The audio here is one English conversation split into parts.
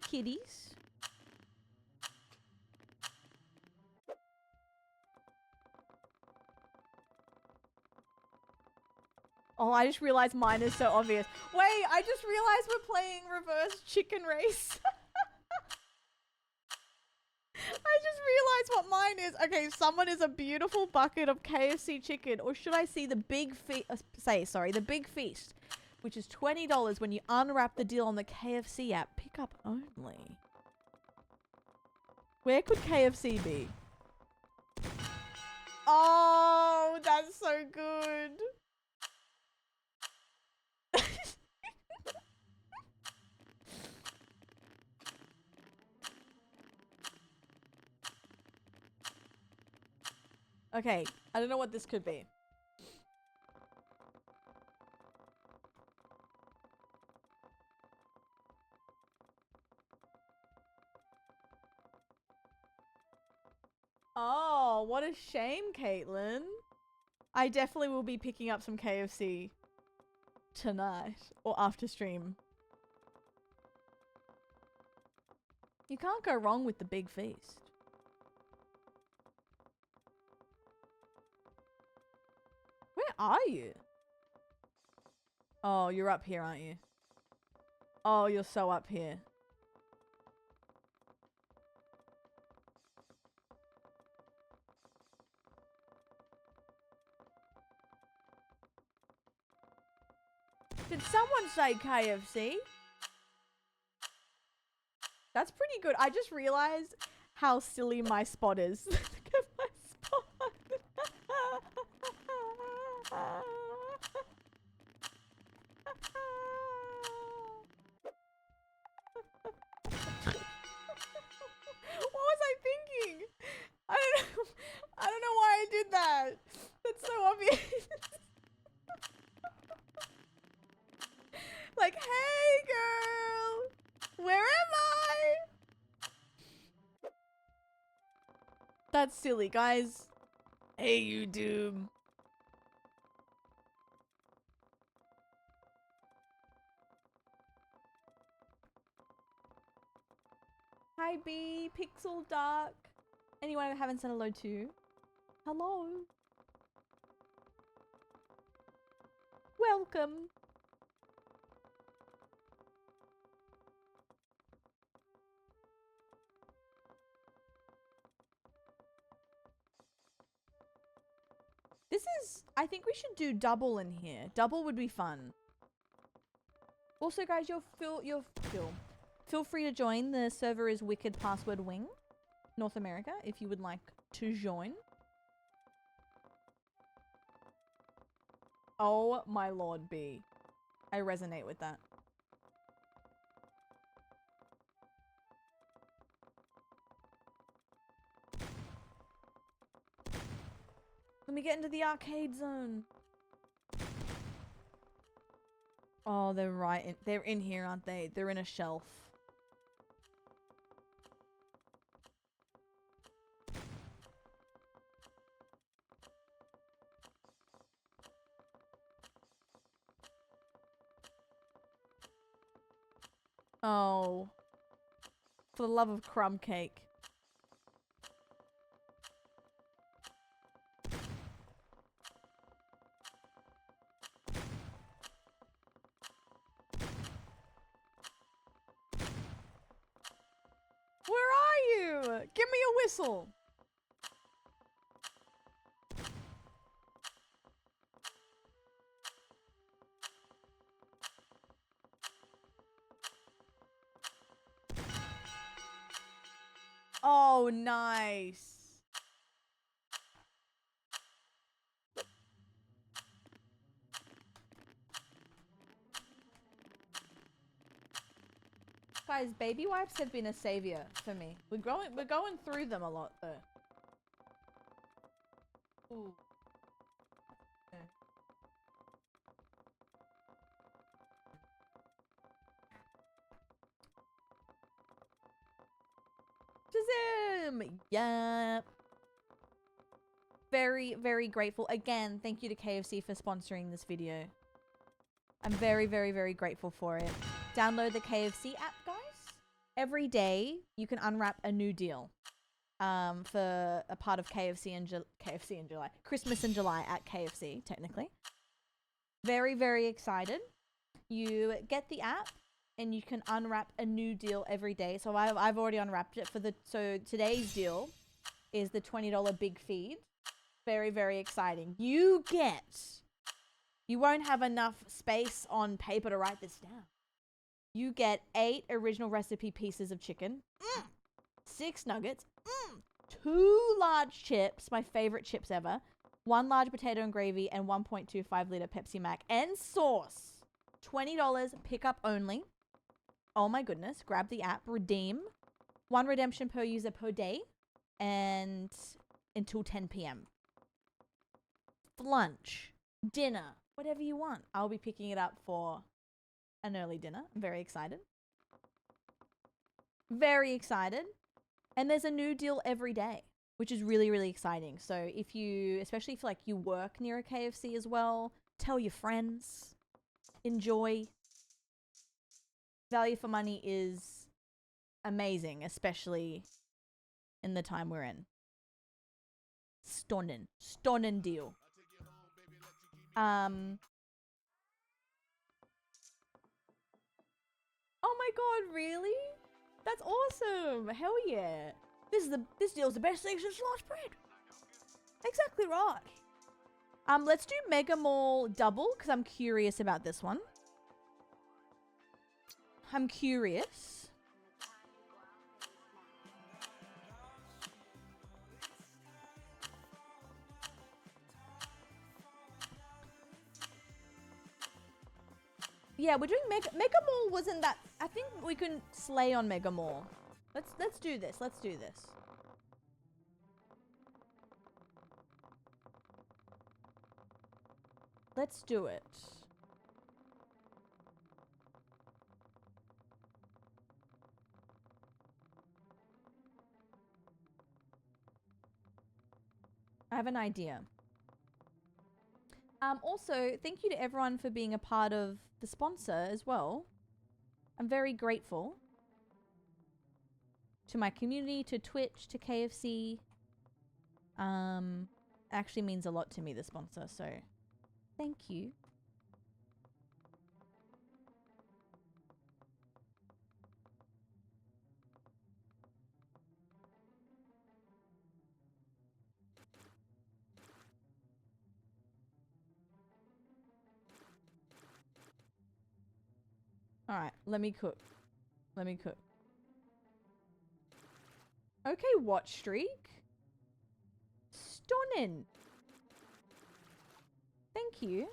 kitties. Oh, I just realized mine is so obvious. Wait, I just realized we're playing reverse chicken race. I just realized what mine is. Okay, someone is a beautiful bucket of KFC chicken, or should I see the big the big feast, which is $20 when you unwrap the deal on the KFC app. Pickup only. Where could KFC be? Oh, that's so good. Okay, I don't know what this could be. Oh, what a shame, Caitlin. I definitely will be picking up some KFC tonight or after stream. You can't go wrong with the big feast. Where are you? Oh, you're up here, aren't you? Oh, you're so up here. Did someone say KFC? That's pretty good. I just realized how silly my spot is. Look at my spot. What was I thinking? I don't know why I did that. That's so obvious. Like, hey girl, where am I? That's silly, guys. Hey, you Doom. Hi B, Pixel Dark. Anyone I haven't said hello to? Hello. Welcome. This is, I think we should do double in here. Double would be fun. Also, guys, feel free to join. The server is Wicked Password Wing, North America, if you would like to join. Oh my lord, B. I resonate with that. Let me get into the arcade zone. Oh, they're in here, aren't they? They're in a shelf. Oh. For the love of crumb cake. Where are you? Give me a whistle. Oh, nice. Guys, baby wipes have been a savior for me. We're going through them a lot though. Ooh. Okay. Shazam! Yeah. Very, very grateful. Again, thank you to KFC for sponsoring this video. I'm very, very, very grateful for it. Download the KFC app, guys. every day you can unwrap a new deal for a part of KFC in July. Christmas in July at KFC, technically. Very, very excited. You get the app and you can unwrap a new deal every day. So I've already unwrapped it so today's deal is the $20 big feed. Very, very exciting. You won't have enough space on paper to write this down. You get 8 original recipe pieces of chicken, 6 nuggets, 2 large chips, my favorite chips ever, 1 large potato and gravy, and 1.25 liter Pepsi Max and sauce. $20 pickup only. Oh my goodness. Grab the app, redeem. 1 redemption per user per day and until 10 p.m. Lunch, dinner, whatever you want. I'll be picking it up for an early dinner. I'm very excited. Very excited. And there's a new deal every day, which is really, really exciting. So if you, especially if like you work near a KFC as well, tell your friends, enjoy. Value for money is amazing, especially in the time we're in. Stunning deal. Oh my god, really? That's awesome. Hell yeah. This deal's the best thing since sliced bread. Exactly right. Let's do Mega Mall double because I'm curious about this one. I'm curious. Yeah, we're doing Mega Mall wasn't that. I think we can slay on Mega Mall. Let's do this. Let's do this. Let's do it. I have an idea. Also, thank you to everyone for being a part of the sponsor as well. I'm very grateful to my community, to Twitch, to KFC. Actually means a lot to me, the sponsor, so thank you. Alright, let me cook. Let me cook. Okay, watch streak. Stunning. Thank you.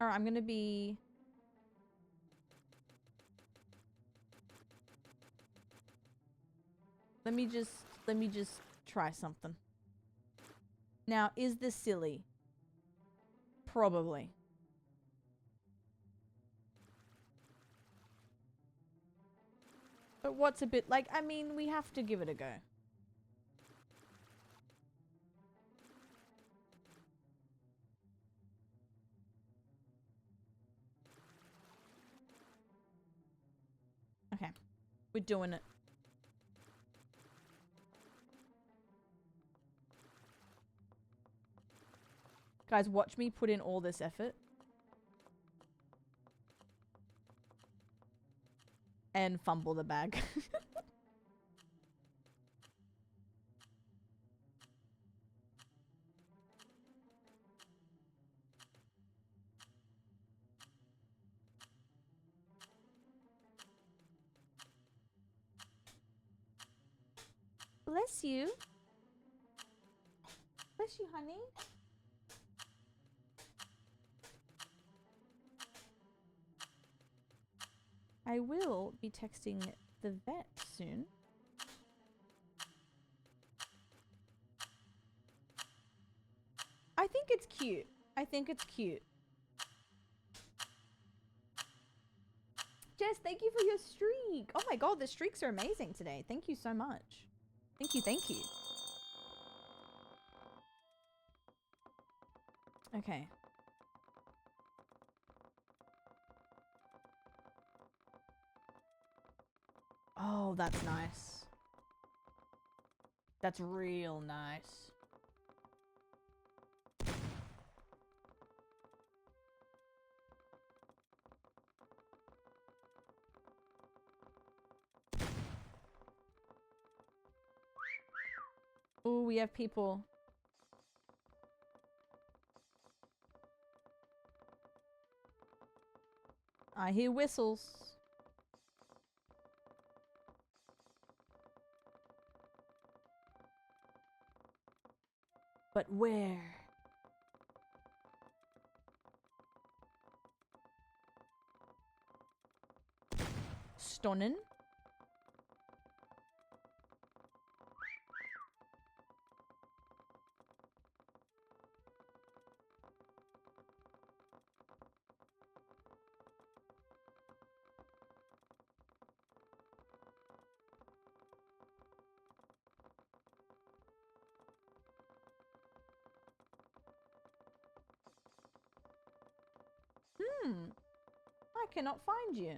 Alright, I'm gonna be... Let me just try something. Now, is this silly? Probably. But what's a bit like, I mean, we have to give it a go. Okay. We're doing it. Guys, watch me put in all this effort. And fumble the bag. Bless you. Bless you, honey. I will be texting the vet soon. I think it's cute. I think it's cute. Jess, Jess, thank you for your streak. Oh my god, the streaks are amazing today. Thank you so much. Thank you, thank you. Okay. Oh, that's nice. That's real nice. Oh, we have people. I hear whistles. But where? Stunning. I cannot find you.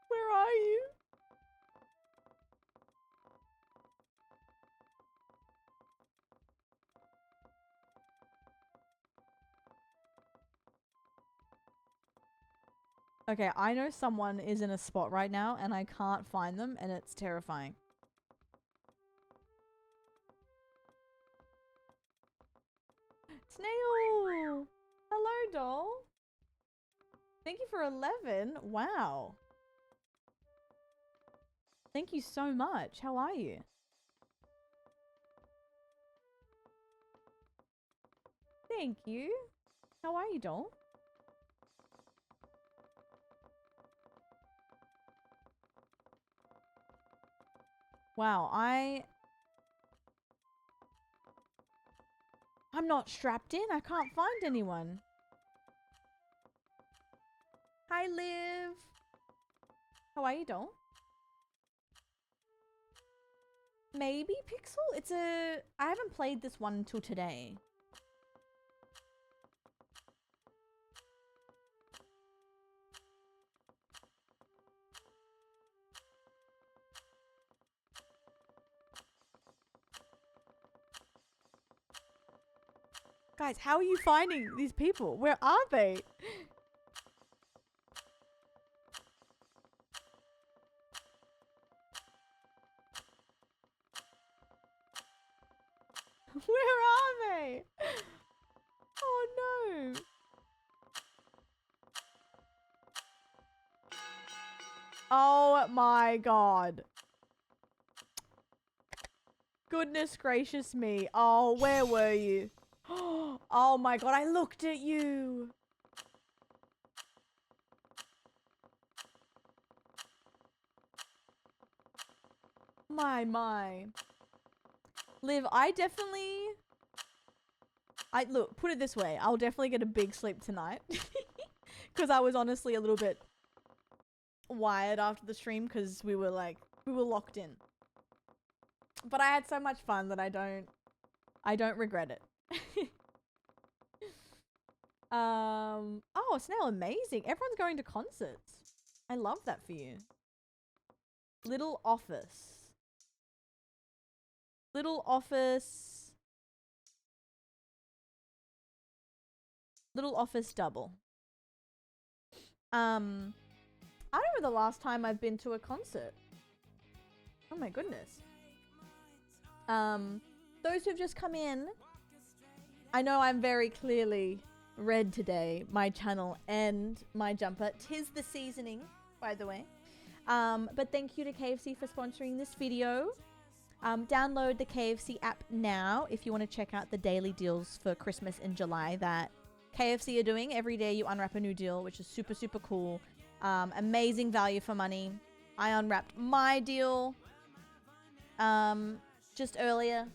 Where are you? Okay, I know someone is in a spot right now and I can't find them and it's terrifying. Snail! Hello, doll. Thank you for 11. Wow. Thank you so much. How are you? Thank you. How are you, doll? Wow, I'm not strapped in. I can't find anyone. Hi, Liv. How are you, doll? Maybe Pixel? I haven't played this one until today. Guys, how are you finding these people? Where are they? Where are they? Oh no. Oh my god. Goodness gracious me. Oh, where were you? Oh my god, I looked at you. My. Liv, look, put it this way. I'll definitely get a big sleep tonight. Because I was honestly a little bit wired after the stream because we were locked in. But I had so much fun that I don't regret it. Oh, Snail, amazing. Everyone's going to concerts. I love that for you. Little Office. Little Office double. I don't know the last time I've been to a concert. Oh my goodness. Those who've just come in, I know I'm very clearly red today, my channel and my jumper. 'Tis the seasoning, by the way. But thank you to KFC for sponsoring this video. Download the KFC app now if you want to check out the daily deals for Christmas in July that KFC are doing. Every day you unwrap a new deal, which is super, super cool. Amazing value for money. I unwrapped my deal just earlier.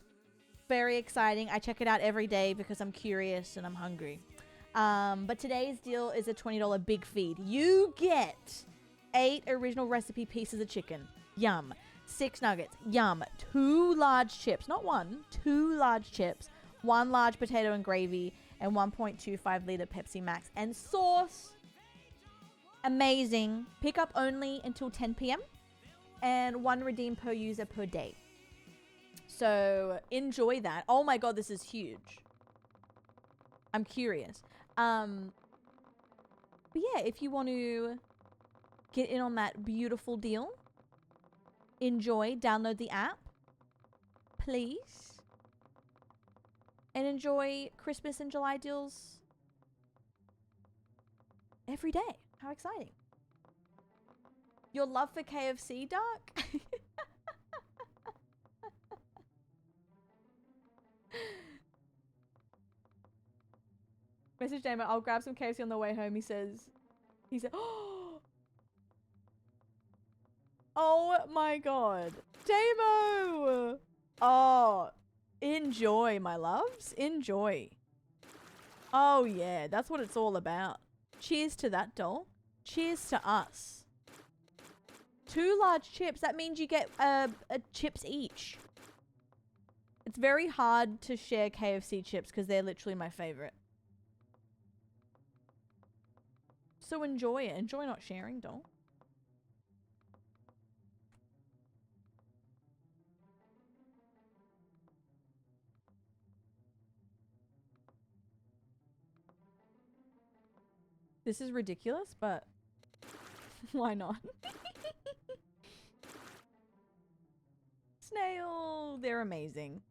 Very exciting. I check it out every day because I'm curious and I'm hungry. But today's deal is a $20 big feed. You get 8 original recipe pieces of chicken. Yum. 6 nuggets. Yum. 2 large chips. Not 1. 2 large chips. 1 large potato and gravy. And 1.25 liter Pepsi Max. And sauce. Amazing. Pick up only until 10 p.m. And 1 redeem per user per day. So enjoy that. Oh my god, this is huge. I'm curious. But yeah, if you want to get in on that beautiful deal, enjoy, download the app, please. And enjoy Christmas and July deals every day. How exciting. Your love for KFC, Dark? Message Damo, I'll grab some KFC on the way home. He said, oh my god. Damo! Oh, enjoy, my loves. Enjoy. Oh yeah, that's what it's all about. Cheers to that, doll. Cheers to us. 2 large chips. That means you get chips each. It's very hard to share KFC chips because they're literally my favorite. So enjoy it. Enjoy not sharing, doll. This is ridiculous, but why not? Snail, they're amazing.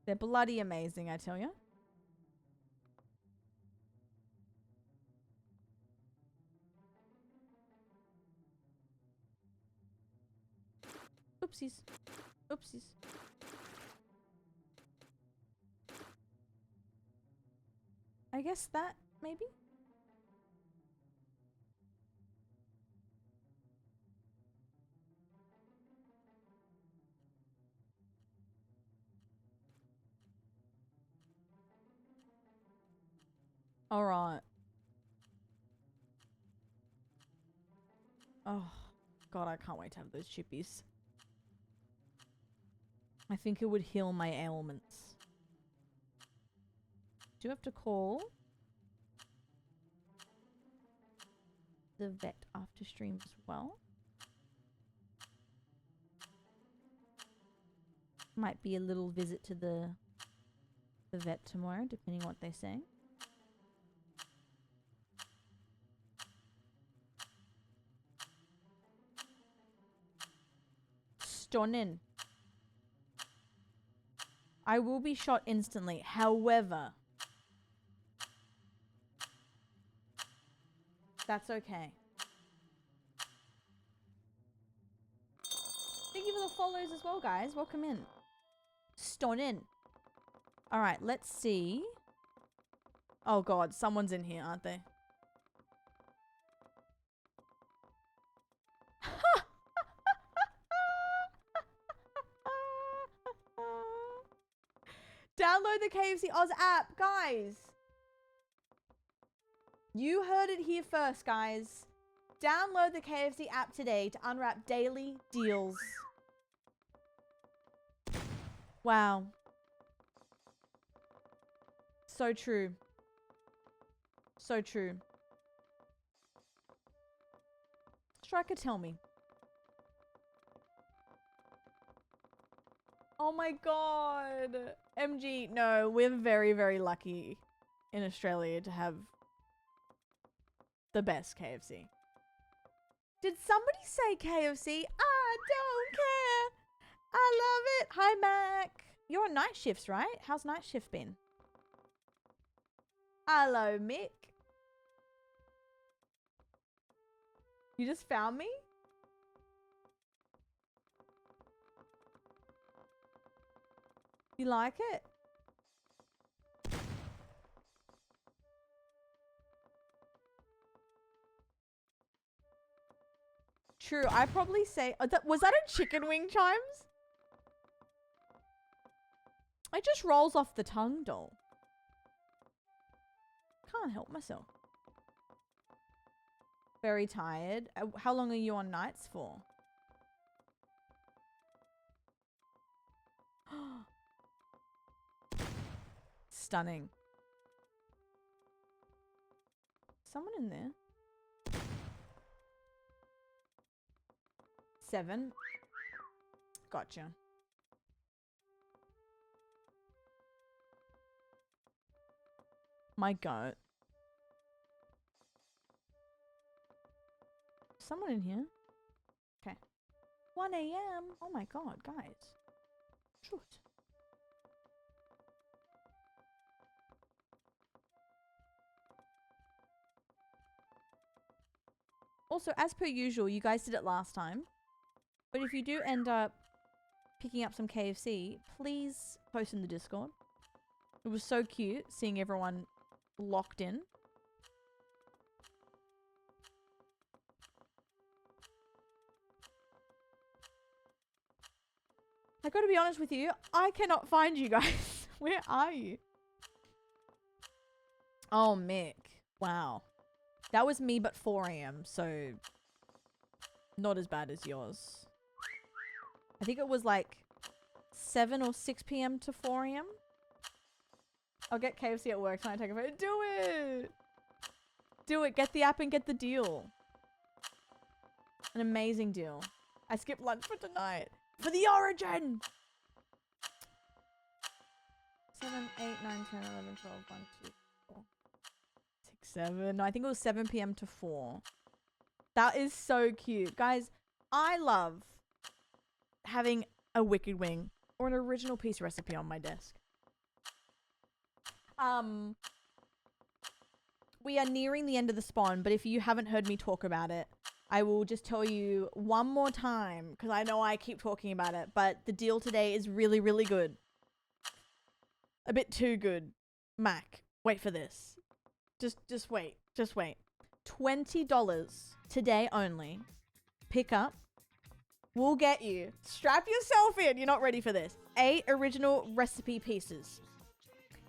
They're bloody amazing, I tell you. Oopsies. Oopsies. I guess that, maybe? Alright. Oh, God, I can't wait to have those chippies. I think it would heal my ailments. Do you have to call the vet after stream as well? Might be a little visit to the vet tomorrow, depending on what they say. Stunning. I will be shot instantly. However, that's okay. Thank you for the follows as well, guys. Welcome in. Stunning. All right, let's see. Oh God, someone's in here, aren't they? Download the KFC Oz app, guys. You heard it here first, guys. Download the KFC app today to unwrap daily deals. Wow. So true. So true. Striker, tell me. Oh my God. MG, no, we're very, very lucky in Australia to have the best KFC. Did somebody say KFC? I don't care. I love it. Hi, Mac. You're on night shifts, right? How's night shift been? Hello, Mick. You just found me? You like it? True, I probably say... was that a chicken wing chimes? It just rolls off the tongue, doll. Can't help myself. Very tired. How long are you on nights for? Stunning. Someone in there. 7. Gotcha. My goat. Someone in here. Okay. 1 a.m. Oh my god, guys. Shoot. Also, as per usual, you guys did it last time. But if you do end up picking up some KFC, please post in the Discord. It was so cute seeing everyone locked in. I gotta be honest with you, I cannot find you guys. Where are you? Oh, Mick. Wow. That was me, but 4 a.m., so not as bad as yours. I think it was like 7 or 6 p.m. to 4 a.m. I'll get KFC at work. Can I take a photo? Do it! Do it. Get the app and get the deal. An amazing deal. I skipped lunch for tonight. For the origin! 7, 8, 9, 10, 11, 12, 1, 2, 4, 6, 7. No, I think it was 7 p.m. to 4. That is so cute. Guys, I love having a Wicked Wing or an original piece recipe on my desk. We are nearing the end of the spawn, but if you haven't heard me talk about it, I will just tell you one more time, because I know I keep talking about it, but the deal today is really, really good. A bit too good. Mac, wait for this. Just wait. Just wait. $20 today only. Pick up. We'll get you. Strap yourself in. You're not ready for this. 8 original recipe pieces.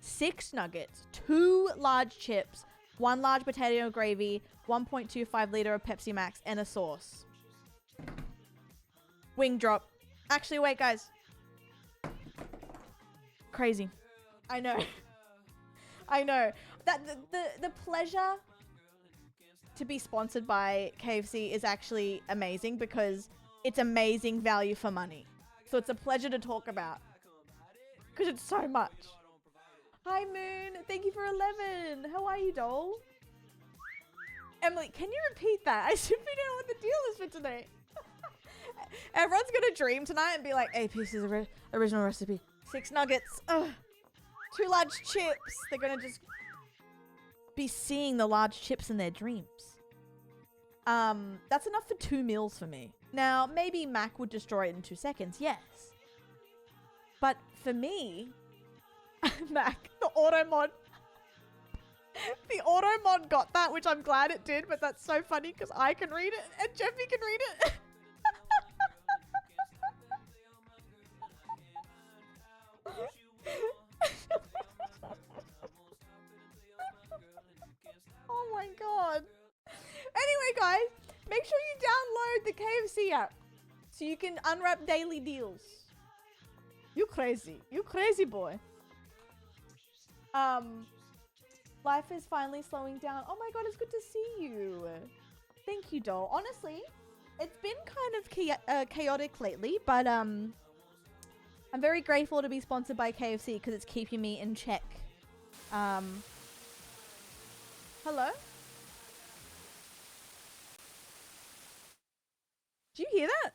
6 nuggets. 2 large chips. 1 large potato gravy. 1.25 liter of Pepsi Max. And a sauce. Wing drop. Actually, wait, guys. Crazy. I know. I know. That the pleasure to be sponsored by KFC is actually amazing because it's amazing value for money. So it's a pleasure to talk about because it's so much. Hi Moon, thank you for 11. How are you, doll? Emily, can you repeat that? I simply don't know what the deal is for today. Everyone's gonna dream tonight and be like, 8 pieces of original recipe, 6 nuggets, 2 large chips. They're gonna just be seeing the large chips in their dreams. That's enough for 2 meals for me. Now, maybe Mac would destroy it in 2 seconds, yes. But for me, Mac, the auto mod. The auto mod got that, which I'm glad it did, but that's so funny because I can read it and Jeffy can read it. Oh my god. Anyway, guys, make sure you download the KFC app so you can unwrap daily deals. You crazy. You crazy boy. Life is finally slowing down. Oh my god, it's good to see you. Thank you, doll. Honestly, it's been kind of chaotic lately, but I'm very grateful to be sponsored by KFC because it's keeping me in check. Hello? Do you hear that?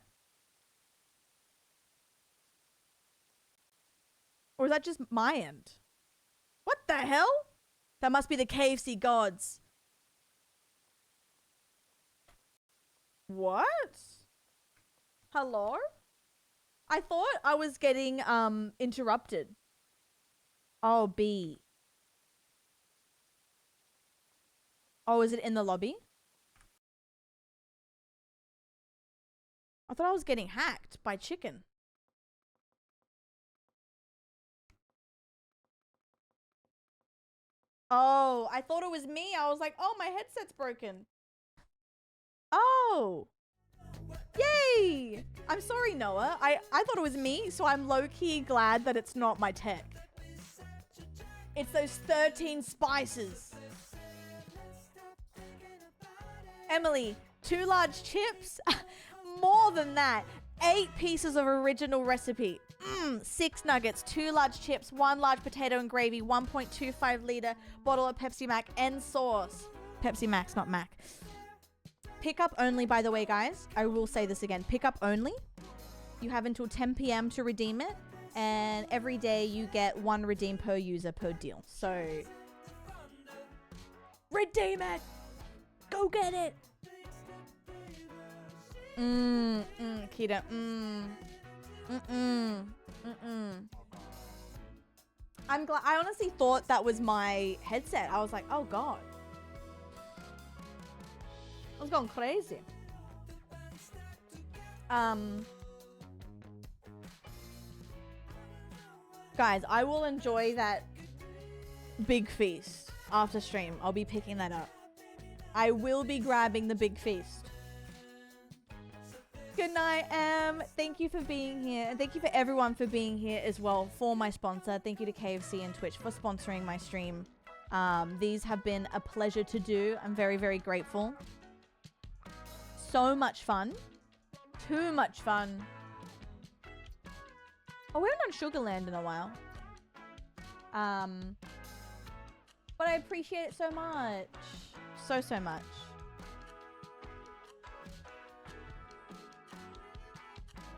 Or is that just my end? What the hell? That must be the KFC gods. What? Hello? I thought I was getting interrupted. Oh, B. Oh, is it in the lobby? I thought I was getting hacked by chicken. Oh, I thought it was me. I was like, oh, my headset's broken. Oh. Yay! I'm sorry, Noah. I thought it was me, so I'm low-key glad that it's not my tech. It's those 13 spices. Emily, 2 large chips? More than that. 8 pieces of original recipe. 6 nuggets, 2 large chips, 1 large potato and gravy, 1.25 liter bottle of Pepsi Mac and sauce. Pepsi Max, not Mac. Pickup only, by the way, guys. I will say this again. Pickup only. You have until 10 p.m. to redeem it. And every day you get 1 redeem per user per deal. So, redeem it! Go get it! Keto. I'm glad. I honestly thought that was my headset. I was like, oh god. I was going crazy. Guys, I will enjoy that big feast after stream. I'll be picking that up. I will be grabbing the big feast. Good night, thank you for being here. And thank you for everyone for being here as well for my sponsor. Thank you to KFC and Twitch for sponsoring my stream. These have been a pleasure to do. I'm very, very grateful. So much fun. Too much fun. Oh, we haven't done Sugarland in a while. But I appreciate it so much. So much.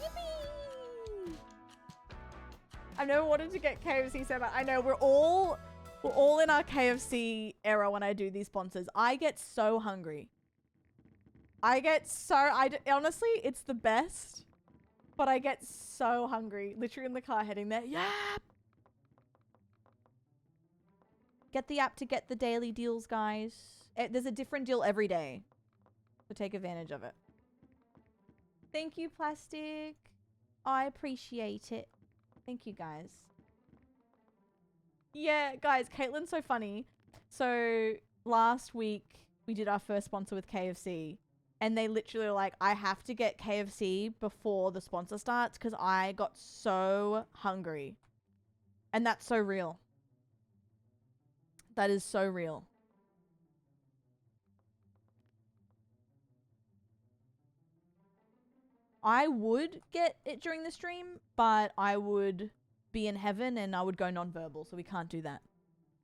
Yippee! I've never wanted to get KFC so bad. I know we're all in our KFC era when I do these sponsors. I get so hungry. Honestly, it's the best. But I get so hungry. Literally in the car heading there. Yeah. Get the app to get the daily deals, guys. There's a different deal every day. So take advantage of it. Thank you, Plastic. I appreciate it. Thank you, guys. Yeah, guys, Caitlin's so funny. So last week, we did our first sponsor with KFC. And they literally were like, I have to get KFC before the sponsor starts because I got so hungry. And that's so real. That is so real. I would get it during the stream, but I would be in heaven and I would go non-verbal, so we can't do that.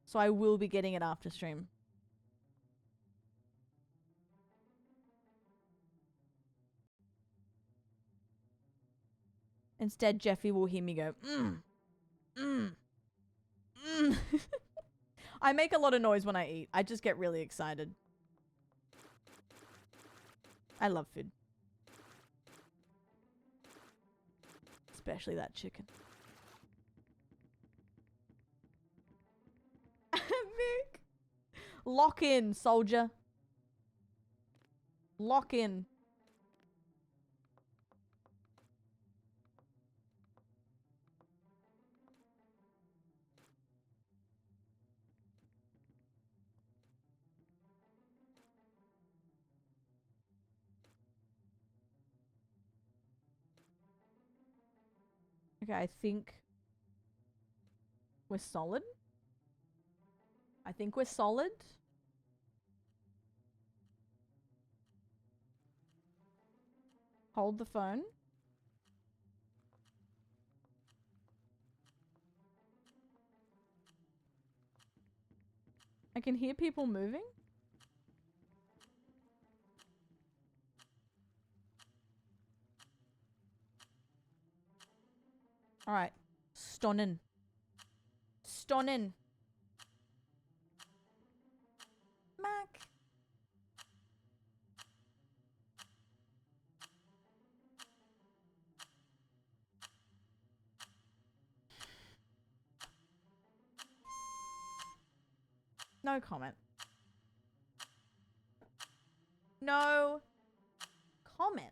So I will be getting it after stream. Instead, Jeffy will hear me go, I make a lot of noise when I eat. I just get really excited. I love food. Especially that chicken. Mick. Lock in, soldier. Lock in. Okay, I think we're solid. I think we're solid. Hold the phone. I can hear people moving. All right. Stunning. Stunning. Mac. No comment. No comment.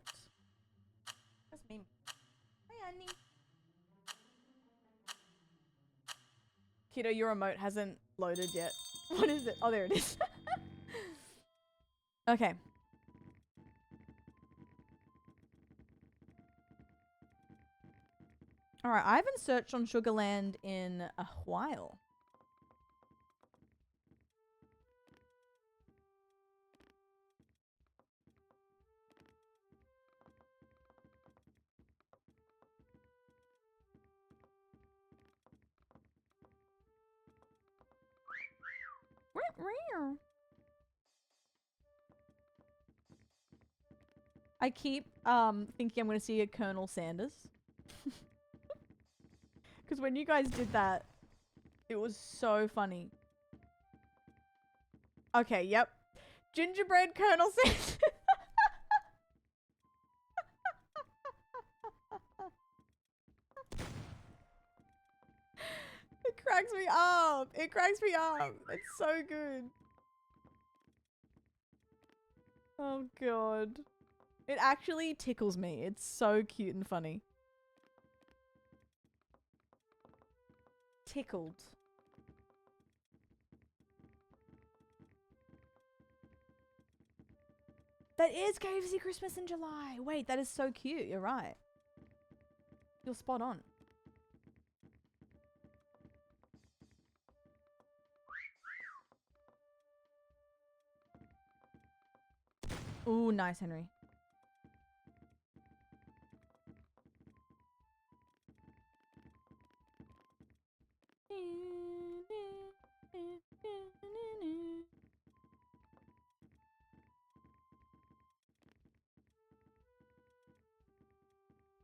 That's me. Hi, Annie. Kiddo, your remote hasn't loaded yet. What is it? Oh, there it is. Okay. Alright, I haven't searched on Sugarland in a while. I keep thinking I'm gonna see a Colonel Sanders. Because when you guys did that, it was so funny. Okay, yep. Gingerbread Colonel Sanders. It cracks me up. It cracks me up. It's so good. Oh god. It actually tickles me. It's so cute and funny. Tickled. That is KFC Christmas in July. Wait, that is so cute. You're right. You're spot on. Ooh, nice, Henry.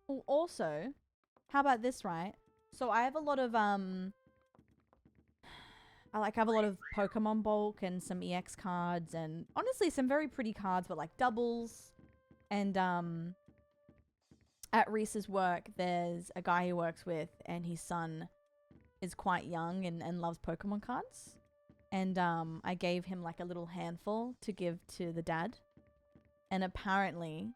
Oh, also, how about this, right? So I have a lot of I have a lot of Pokemon bulk and some EX cards and honestly some very pretty cards, but like doubles. And at Reese's work, there's a guy he works with and his son is quite young and loves Pokemon cards. And I gave him like a little handful to give to the dad. And apparently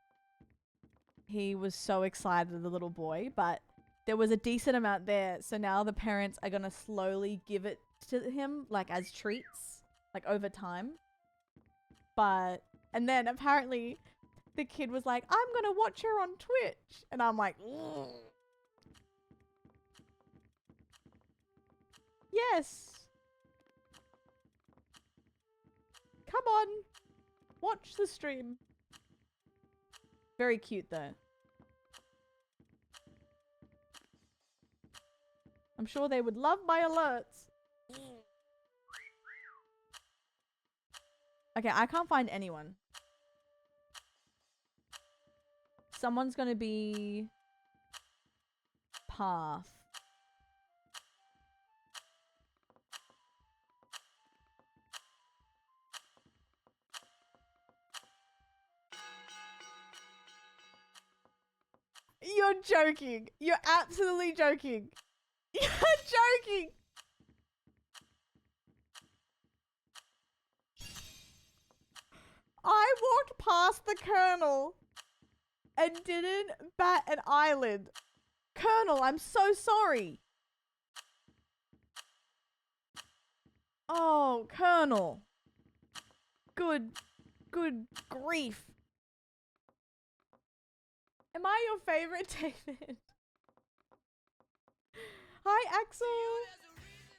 he was so excited, the little boy, but there was a decent amount there. So now the parents are going to slowly give it to him like as treats, like over time. And then apparently the kid was like, I'm going to watch her on Twitch. And I'm like, ugh. Yes. Come on. Watch the stream. Very cute though. I'm sure they would love my alerts. Okay, I can't find anyone. Someone's gonna be Path. You're joking. You're absolutely joking. You're joking. I walked past the Colonel and didn't bat an eyelid. Colonel, I'm so sorry. Oh, Colonel. Good grief. Am I your favorite, David? Hi, Axel.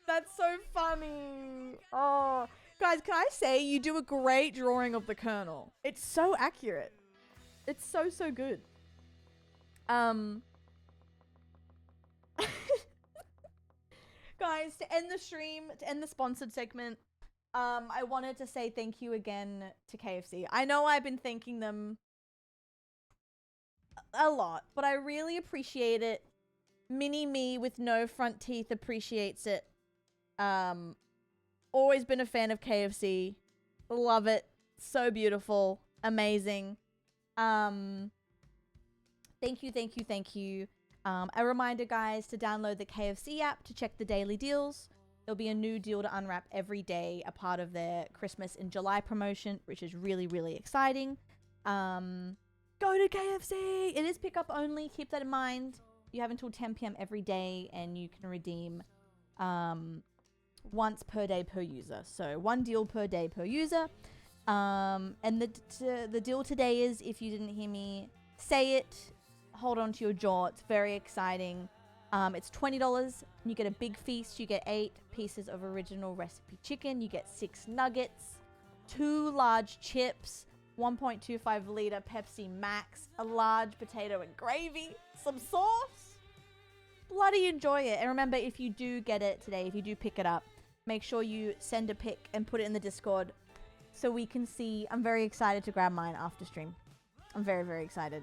That's so funny. Oh, guys, can I say you do a great drawing of the Colonel? It's so accurate. It's so good. Guys, to end the stream, to end the sponsored segment, I wanted to say thank you again to KFC. I know I've been thanking them a lot, but I really appreciate it. Mini me with no front teeth appreciates it. Always been a fan of KFC. Love it. So beautiful. Amazing. Thank you. A reminder, guys, to download the KFC app to check the daily deals. There'll be a new deal to unwrap every day, a part of their Christmas in July promotion, which is really exciting. Go to KFC. It is pickup only. Keep that in mind. You have until 10 p.m. every day, and you can redeem once per day per user. So 1 deal per day per user. And the deal today is, if you didn't hear me say it, hold on to your jaw. It's very exciting. It's $20. You get a big feast. You get 8 pieces of original recipe chicken. You get 6 nuggets, 2 large chips, 1.25 liter Pepsi Max, a large potato and gravy, some sauce. Bloody enjoy it. And remember, if you do get it today, if you do pick it up, make sure you send a pic and put it in the Discord so we can see. I'm very excited to grab mine after stream. I'm very, very excited.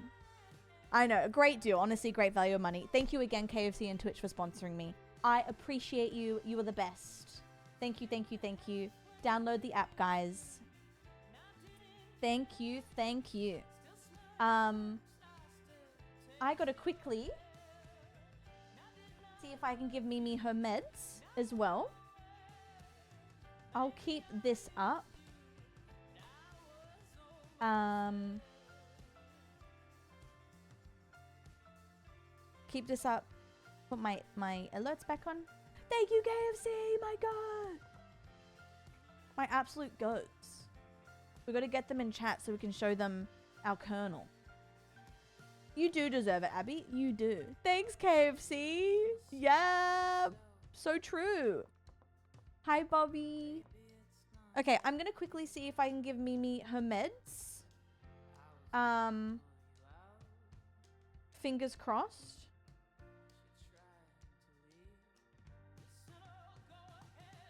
I know, a great deal. Honestly, great value of money. Thank you again, KFC and Twitch, for sponsoring me. I appreciate you. You are the best. Thank you, thank you, thank you. Download the app, guys. Thank you, thank you. I gotta quickly see if I can give Mimi her meds as well. I'll keep this up. Keep this up. Put my alerts back on. Thank you, KFC. My God. My absolute goats. We got to get them in chat so we can show them our kernel. You do deserve it, Abby. You do. Thanks, KFC. Yeah. So true. Hi, Bobby. Okay, I'm going to quickly see if I can give Mimi her meds. Fingers crossed.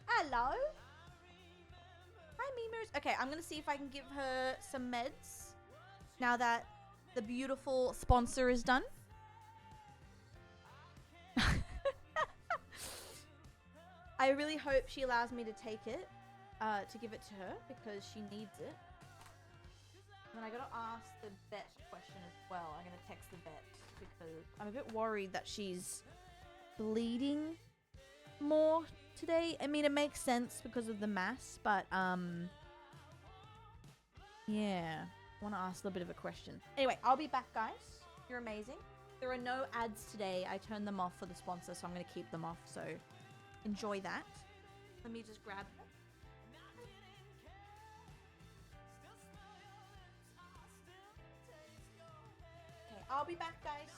Hello. Hi, Mimers. Okay, I'm going to see if I can give her some meds now that the beautiful sponsor is done. I really hope she allows me to take it, to give it to her, because she needs it. And then I gotta ask the vet question as well. I'm gonna text the vet because I'm a bit worried that she's bleeding more today. I mean, it makes sense because of the mass, but yeah, I want to ask a little bit of a question. Anyway, I'll be back, guys. You're amazing. There are no ads today. I turned them off for the sponsor, so I'm going to keep them off. So enjoy that. Let me just grab them. Okay, I'll be back, guys.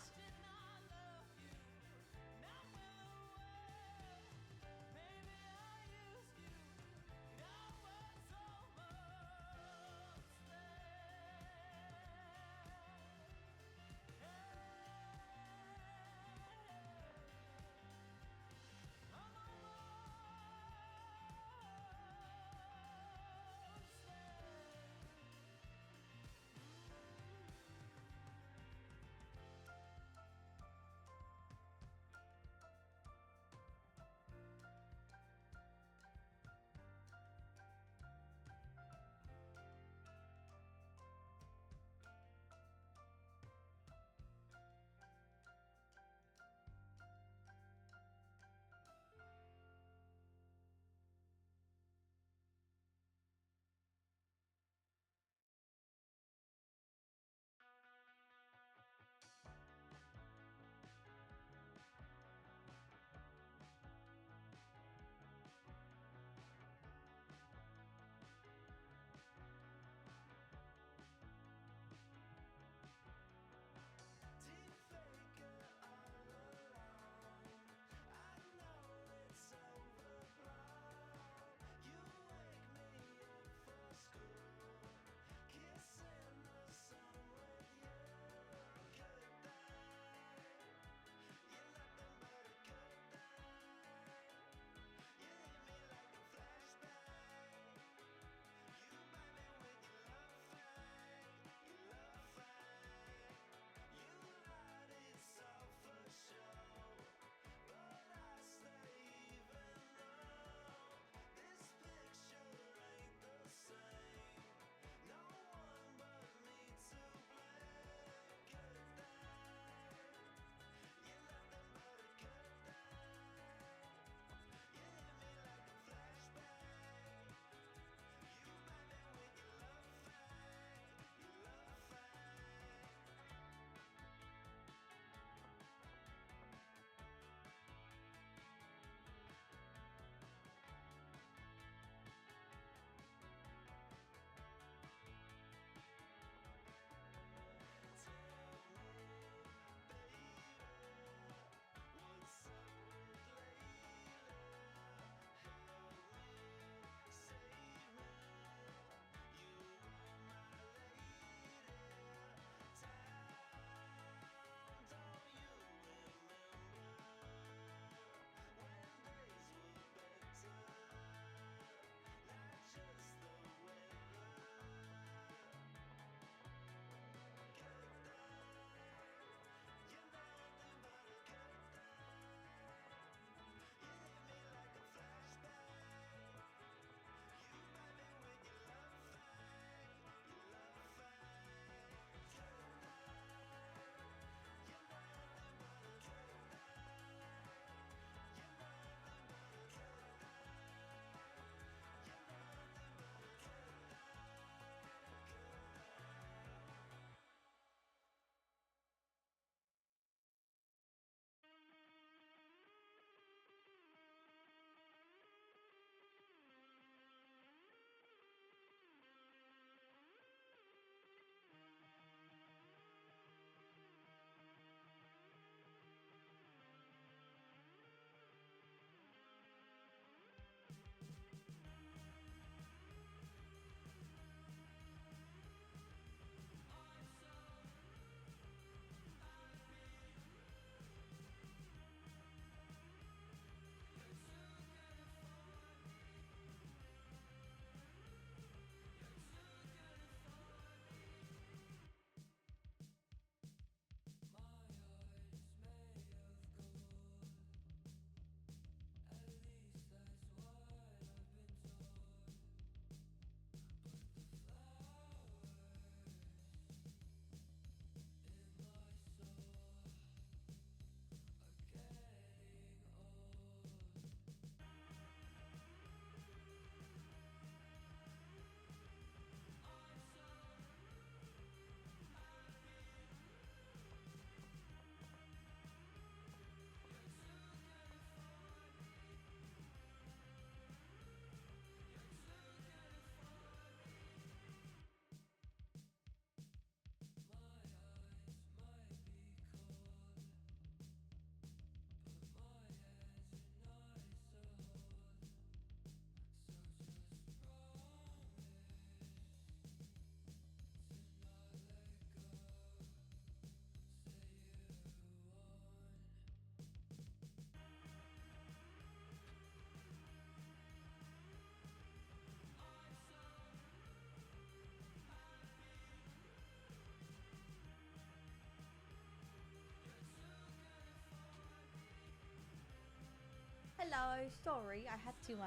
Hello. Sorry, I had to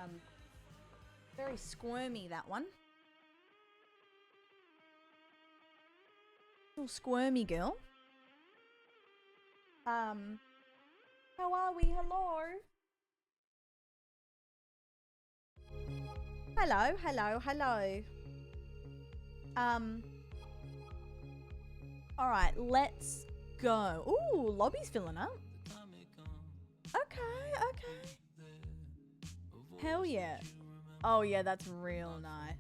very squirmy that one. Little squirmy girl. How are we? Hello. Hello, hello, hello. Alright, let's go. Ooh, lobby's filling up. Okay, okay. Hell yeah. Oh yeah, that's real nice.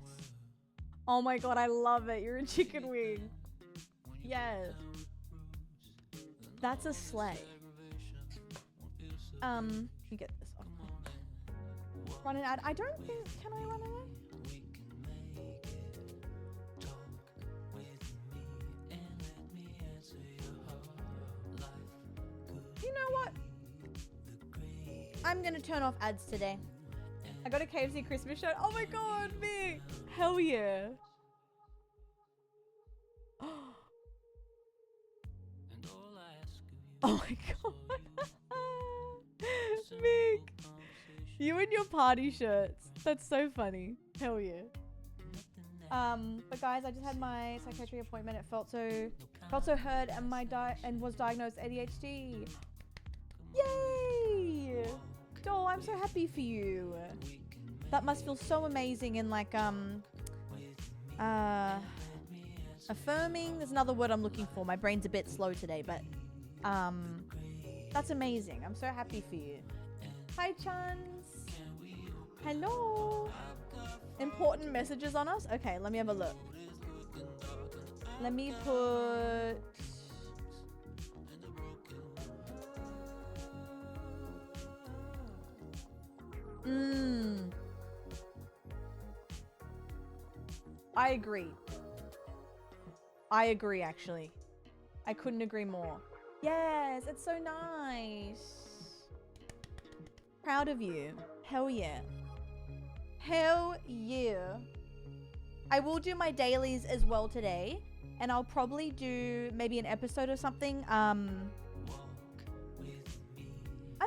Oh my god, I love it. You're a chicken wing. Yes. That's a sleigh. You get this off. Run an ad. I don't think, can I run an ad? You know what? I'm gonna turn off ads today. I got a KFC Christmas shirt. Oh my god, me! Hell yeah. Oh my god. Mick. You and your party shirts. That's so funny. Hell yeah. But guys, I just had my psychiatry appointment. It felt so hurt and was diagnosed ADHD. Yay! Oh, I'm so happy for you. That must feel so amazing and like affirming. There's another word I'm looking for. My brain's a bit slow today, but that's amazing. I'm so happy for you. Hi, Chans. Hello. Important messages on us? Okay, let me have a look. Let me put... I agree. I agree, actually. I couldn't agree more. Yes, it's so nice. Proud of you. Hell yeah. Hell yeah. I will do my dailies as well today. And I'll probably do maybe an episode or something. I'm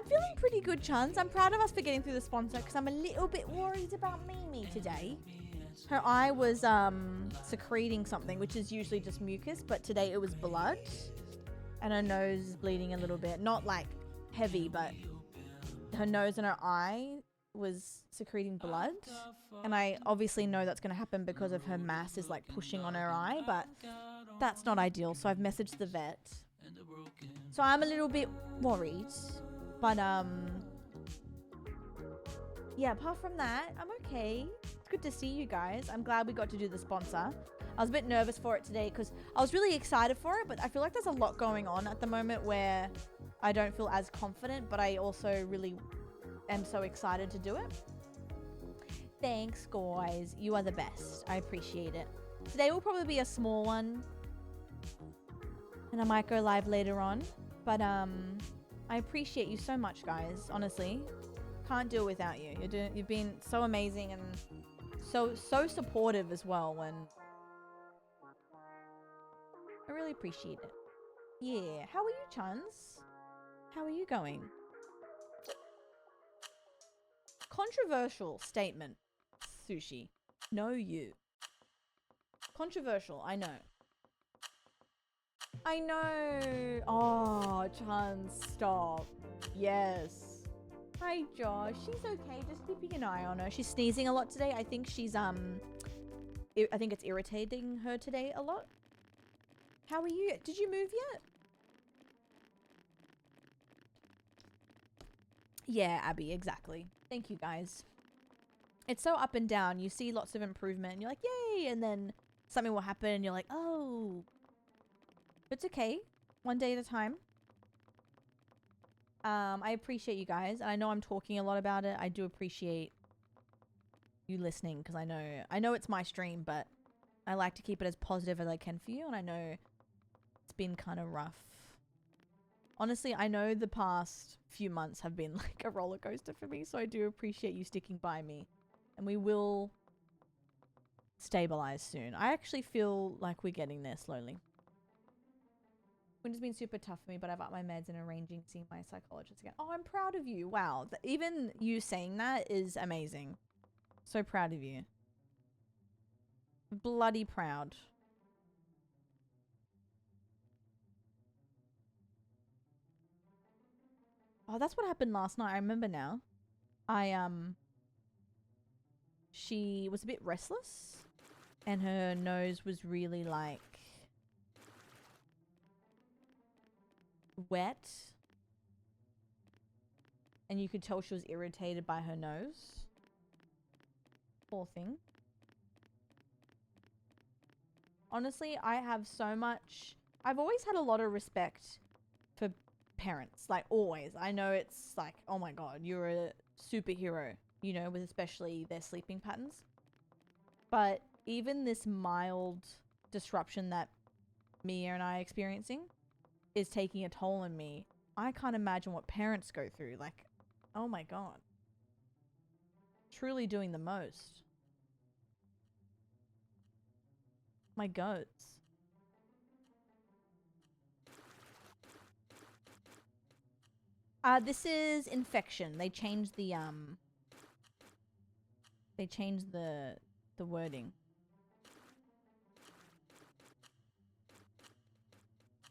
feeling pretty good, Chans. I'm proud of us for getting through the sponsor because I'm a little bit worried about Mimi today. Her eye was secreting something, which is usually just mucus, but today it was blood. And her nose is bleeding a little bit. Not like heavy, but her nose and her eye was secreting blood. And I obviously know that's going to happen because of her mass is like pushing on her eye, but that's not ideal. So I've messaged the vet. So I'm a little bit worried, but yeah, apart from that, I'm okay. It's good to see you guys. I'm glad we got to do the sponsor. I was a bit nervous for it today because I was really excited for it, but I feel like there's a lot going on at the moment where I don't feel as confident, but I also really am so excited to do it. Thanks, guys. You are the best. I appreciate it. Today will probably be a small one, and I might go live later on, but I appreciate you so much, guys. Honestly, can't do it without you. You've been so amazing and so supportive as well. When I really appreciate it. Yeah. How are you, Chans? How are you going? Controversial statement, Sushi. No, you. Controversial, I know. I know. Oh, Chans, stop. Yes. Hi, Josh. She's okay. Just keeping an eye on her. She's sneezing a lot today. I think she's, I think it's irritating her today a lot. How are you? Did you move yet? Yeah, Abby, exactly. Thank you, guys. It's so up and down. You see lots of improvement and you're like, yay! And then something will happen and you're like, oh. It's okay. One day at a time. I appreciate you guys. I know I'm talking a lot about it. I do appreciate you listening because I know it's my stream, but I like to keep it as positive as I can for you, and I know it's been kind of rough. Honestly, I know the past few months have been like a roller coaster for me, so I do appreciate you sticking by me. And we will stabilize soon. I actually feel like we're getting there slowly. Winter's been super tough for me, but I've upped my meds and arranging seeing my psychologist again. Oh, I'm proud of you. Wow. Even you saying that is amazing. So proud of you. Bloody proud. Oh, that's what happened last night. I remember now. She was a bit restless and her nose was really like wet. And you could tell she was irritated by her nose. Poor thing. Honestly, I have so much... I've always had a lot of respect for parents. Like, always. I know it's like, oh my god, you're a superhero. You know, with especially their sleeping patterns. But even this mild disruption that Mia and I are experiencing is taking a toll on me. I can't imagine what parents go through. Like, oh my god. Truly doing the most. My goats. This is infection. They changed the wording.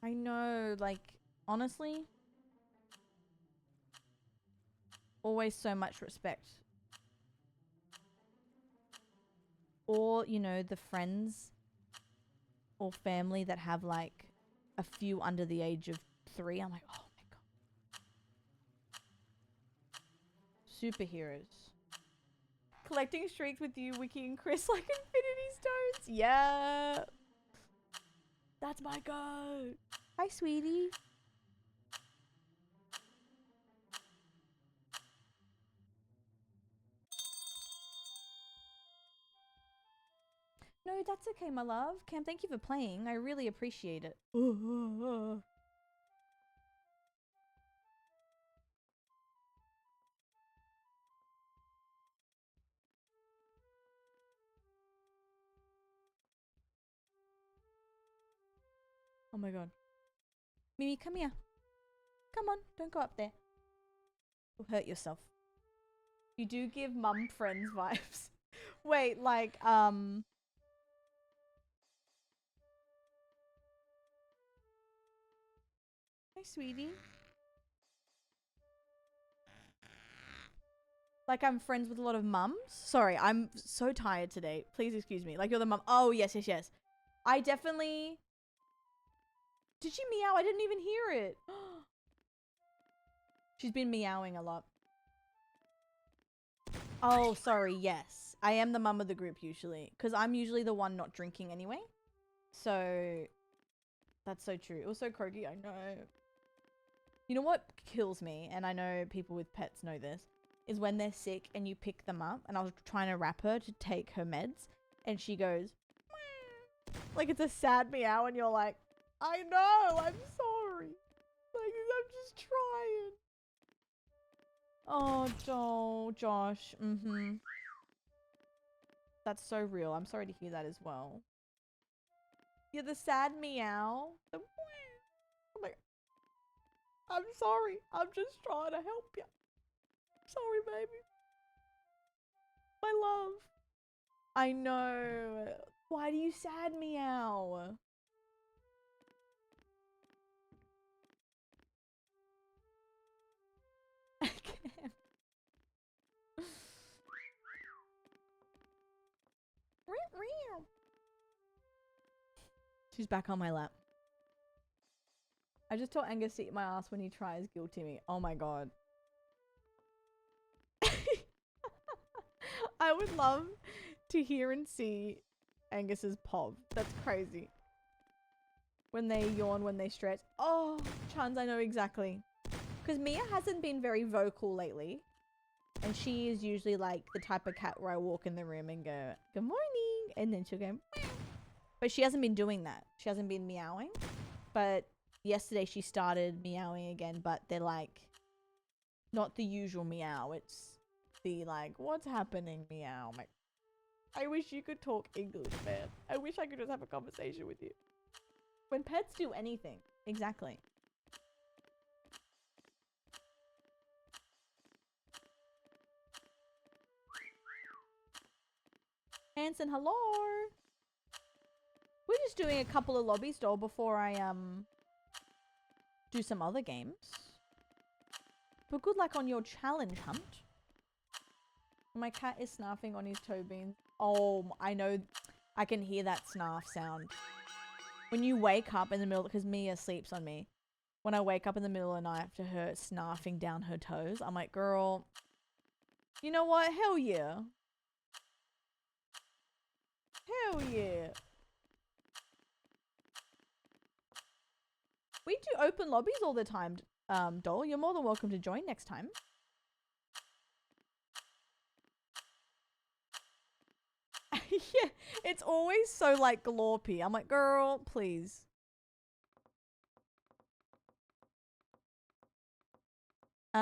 I know, like, honestly, always so much respect. Or, you know, the friends or family that have like a few under the age of 3. I'm like, oh my god. Superheroes. Collecting streaks with you, Wiki and Chris like Infinity Stones. Yeah. That's my goat. Hi, sweetie. No, that's okay, my love. Cam, thank you for playing. I really appreciate it. Oh my god. Mimi, come here. Come on, don't go up there. You'll hurt yourself. You do give mum friends vibes. Wait, like, Hi, sweetie. Like I'm friends with a lot of mums? Sorry, I'm so tired today. Please excuse me. Like you're the mum. Oh, yes, yes, yes. I definitely... Did she meow? I didn't even hear it. She's been meowing a lot. Oh, sorry, yes. I am the mum of the group usually. Because I'm usually the one not drinking anyway. So... That's so true. It was so croaky, I know. You know what kills me, and I know people with pets know this, is when they're sick and you pick them up, and I was trying to wrap her to take her meds, and she goes, meow. Like it's a sad meow, and you're like, I know, I'm sorry. Like, I'm just trying. Oh, Josh. Mm-hmm. That's so real. I'm sorry to hear that as well. Yeah, the sad meow. The I'm like, I'm sorry. I'm just trying to help you. Sorry, baby. My love. I know. Why do you sad meow? I can't. She's back on my lap. I just told Angus to eat my ass when he tries guilty me. Oh my god. I would love to hear and see Angus's pov. That's crazy. When they yawn, when they stretch. Oh, Chans, I know exactly. Because Mia hasn't been very vocal lately. And she is usually like the type of cat where I walk in the room and go, good morning. And then she'll go, meow. But she hasn't been doing that. She hasn't been meowing. But yesterday she started meowing again. But they're like, not the usual meow. It's the like, what's happening meow. I'm like, I wish you could talk English, man. I wish I could just have a conversation with you. When pets do anything, Exactly. Hanson, hello. We're just doing a couple of lobbies, doll, before I do some other games. But good luck on your challenge hunt. My cat is snarfing on his toe beans. Oh, I know. I can hear that snarf sound. When you wake up in the middle, because Mia sleeps on me. When I wake up in the middle of the night after her snarfing down her toes, I'm like, girl, you know what? Hell yeah. Hell yeah. We do open lobbies all the time, doll. You're more than welcome to join next time. Yeah, it's always so like glorpy. I'm like, girl, please. Did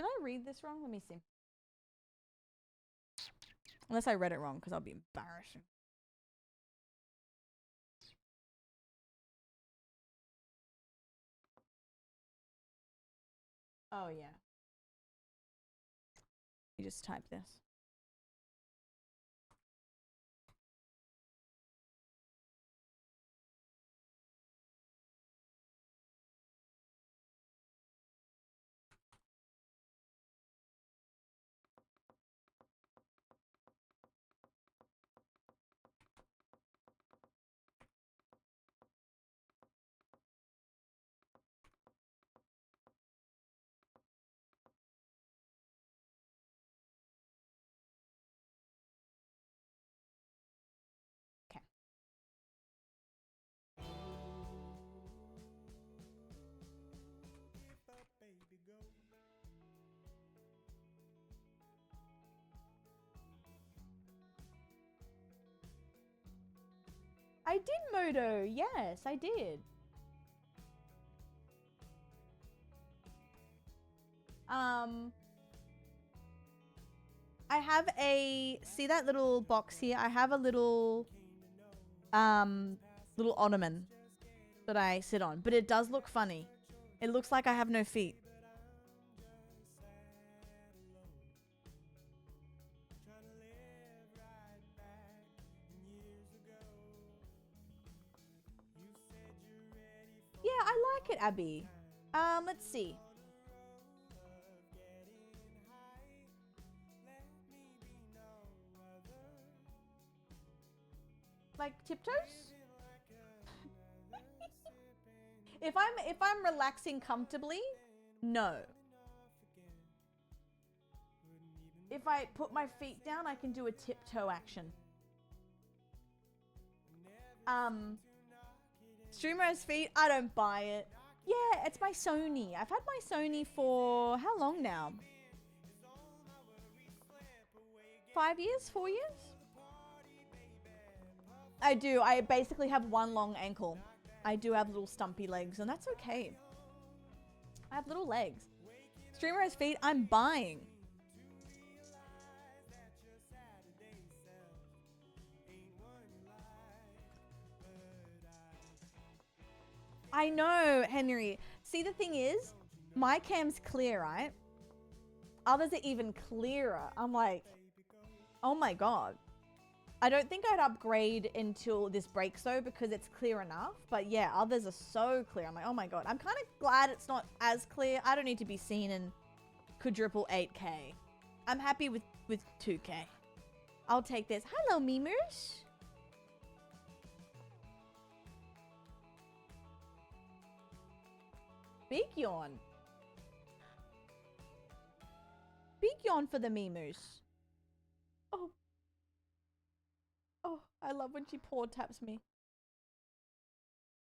I read this wrong? Let me see. Unless I read it wrong, because I'll be embarrassing. Oh, yeah. You just type this. Okay. I did Moto. Yes, I did. I have see that little box here? I have a little little ottoman that I sit on, but it does look funny. It looks like I have no feet. Yeah, I like it, Abby. Let's see. Like tiptoes? If I'm relaxing comfortably, no. If I put my feet down, I can do a tiptoe action. Streamer's feet, I don't buy it. Yeah, it's my Sony. I've had my Sony for how long now? 5 years? 4 years? I do. I basically have one long ankle. I do have little stumpy legs, and that's okay. I have little legs. Streamer's feet, I'm buying. I know, Henry. See, the thing is, my cam's clear, right? Others are even clearer. I'm like, oh my god. I don't think I'd upgrade until this breaks though, because it's clear enough. But yeah, others are so clear. I'm like, oh my god. I'm kind of glad it's not as clear. I don't need to be seen in quadruple 8K. I'm happy with 2K. I'll take this. Hello, memers. Big yawn. Big yawn for the memers. Oh. Oh, I love when she paw taps me.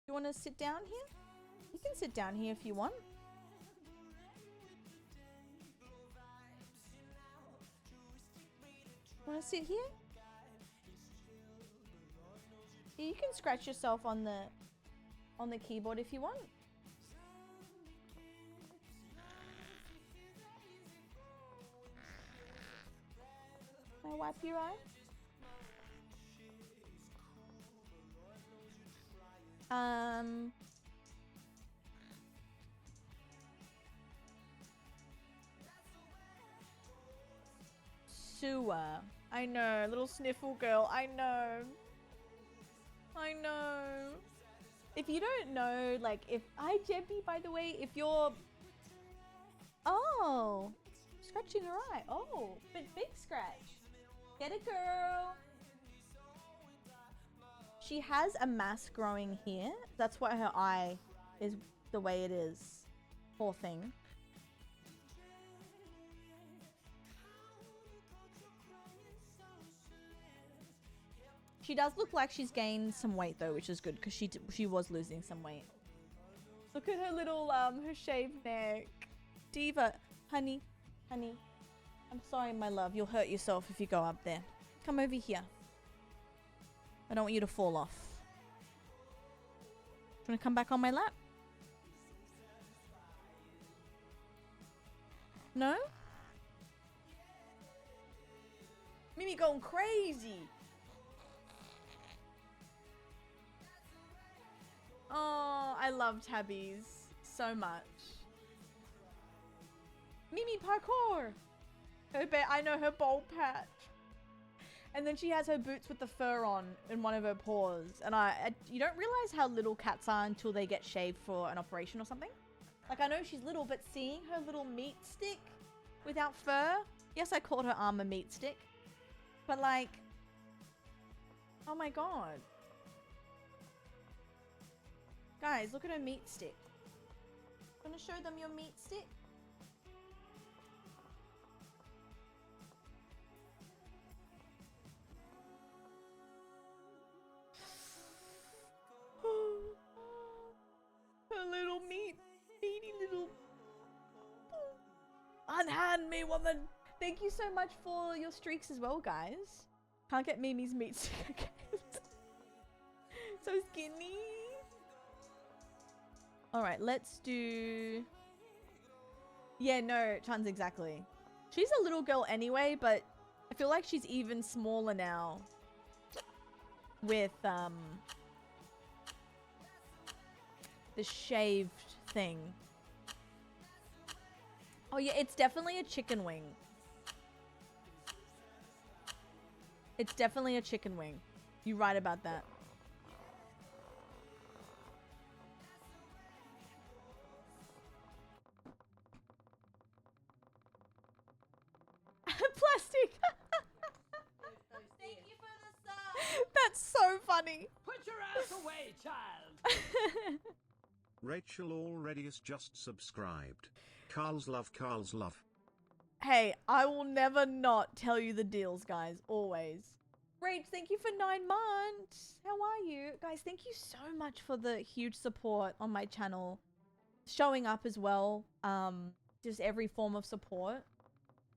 You want to sit down here? You can sit down here if you want. Want to sit here? Yeah, you can scratch yourself on the keyboard if you want. I'll wipe your eye. Sewer. I know, little sniffle girl. I know. I know. If you don't know, like, if hi Jebby, by the way, if you're oh, scratching her eye. Oh, but big scratch. Get it, girl. She has a mass growing here. That's why her eye is the way it is. Poor thing. She does look like she's gained some weight though, which is good because she was losing some weight. Look at her little her shaved neck. Diva, honey, I'm sorry, my love. You'll hurt yourself if you go up there. Come over here. I don't want you to fall off. Do you want to come back on my lap? No? Mimi going crazy. Oh, I love tabbies so much. Mimi parkour. I know her bowl patch. And then she has her boots with the fur on in one of her paws. And you don't realize how little cats are until they get shaved for an operation or something. Like, I know she's little, but seeing her little meat stick without fur. Yes, I called her arm a meat stick. But like, oh my God. Guys, look at her meat stick. Gonna show them your meat stick? Her little meaty little... Unhand me, woman! Thank you so much for your streaks as well, guys. Can't get Mimi's meat stick again. So skinny. Alright, let's do... Yeah, no, Chans, exactly. She's a little girl anyway, but I feel like she's even smaller now. With, the shaved thing. Oh yeah, it's definitely a chicken wing. It's definitely a chicken wing. You're right about that. Plastic. Thank you for the sub. That's so funny. Put your ass away, child. Rachel already has just subscribed. Carl's love, Carl's love. Hey, I will never not tell you the deals, guys. Always. Rach, thank you for 9 months. How are you? Guys, thank you so much for the huge support on my channel. Showing up as well. Just every form of support.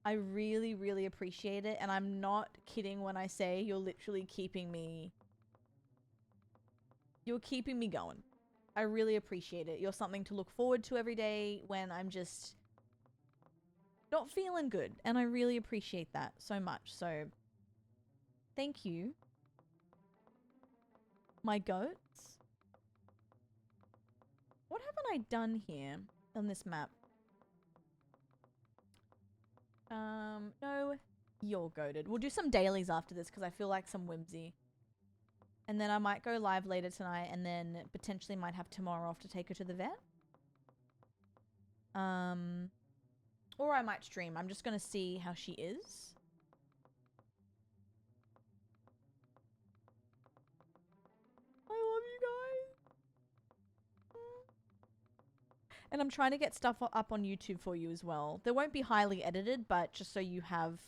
I really, really appreciate it. And I'm not kidding when I say you're literally keeping me... You're keeping me going. I really appreciate it. You're something to look forward to every day when I'm just not feeling good. And I really appreciate that so much. So, thank you. My goats. What haven't I done here on this map? No, you're goated. We'll do some dailies after this because I feel like some whimsy. And then I might go live later tonight and then potentially might have tomorrow off to take her to the vet. Or I might stream. I'm just going to see how she is. I love you guys. And I'm trying to get stuff up on YouTube for you as well. They won't be highly edited, but just so you have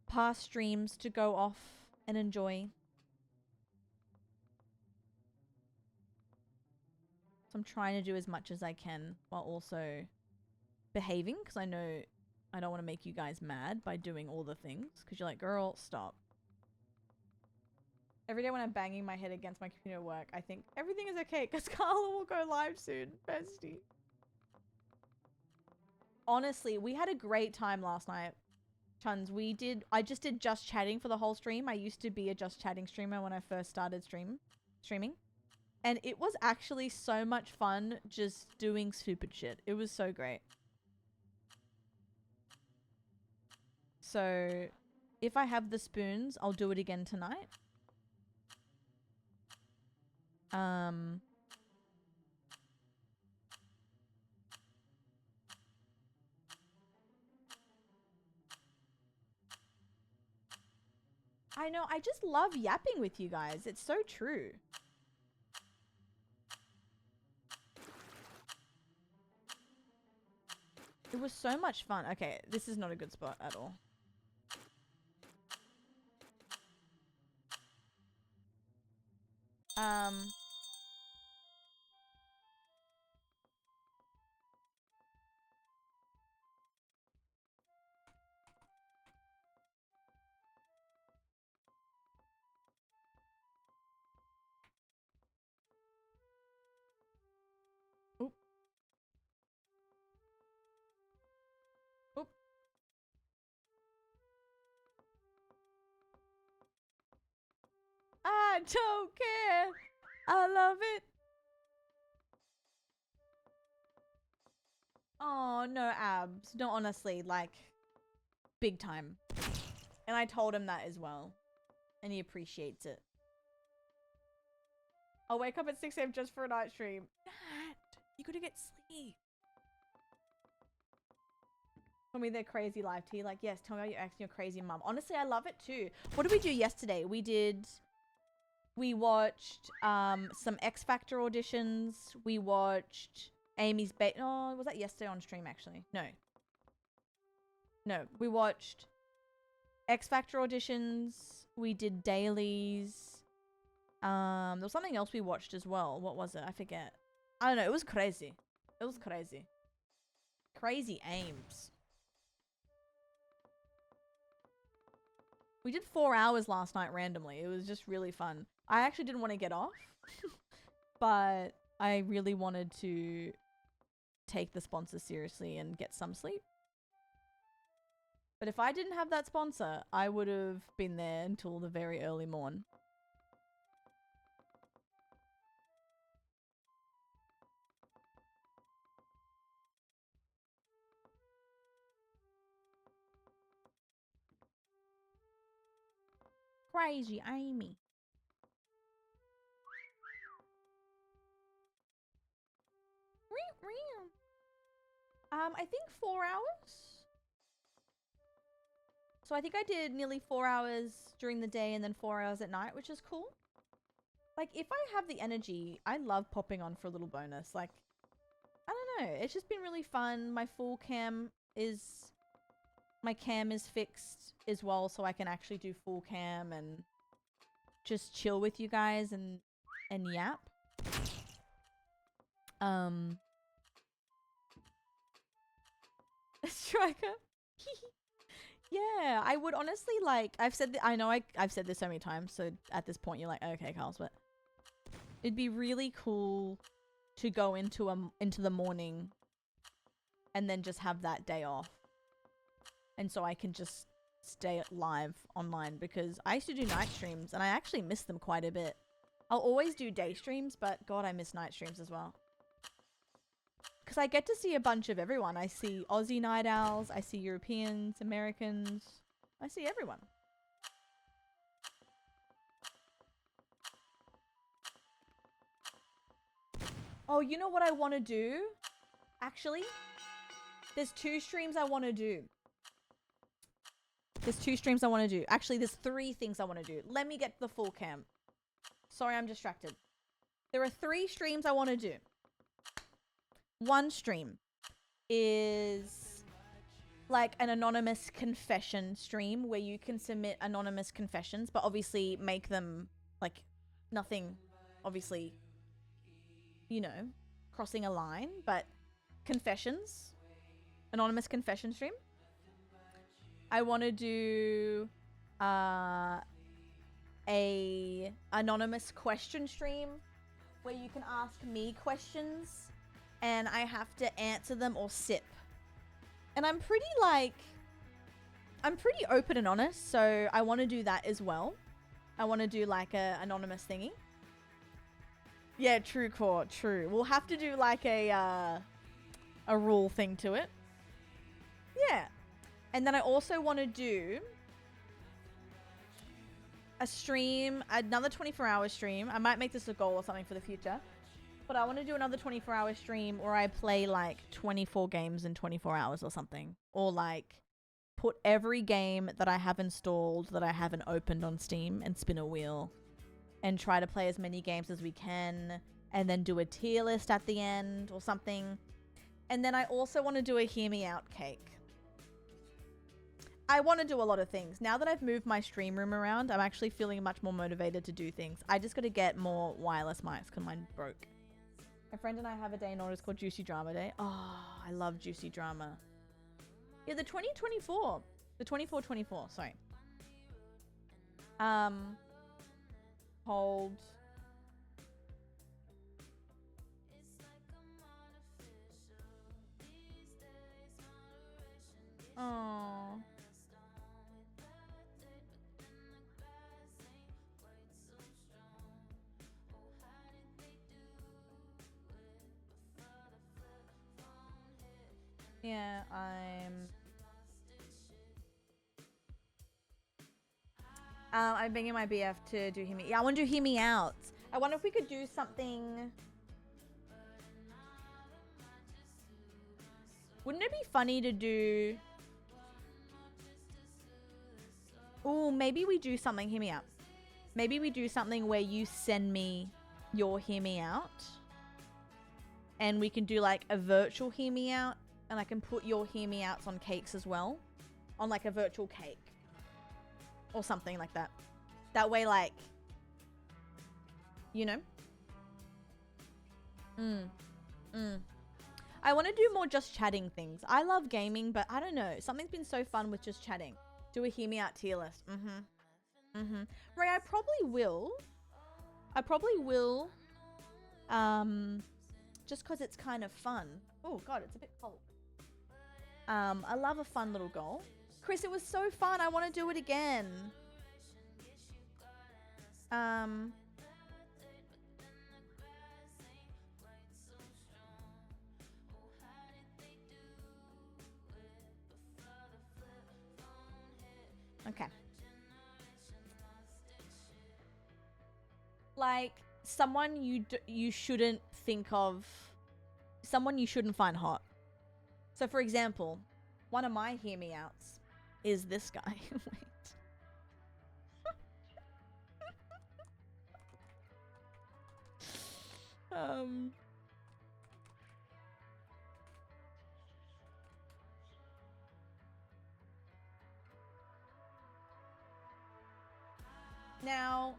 past streams to go off and enjoy. I'm trying to do as much as I can while also behaving because I know I don't want to make you guys mad by doing all the things because you're like, girl, stop. Every day when I'm banging my head against my computer at work, I think everything is okay because Carla will go live soon, bestie. Honestly, we had a great time last night. Chuns, I just did just chatting for the whole stream. I used to be a just chatting streamer when I first started streaming. And it was actually so much fun just doing stupid shit. It was so great. So, if I have the spoons, I'll do it again tonight. I know, I just love yapping with you guys. It's so true. It was so much fun. Okay, this is not a good spot at all. Oop. Oop. I don't care. I love it. Oh, no, Abs. No, honestly, like, big time. And I told him that as well. And he appreciates it. I'll wake up at 6 a.m. just for a night stream. Nat, you gotta get sleep. Tell me their crazy life tea. Like, yes, tell me about your ex and your crazy mum. Honestly, I love it too. What did we do yesterday? We watched some X Factor auditions. We watched Amy's oh, was that yesterday on stream actually? No, we watched X Factor auditions. We did dailies. There was something else we watched as well. What was it? I forget. I don't know. It was crazy. It was crazy. Crazy aims. We did 4 hours last night randomly. It was just really fun. I actually didn't want to get off, but I really wanted to take the sponsor seriously and get some sleep. But if I didn't have that sponsor, I would have been there until the very early morn. Crazy Amy. I think 4 hours. So I think I did nearly 4 hours during the day and then 4 hours at night, which is cool. Like, if I have the energy, I love popping on for a little bonus. Like, I don't know. It's just been really fun. My cam is fixed as well, so I can actually do full cam and just chill with you guys and yap. Striker. Yeah, I would honestly like. I've said I've said this so many times. So at this point, you're like, okay, Carls, but it'd be really cool to go into the morning and then just have that day off, and so I can just stay live online, because I used to do night streams and I actually miss them quite a bit. I'll always do day streams, but God, I miss night streams as well. Because I get to see a bunch of everyone. I see Aussie night owls, I see Europeans, Americans, I see everyone. Oh, you know what I want to do? Actually, there's 2 streams I want to do. Actually, there's 3 things I want to do. Let me get the full cam. Sorry, I'm distracted. There are 3 streams I want to do. One stream is like an anonymous confession stream where you can submit anonymous confessions, but obviously make them like nothing, obviously, you know, crossing a line, but confessions, anonymous confession stream. I want to do a anonymous question stream where you can ask me questions and I have to answer them or sip. And I'm pretty like I'm pretty open and honest, so I want to do that as well. I want to do like a anonymous thingy. Yeah, true core, true. We'll have to do like a rule thing to it. Yeah. And then I also want to do a stream, another 24-hour stream. I might make this a goal or something for the future. But I want to do another 24-hour stream where I play like 24 games in 24 hours or something. Or like put every game that I have installed that I haven't opened on Steam and spin a wheel. And try to play as many games as we can. And then do a tier list at the end or something. And then I also want to do a hear me out cake. I want to do a lot of things. Now that I've moved my stream room around, I'm actually feeling much more motivated to do things. I just got to get more wireless mics because mine broke. My friend and I have a day in order. It's called Juicy Drama Day. Oh, I love Juicy Drama. Yeah, the 2024. The 24-24, sorry. Hold. Oh. Yeah, I'm begging my BF to do Hear Me. Yeah, I want to do Hear Me Out. I wonder if we could do something. Wouldn't it be funny to do? Oh, maybe we do something. Hear Me Out. Maybe we do something where you send me your Hear Me Out, and we can do like a virtual Hear Me Out. And I can put your Hear Me Outs on cakes as well. On like a virtual cake. Or something like that. That way, like, you know? I want to do more just chatting things. I love gaming, but I don't know. Something's been so fun with just chatting. Do a Hear Me Out tier list. Ray, I probably will. Just because it's kind of fun. Oh, God, it's a bit cold. I love a fun little goal. Chris, it was so fun. I want to do it again. Okay. Like someone you shouldn't think of, someone you shouldn't find hot. So, for example, one of my hear me outs is this guy. Wait. Now,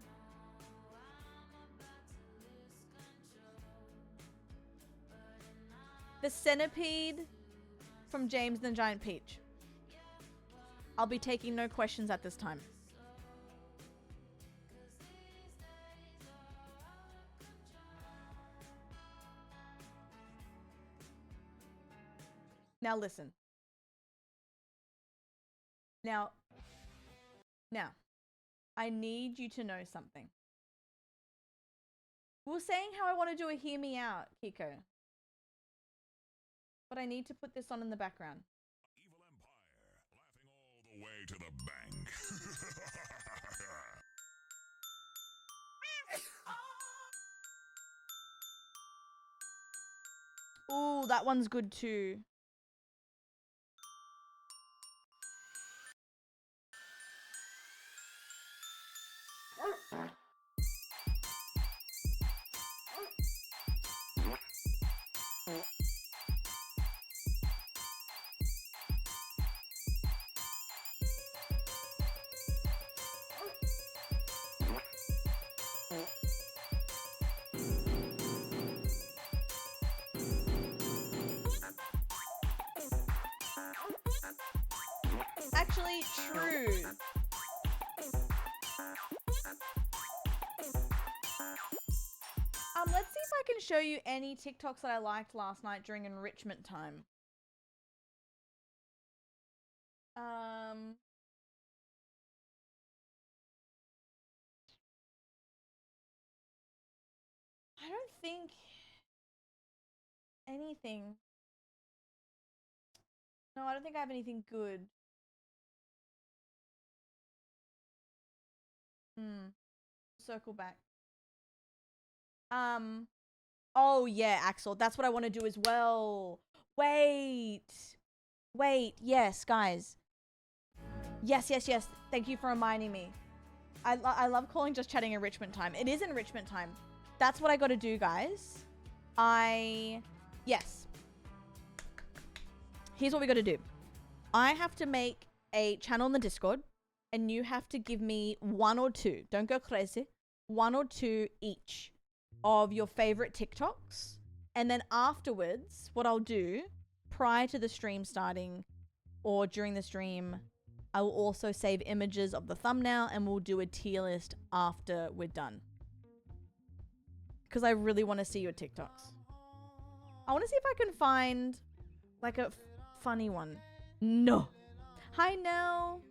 the centipede from James and the Giant Peach. I'll be taking no questions at this time. Now listen. Now, I need you to know something. We were saying how I want to do a hear me out, Kiko. But I need to put this on in the background. Evil Empire, laughing all the way to the bank. Ooh, that one's good too. Actually, true. Let's see if I can show you any TikToks that I liked last night during enrichment time. think anything. No, I don't think I have anything good. Circle back. Oh yeah, Axel. That's what I want to do as well. Wait. Yes, guys. Yes. Thank you for reminding me. I love calling Just Chatting enrichment time. It is enrichment time. That's what I got to do, guys. Yes. Here's what we got to do. I have to make a channel in the Discord, and you have to give me 1 or 2. Don't go crazy. 1 or 2 each of your favorite TikToks. And then afterwards, what I'll do, prior to the stream starting or during the stream, I will also save images of the thumbnail and we'll do a tier list after we're done. Because I really want to see your TikToks. I want to see if I can find like a funny one. No. Hi, Nell.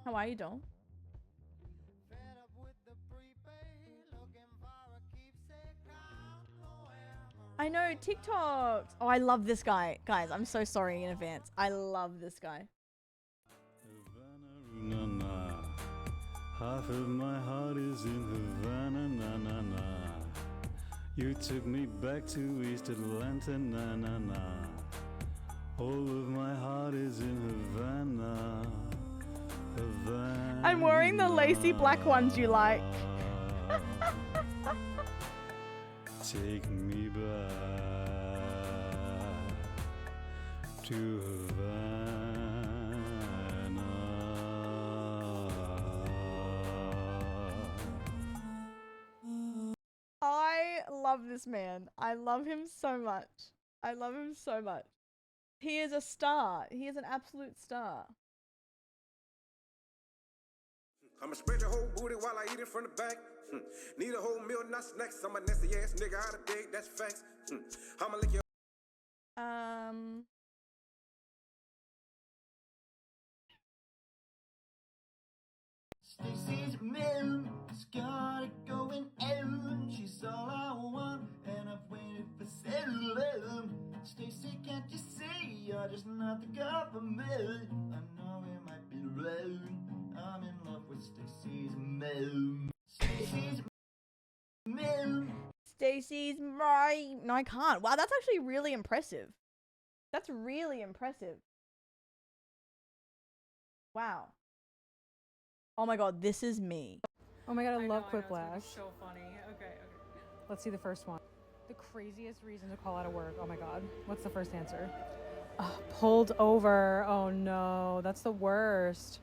How are you, doll? I know, TikToks. Oh, I love this guy. Guys, I'm so sorry in advance. I love this guy. Havana, half of my heart is in Havana, na na na. You took me back to East Atlanta, na na na. All of my heart is in Havana, Havana. I'm wearing the lacy black ones you like. Take me back to Havana. I love this man. I love him so much. I love him so much. He is a star. He is an absolute star. I'ma spread your whole booty while I eat it from the back. Need a whole meal, not snacks. I'm a nasty ass nigga out of date, that's facts. I'ma lick your Stacy's milk has got it going out. She's all I want, and I've waited for so long. Stacy, can't you see you're just not the girl for me? I know it might be wrong. I'm in love with Stacy's milk. Stacy's milk. Stacy's right. No, I can't. Wow, that's actually really impressive. That's really impressive. Wow. Oh my god, this is me. Oh my god, I love know, it's Quiplash. gonna be so funny. Okay. Let's see the first one. The craziest reason to call out of work. Oh my god. What's the first answer? Pulled over. Oh no, that's the worst.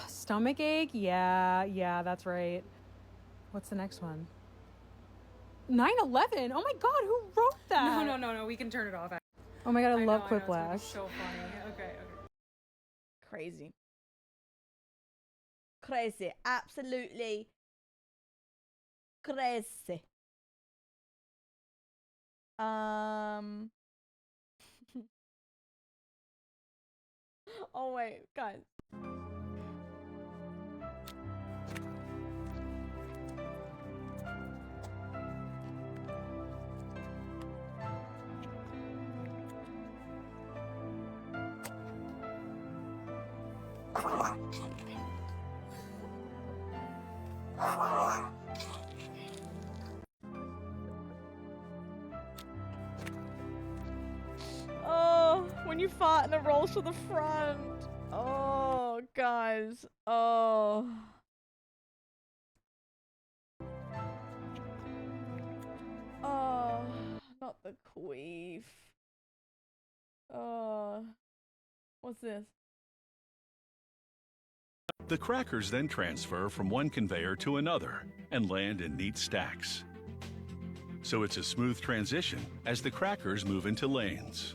Stomach ache? Yeah, that's right. What's the next one? 9/11. Oh my god, who wrote that? No. We can turn it off. Oh my god, I love know, it's gonna be Quiplash. so funny. Okay. Crazy. Crazy. Absolutely crazy. Oh wait, guys. Oh, when you fart and it rolls to the front. Oh, guys. Oh. Oh, not the queef. Oh. What's this? The crackers then transfer from one conveyor to another and land in neat stacks. So it's a smooth transition as the crackers move into lanes.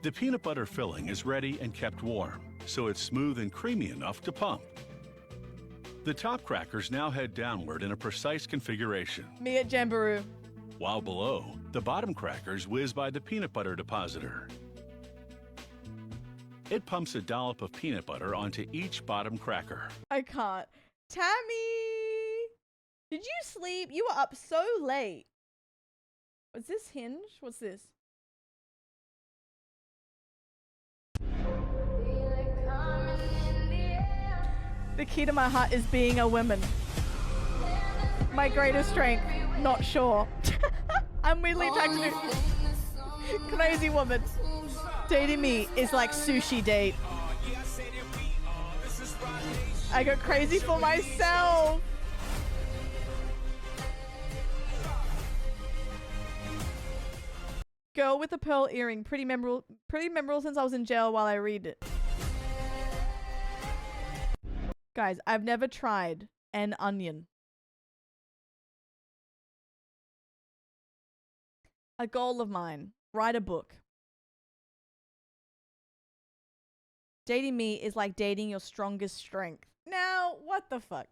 The peanut butter filling is ready and kept warm, so it's smooth and creamy enough to pump. The top crackers now head downward in a precise configuration, Me at Jamboree. while below, the bottom crackers whiz by the peanut butter depositor. It pumps a dollop of peanut butter onto each bottom cracker. I can't. Tammy! Did you sleep? You were up so late. Was this Hinge? What's this? The key to my heart is being a woman. My greatest strength, not sure. I'm weirdly attracted to crazy woman. Dating me is like sushi date. I go crazy for myself. Girl with a pearl earring, pretty memorable since I was in jail while I read it. Guys, I've never tried an onion. A goal of mine, write a book. Dating me is like dating your strongest strength. Now, what the fuck?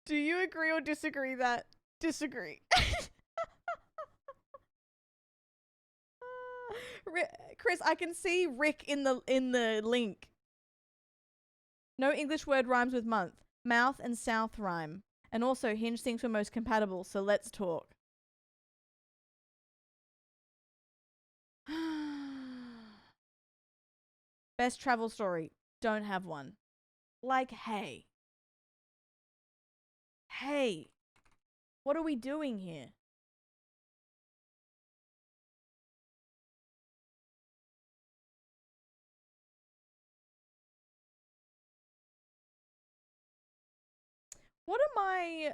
Do you agree or disagree that? Disagree. Chris, I can see Rick in the link. No English word rhymes with month. Mouth and south rhyme. And also, Hinge thinks we're most compatible, so let's talk. Best travel story. Don't have one. Like, hey. Hey. What are we doing here? What are my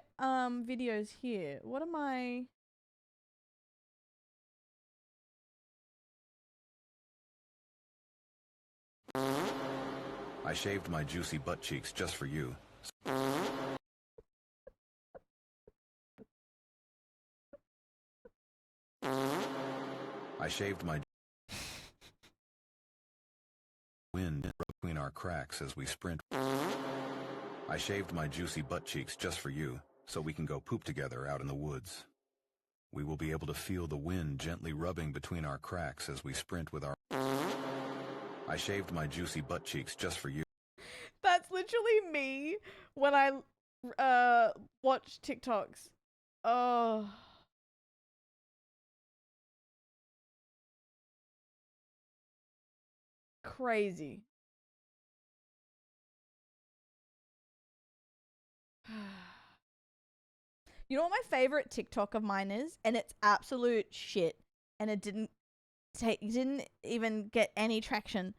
videos here? What am I? I shaved my juicy butt cheeks just for you. I shaved my wind between our cracks as we sprint. I shaved my juicy butt cheeks just for you, so we can go poop together out in the woods. We will be able to feel the wind gently rubbing between our cracks as we sprint with our... I shaved my juicy butt cheeks just for you. That's literally me when I watch TikToks. Oh. Crazy. You know what my favorite TikTok of mine is? And it's absolute shit. And it didn't even get any traction.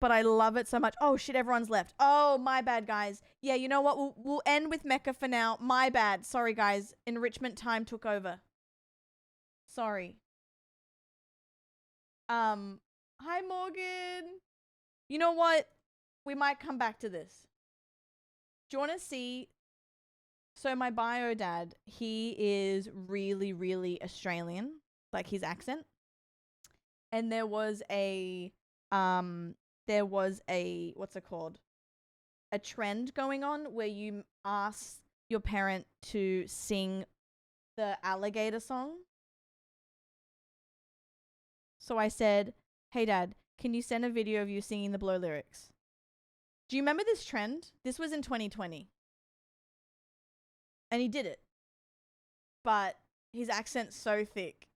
But I love it so much. Oh shit, everyone's left. Oh, my bad, guys. Yeah, you know what? We'll end with Mecca for now. My bad. Sorry, guys. Enrichment time took over. Sorry. Hi, Morgan. You know what? We might come back to this. Do you want to see? So my bio dad, he is really, really Australian, like his accent. And there was a, what's it called? A trend going on where you ask your parent to sing the alligator song. So I said, hey dad, can you send a video of you singing the Blow lyrics? Do you remember this trend? This was in 2020. And he did it. But his accent's so thick.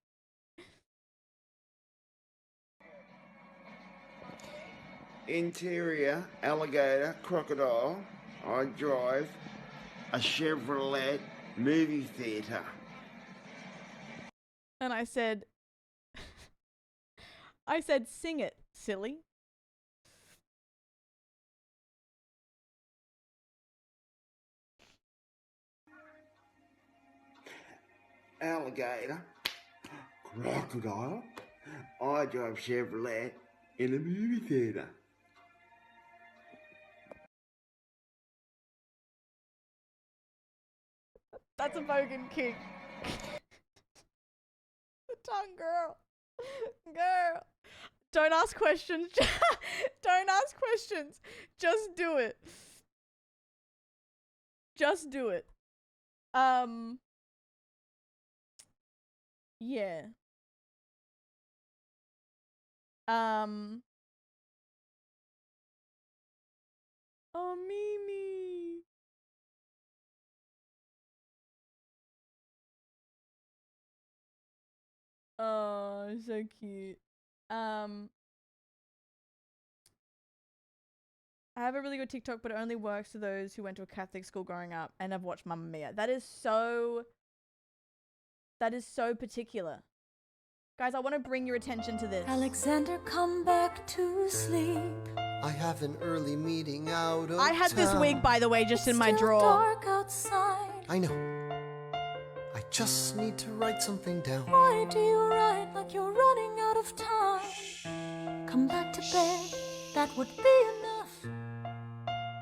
Interior, alligator, crocodile. I drive a Chevrolet movie theatre. And I said, sing it, silly. Alligator, crocodile. I drive Chevrolet in a movie theatre. That's a Bogan king. The tongue, girl. Girl. Don't ask questions. Don't ask questions. Just do it. Just do it. Yeah. Oh, Mimi. Oh, so cute. I have a really good TikTok, but it only works for those who went to a Catholic school growing up and have watched Mamma Mia. That is so particular. Guys, I want to bring your attention to this. Alexander, come back to sleep. I have an early meeting out of I had this town. wig, by the way, just in my Still drawer. dark outside. I know. I just need to write something down. Why do you write like you're running out of time? Come back to bed, that would be enough.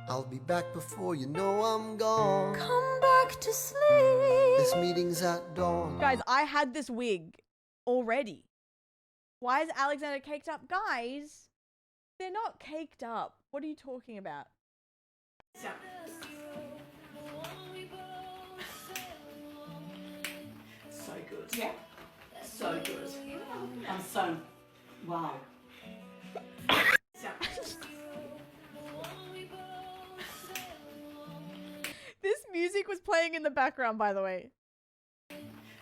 I'll be back before you know I'm gone. Come back to sleep. This meeting's at dawn. Guys, I had this wig already. Why is Alexander caked up? Guys, they're not caked up. What are you talking about? So good. Yeah. So good. I'm so wow. This music was playing in the background, by the way.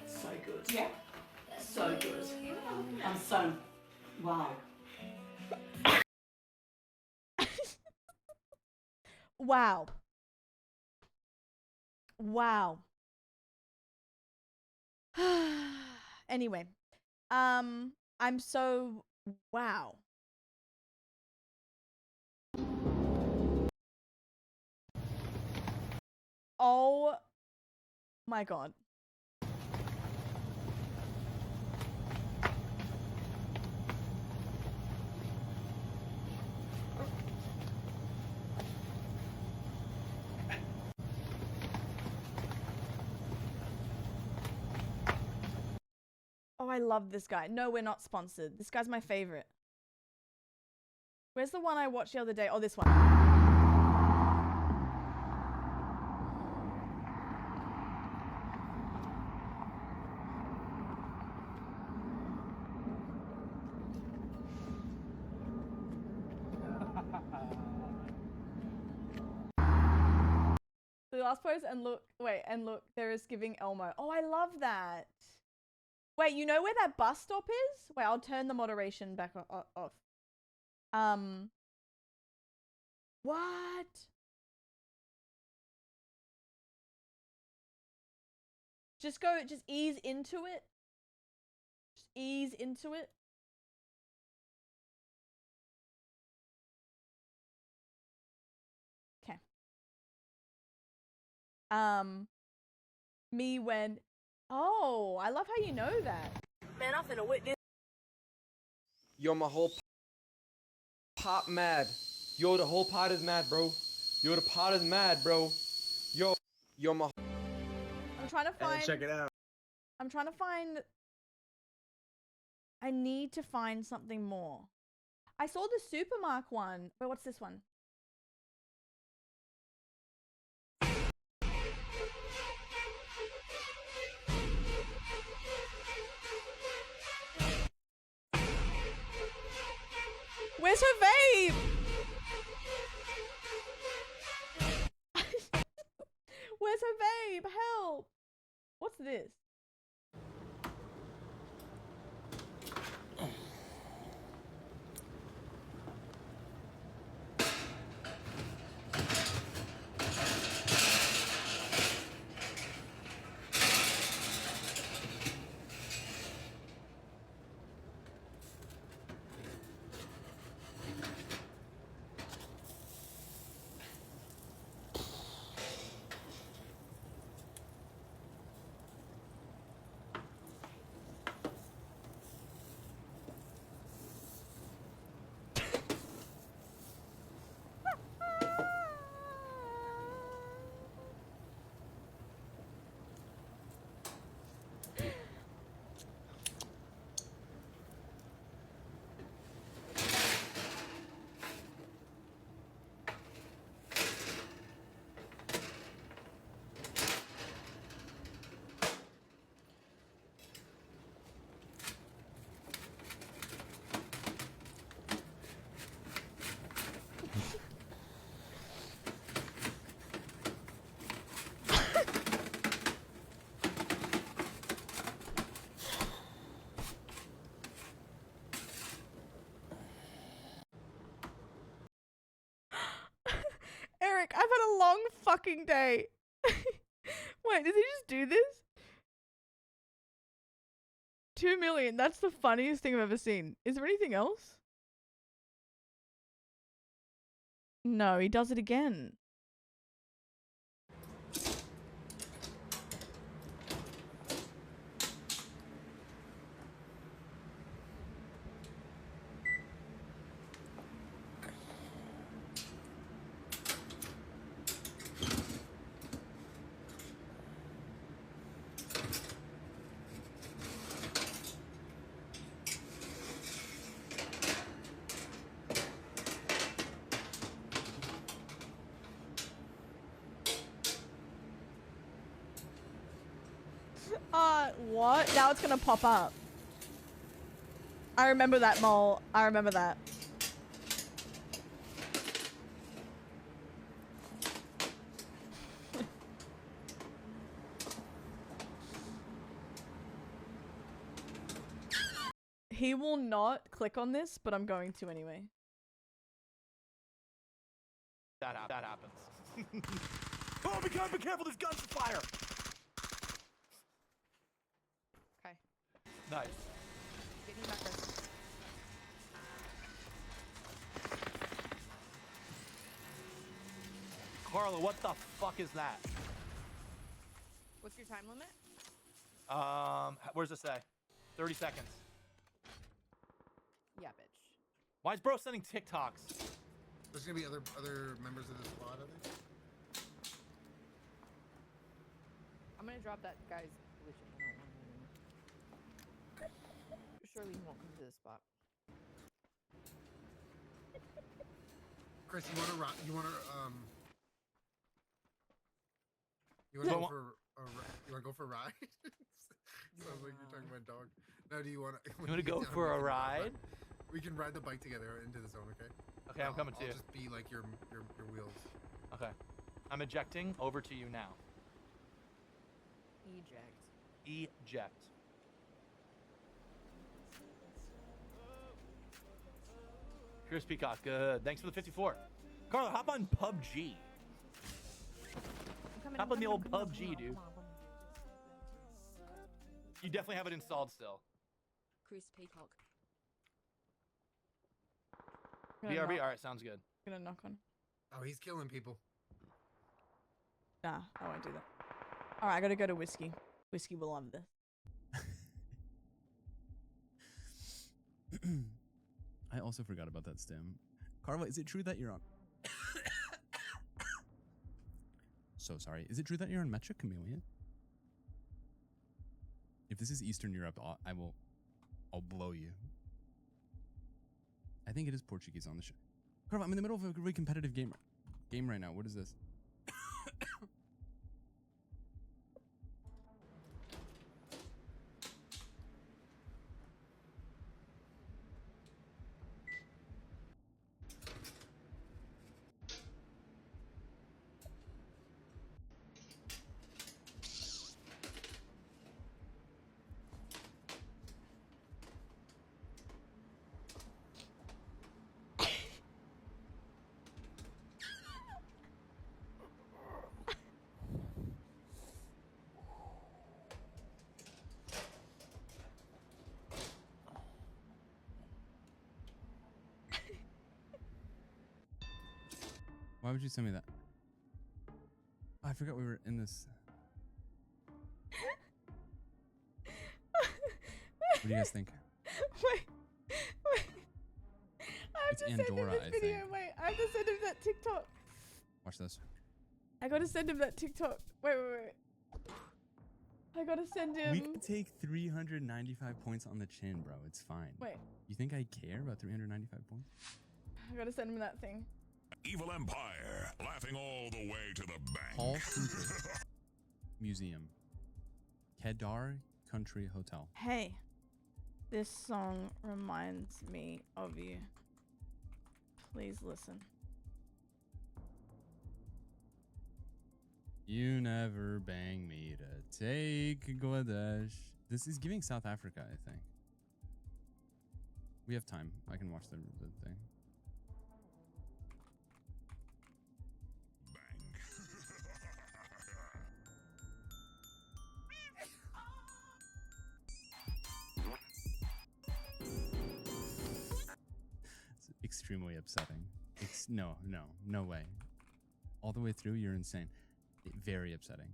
So good. Yeah. So good. I'm so wow. Wow. Wow. Anyway, I'm so wow. Oh my god. Oh, I love this guy. No, we're not sponsored. This guy's my favorite. Where's the one I watched the other day? Oh, this one. The last pose and look, wait, and look, there is giving Elmo. Oh, I love that. Wait, you know where that bus stop is? Wait, I'll turn the moderation back off. What? Just ease into it. Just ease into it. Okay. Me when... Oh, I love how you know that. Man, I'm finna whip this. Yo, my whole pot mad. Yo, the whole pot is mad, bro. Yo, the pot is mad, bro. Yo, my... I'm trying to find... check it out. I'm trying to find... I need to find something more. I saw the Supermark one. Wait, what's this one? Where's her vape? Where's her vape? Help! What's this? fucking day. Wait, did he just do this? 2 million. That's the funniest thing I've ever seen. Is there anything else? No, he does it again. What? Now it's gonna pop up. I remember that, Mole. I remember that. He will not click on this, but I'm going to anyway. That happens. Oh, be careful, there's guns to fire! Okay. Nice. Get me back there. Carla, what the fuck is that? What's your time limit? Where's it say? 30 seconds. Yeah, bitch. Why is bro sending TikToks? There's gonna be other members of the squad, I think. I'm gonna drop that guy's position. Surely he won't come to this spot. Chris, you wanna go for a ride? Sounds like you're talking about a dog. No, do you wanna? You wanna go for a ride? We can ride the bike together into the zone, okay? Okay, I'm coming to you. I'll just be like your wheels. Okay. I'm ejecting over to you now. Eject. Eject. Chris Peacock, good. Thanks for the 54. Carla, hop on PUBG. Hop on the old PUBG, dude. You definitely have it installed still. Chris Peacock. BRB? Alright, sounds good. Gonna knock on. Oh, he's killing people. Nah, I won't do that. Alright, I gotta go to Whiskey. Whiskey will love this. I also forgot about that stem. Carla, is it true that you're on... So sorry. Is it true that you're on Metro Chameleon? If this is Eastern Europe, I'll blow you. I think it is Portuguese on the show. Carla, I'm in the middle of a really competitive game right now. What is this? Why would you send me that? Oh, I forgot we were in this. What do you guys think? Wait. I have It's to send him Andorra, this I video. think. Wait, I have to send him that TikTok. Watch this. I gotta send him that TikTok. Wait. I gotta send him. We could take 395 points on the chin, bro. It's fine. Wait. You think I care about 395 points? I gotta send him that thing. Evil Empire, laughing all the way to the bank. Paul Cooper Museum. Kedar Country Hotel. Hey, this song reminds me of you. Please listen. You never bang me to take Gwadesh. This is giving South Africa, I think. We have time. I can watch the thing. extremely upsetting. No way. All the way through, you're insane. Very upsetting.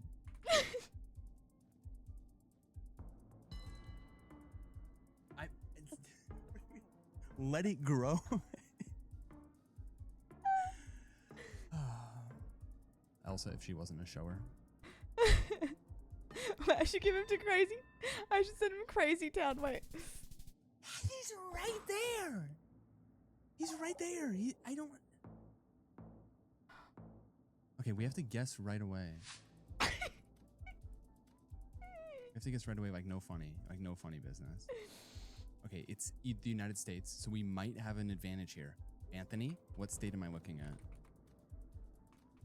Let it grow. Elsa, if she wasn't a shower. Wait, I should give him to Crazy. I should send him Crazy Town. Wait. He's right there. He's right there. I don't. Okay, we have to guess right away. We have to guess right away, like no funny business. Okay, it's the United States, so we might have an advantage here. Anthony, what state am I looking at?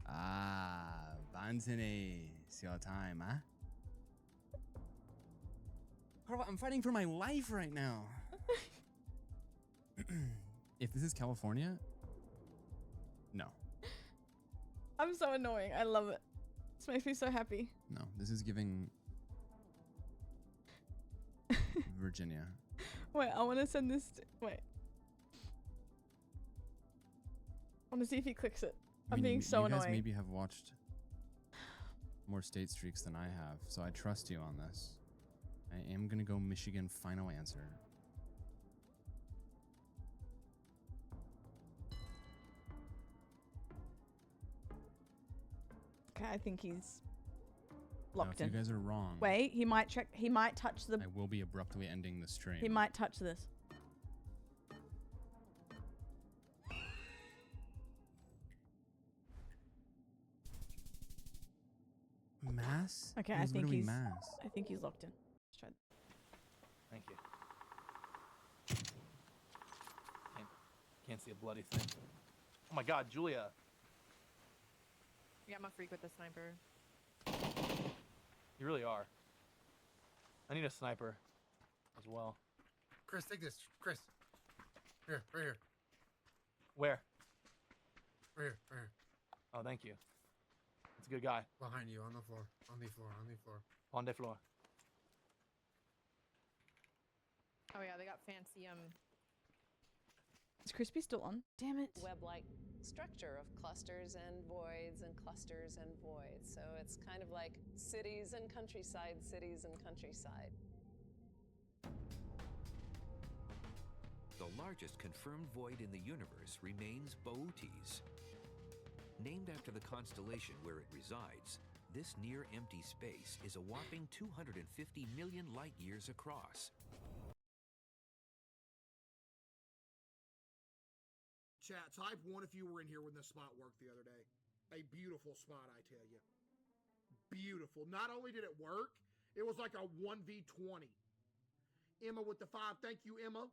Ah, Anthony, it's your time, huh? I'm fighting for my life right now. If this is California, no. I'm so annoying. I love it. This makes me so happy. No, this is giving Virginia. Wait, I want to send this wait. I want to see if he clicks it. I'm being so annoying. You guys maybe have watched more state streaks than I have, so I trust you on this. I am going to go Michigan final answer. Okay, I think he's locked now, in. If you guys are wrong. Wait, he might check. He might touch the. I will be abruptly ending the stream. He might touch this. Mass? Okay, What I is think literally he's. mass. I think he's locked in. Let's try. Thank you. Can't see a bloody thing. Oh my God, Julia. Yeah, I'm a freak with the sniper. You really are. I need a sniper as well. Chris, take this. Chris. Here, right here. Where? Right here, right here. Oh, thank you. It's a good guy. Behind you, on the floor. On the floor, on the floor. On the floor. Oh yeah, they got fancy Is Crispy still on? Damn it. Web-like structure of clusters and voids and clusters and voids. So it's kind of like cities and countryside, cities and countryside. The largest confirmed void in the universe remains Bootes. Named after the constellation where it resides, this near-empty space is a whopping 250 million light-years across. Chat, type 1 if you were in here when the spot worked the other day. A beautiful spot, I tell you. Beautiful. Not only did it work, it was like a 1v20. Emma with the 5. Thank you, Emma.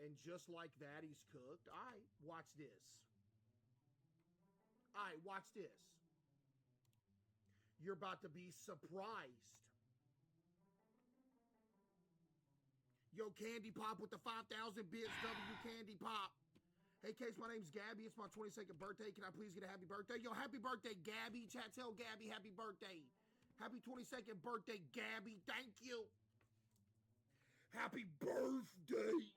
And just like that, he's cooked. All right, watch this. All right, watch this. You're about to be surprised. Yo, Candy Pop with the 5,000 bits. W Candy Pop. Hey, Case, my name's Gabby. It's my 22nd birthday. Can I please get a happy birthday? Yo, happy birthday, Gabby. Chat, tell Gabby happy birthday. Happy 22nd birthday, Gabby. Thank you. Happy birthday.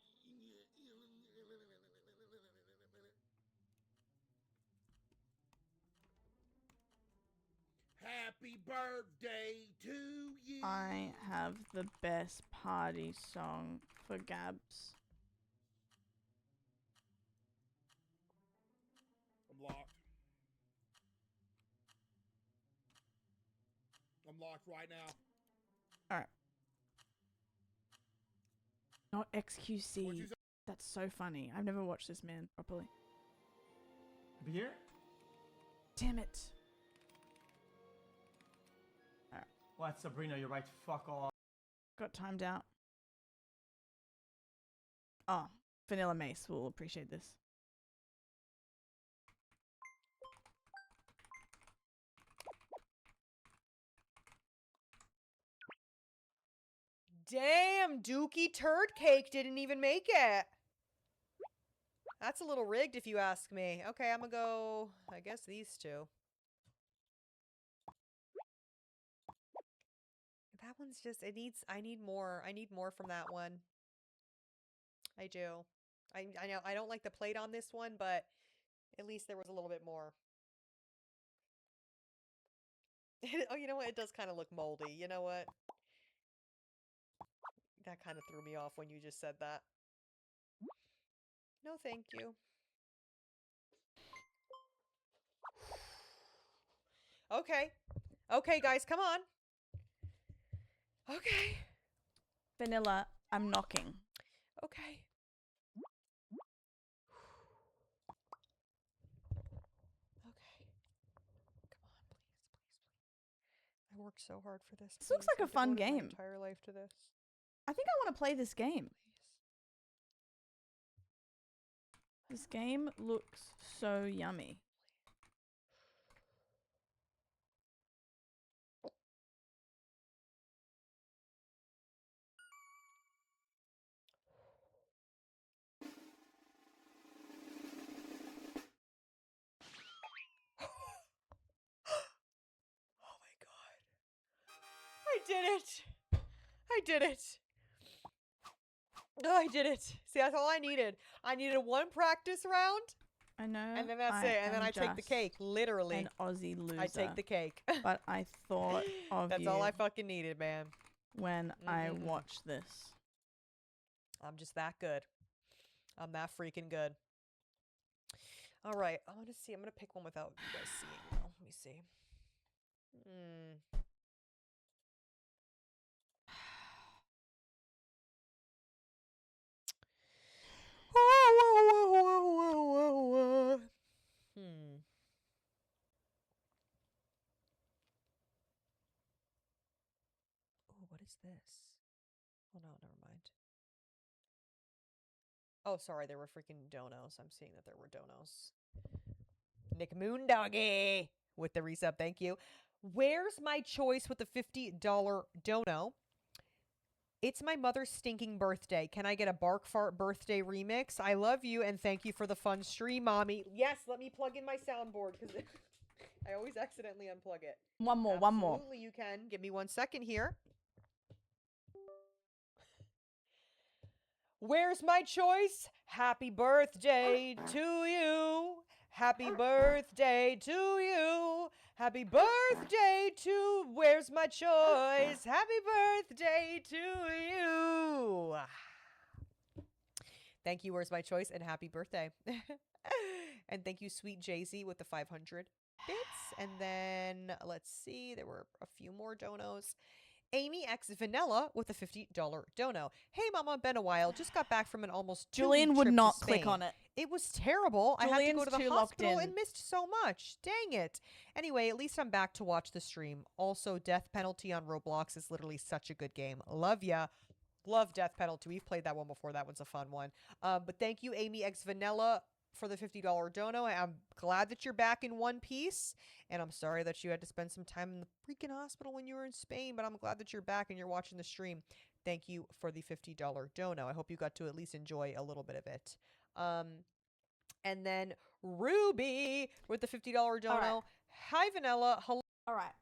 Happy birthday to you. I have the best party song for Gabs. I'm locked. I'm locked right now. Alright. Not XQC. That's so funny. I've never watched this man properly. Beer? Damn it. What, Sabrina? You're right. Fuck off. Got timed out. Oh, Vanilla Mace will appreciate this. Damn, Dookie Turd Cake didn't even make it. That's a little rigged if you ask me. Okay, I'm gonna go, I guess, these two. That one's just I need more. I need more from that one. I do. I know I don't like the plate on this one, but at least there was a little bit more. Oh, you know what? It does kind of look moldy. You know what? That kind of threw me off when you just said that. No, thank you. Okay. Okay, guys, come on. Okay. Vanilla, I'm knocking. Okay. I worked so hard for this. This looks please. like I a fun devoted my game. entire life to this. I think I want to play this game. This game looks so yummy. I did it. I did it. Oh, I did it. See, that's all I needed. I needed one practice round. I know. And then that's it. And then I take the cake. Literally. An Aussie loser. I take the cake. But I thought of That's you all I fucking needed, man. when I watched this. I'm just that good. I'm that freaking good. All right. I want to see. I'm going to pick one without you guys seeing now. Let me see. Oh, what is this? Oh, no, never mind. Oh, sorry, there were freaking donos. I'm seeing that there were donos. Nick Moondoggy with the resub, thank you. Where's my choice with the $50 dono? It's my mother's stinking birthday. Can I get a Bark Fart birthday remix? I love you and thank you for the fun stream, mommy. Yes, let me plug in my soundboard because I always accidentally unplug it. One more. Absolutely, you can. Give me 1 second here. Where's my choice? Happy birthday to you. Happy birthday to you. Happy birthday to Where's My Choice? Happy birthday to you. Thank you, Where's My Choice, and happy birthday. And thank you, Sweet Jay-Z, with the 500 bits. And then, let's see, there were a few more donos. Amy X Vanilla with a $50 dono. Hey, Mama, been a while. Just got back from an almost 2-week Julian would trip to not click Spain. on it. It was terrible. I had to go Julian's to the too locked hospital in. and missed so much. Dang it. Anyway, at least I'm back to watch the stream. Also, Death Penalty on Roblox is literally such a good game. Love ya. Love Death Penalty. We've played that one before. That one's a fun one. But thank you, Amy X Vanilla, for the $50 dono. I'm glad that you're back in one piece, and I'm sorry that you had to spend some time in the freaking hospital when you were in Spain, but I'm glad that you're back and you're watching the stream. Thank you for the $50 dono. I hope you got to at least enjoy a little bit of it. And then Ruby with the $50 dono. right. Hi, Vanilla. Hello. All right.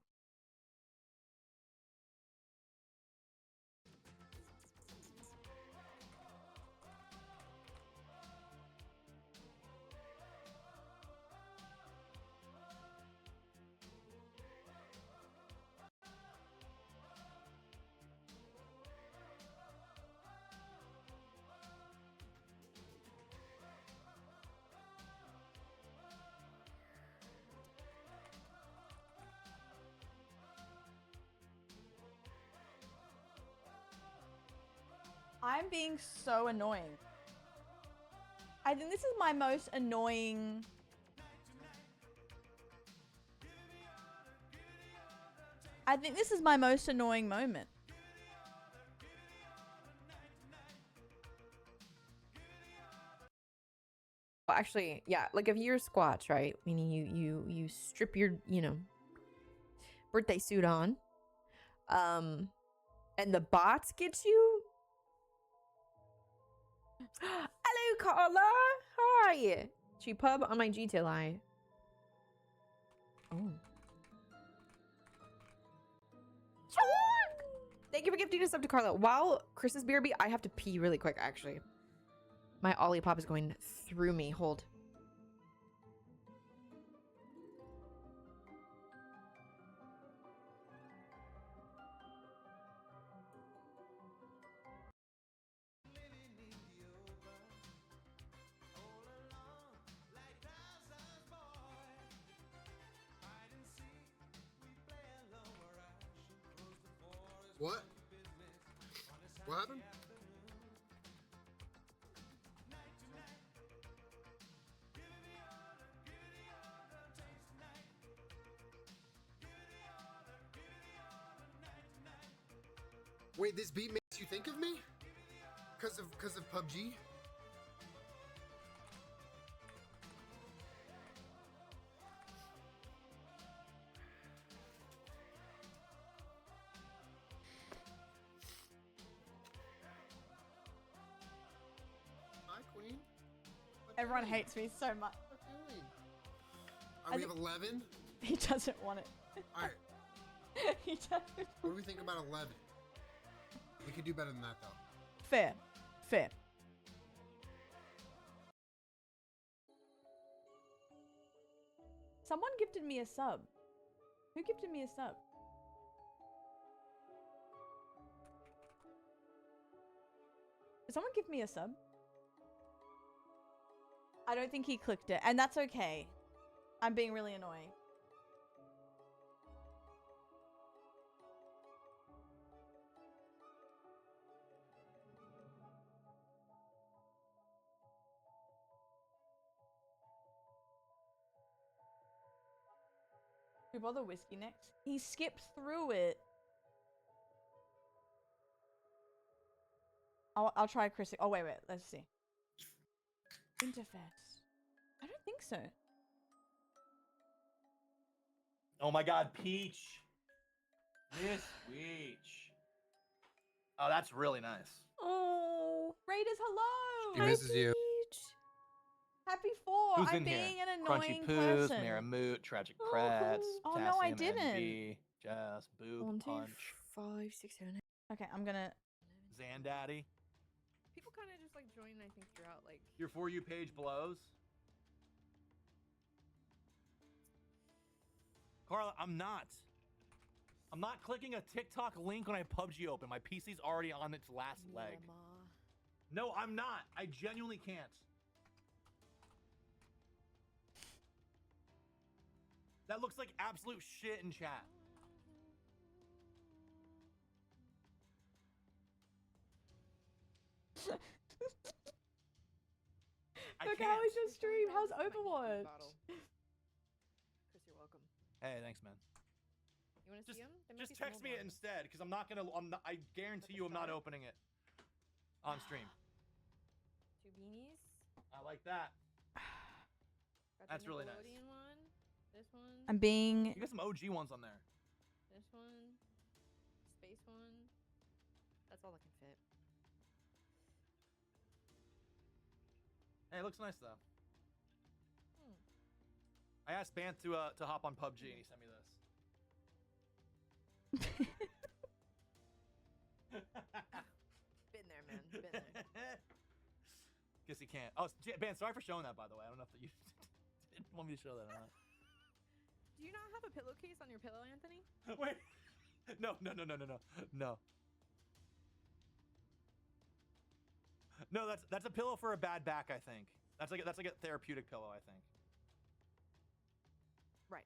I'm being so annoying. I think this is my most annoying... I think this is my most annoying moment. Well, actually, yeah, like if you're squats, right? Meaning you strip your, birthday suit on. And the bots get you. Hello, Carla. How are you? She pub on my GTL eye. Oh. Thank you for gifting a sub to Carla. While Chris's BRB, I have to pee really quick, actually. My Olipop is going through me. Hold. What? What happened? Wait, this beat makes you think of me? Cause of PUBG? Hi, Queen. Everyone hates me so much. We have 11? He doesn't want it. Alright. He doesn't. What do we think about 11? We could do better than that, though. Fair. Fair. Someone gifted me a sub. Who gifted me a sub? Did someone give me a sub? I don't think he clicked it, and that's okay. I'm being really annoying. Who bother whiskey next? He skipped through it. I'll try Chris. Oh wait, let's see. Interface. I don't think so. Oh my God, Peach. Miss Peach. Oh, that's really nice. Oh, Raiders, hello. She misses you. Happy 4. Who's I'm in here? being an annoying Crunchy Poos, person. Maramoot, Tragic Prats, Oh no, I Potassium, didn't. NB, Jess, Boo, 1, 2, Punch, 5, 6, 7, 8. Okay, I'm gonna. Xandaddy. People kind of just like join, I think, throughout like. Your For You page blows. Carla, I'm not clicking a TikTok link when I PUBG open. My PC's already on its last leg. No, I'm not. I genuinely can't. That looks like absolute shit in chat. Look how we just stream. How's Overwatch? Chris, you're welcome. Hey, thanks, man. You want to see them? Just text me it instead, because I'm not gonna. I guarantee you, I'm not opening it on stream. 2 beanies. I like that. Got the That's really nice. Nickelodeon one. This one. I'm being. You got some OG ones on there. This one. Space one. That's all that can fit. Hey, it looks nice though. I asked Bant to hop on PUBG and he sent me this. Been there, man. Been there. Guess he can't. Oh, Bant, sorry for showing that, by the way. I don't know if you didn't want me to show that or not. Do you not have a pillowcase on your pillow, Anthony? Wait. No. No, that's a pillow for a bad back, I think. That's like a therapeutic pillow, I think. Right.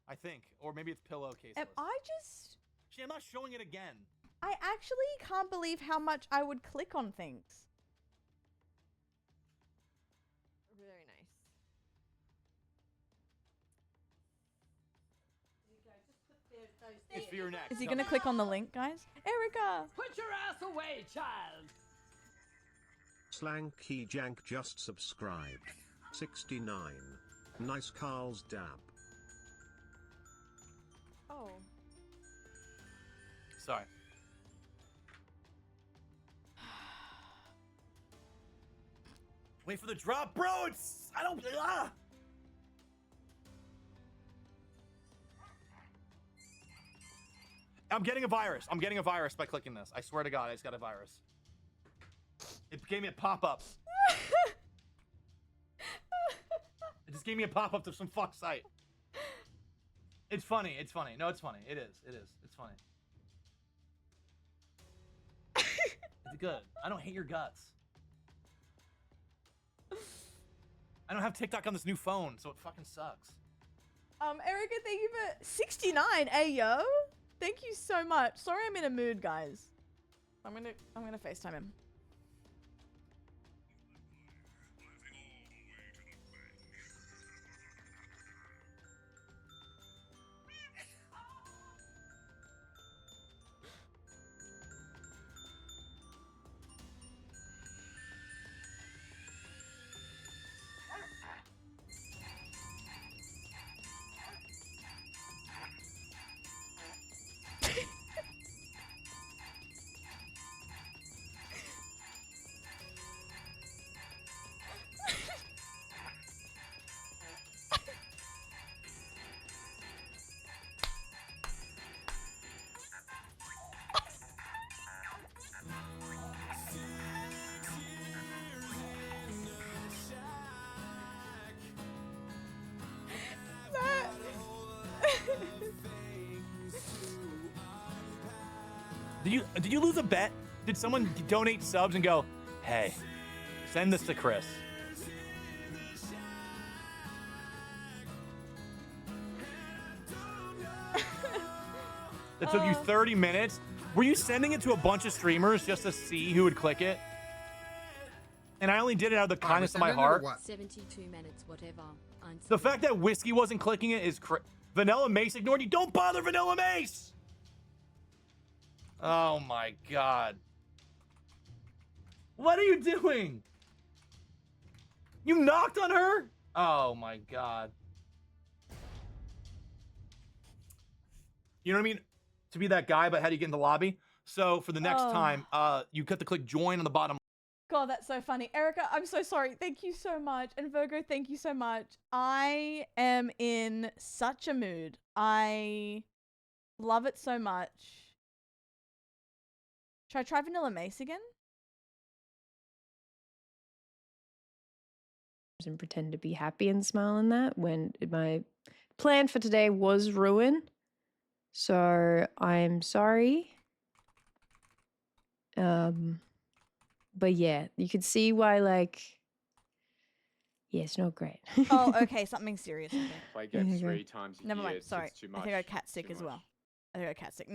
I think, or maybe it's pillowcase. I just. I'm not showing it again. I actually can't believe how much I would click on things. Very nice. It's for your neck. Is he gonna click on the link, guys? Erica! Put your ass away, child! Slanky Jank just subscribed. 69. Nice Carl's dab. Oh. Sorry. Wait for the drop, bro. I don't. I'm getting a virus. I'm getting a virus by clicking this. I swear to God, I just got a virus. It gave me a pop-up. It just gave me a pop-up to some fuck site. It's funny. It's funny. No, it's funny. It is. It is. It's funny. It's good. I don't hate your guts. I don't have TikTok on this new phone, so it fucking sucks. Erica, thank you for 69. Ayo. Thank you so much. Sorry, I'm in a mood, guys. I'm gonna FaceTime him. Did you lose a bet? Did someone donate subs and go, hey, send this to Chris? That took you 30 minutes? Were you sending it to a bunch of streamers just to see who would click it? And I only did it out of the kindness of my heart. 72 minutes, whatever. The fact that Whiskey wasn't clicking it is Vanilla Mace ignored you. Don't bother Vanilla Mace! Oh my God. What are you doing? You knocked on her? Oh my God. You know what I mean? To be that guy, but how do you get in the lobby? So for the next time, you got to click join on the bottom. God, that's so funny. Erica, I'm so sorry. Thank you so much. And Virgo, thank you so much. I am in such a mood. I love it so much. Should I try Vanilla Mace again? And pretend to be happy and smile in that when my plan for today was ruined. So I'm sorry. But yeah, you can see why, like, yeah, it's not great. Oh, okay, something serious. Okay. If I get 3 times a Never year, mind. it's Sorry, too I much. think I got cat sick as well. I think I got cat sick.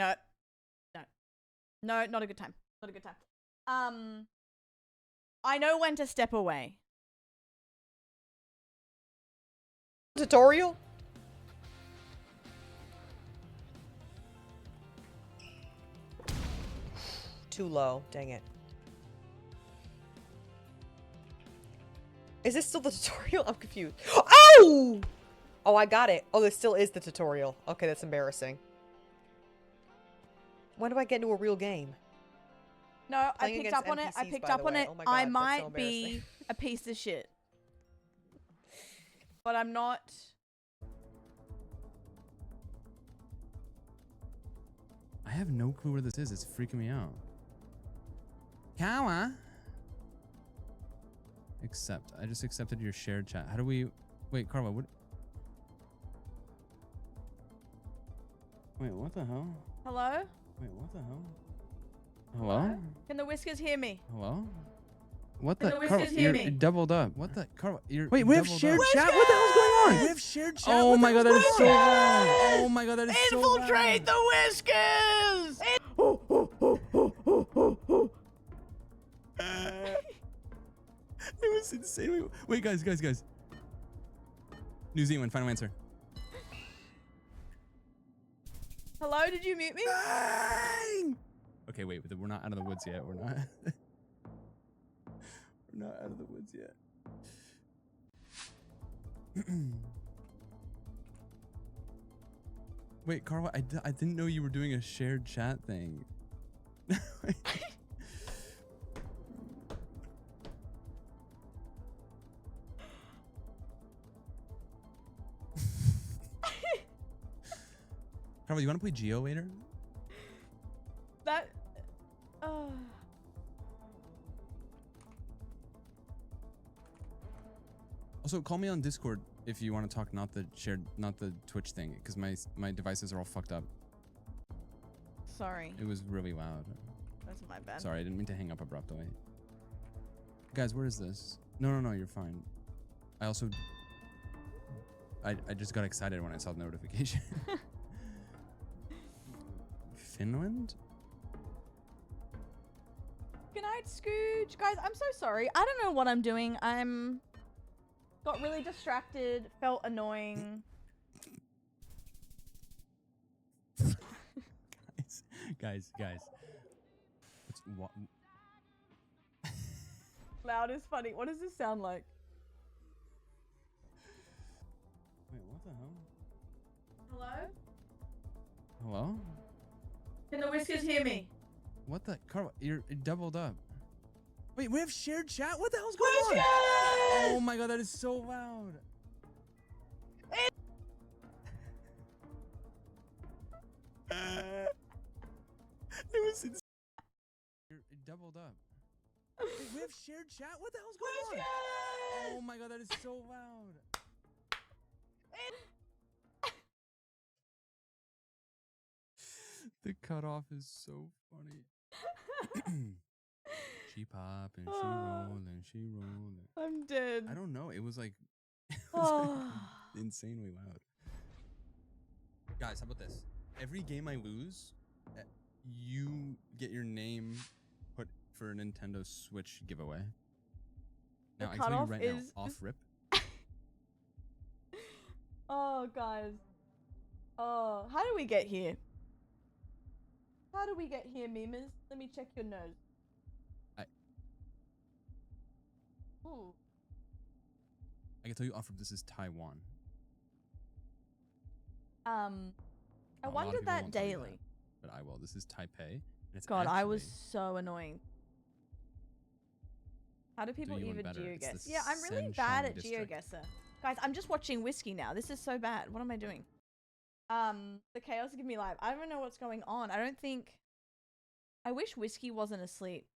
No, not a good time. Not a good time. I know when to step away. Tutorial? Too low. Dang it. Is this still the tutorial? I'm confused. Oh! Oh, I got it. Oh, this still is the tutorial. Okay, that's embarrassing. When do I get into a real game? No, Playing I picked against up on it. I NPCs, picked by up the on way. it. Oh my I God, that's so might be embarrassing. a piece of shit. But I'm not. I have no clue where this is. It's freaking me out. Kawa. Accept. I just accepted your shared chat. How do we... Wait, Carla, what... Wait, what the hell? Hello? Wait, what the hell? Hello? Can the whiskers hear me? Hello? What Can the... the Carla, whiskers hear you're me? doubled up. What the... Carla, you're Wait, we have doubled shared up. chat? What the hell's going on? We have shared chat? Oh What my the god, that hell's is so going on? loud. Oh my god, that is so loud. Infiltrate the whiskers! It was insane. Wait, guys. New Zealand, final answer. Hello, did you mute me? Okay, wait, we're not out of the woods yet. We're not. We're not out of the woods yet. Wait, Carla, I didn't know you were doing a shared chat thing. Carla, you want to play Geo later? Also, call me on Discord if you want to talk, not the Twitch thing, because my devices are all fucked up. Sorry. It was really loud. That's my bad. Sorry, I didn't mean to hang up abruptly. Guys, where is this? No, you're fine. I also... I just got excited when I saw the notification. Finland? Good night, Scooge. Guys, I'm so sorry. I don't know what I'm doing. Got really distracted, felt annoying. Guys. What? Loud is funny. What does this sound like? Wait, what the hell? Hello? Hello? Can the whiskers hear me? What the? Carl, you're doubled up. Wait, we have shared chat? What the hell's going on? Oh my god, that is so loud. It was insane. You're doubled up. Wait, we have shared chat? What the hell's going on? Oh my god, that is so loud. The cutoff is so funny. She popping, she rolling. I'm dead. I don't know. It was like, insanely loud. Guys, how about this? Every game I lose, you get your name put for a Nintendo Switch giveaway. Now, I tell you right now, off rip. Oh, guys. Oh, how do we get here? How do we get here, memers? Let me check your nose. Ooh. I can tell you off rip, this is Taiwan. I A lot of wondered people that won't tell you daily. But I will. This is Taipei. And it's God, I was actually- so annoying. How do people you one even better. It's geoguess? the Yeah, I'm really Senshong bad at district. geoguesser. Guys, I'm just watching Whiskey now. This is so bad. What am I doing? The chaos give me life. I don't know what's going on. I don't think... I wish Whiskey wasn't asleep.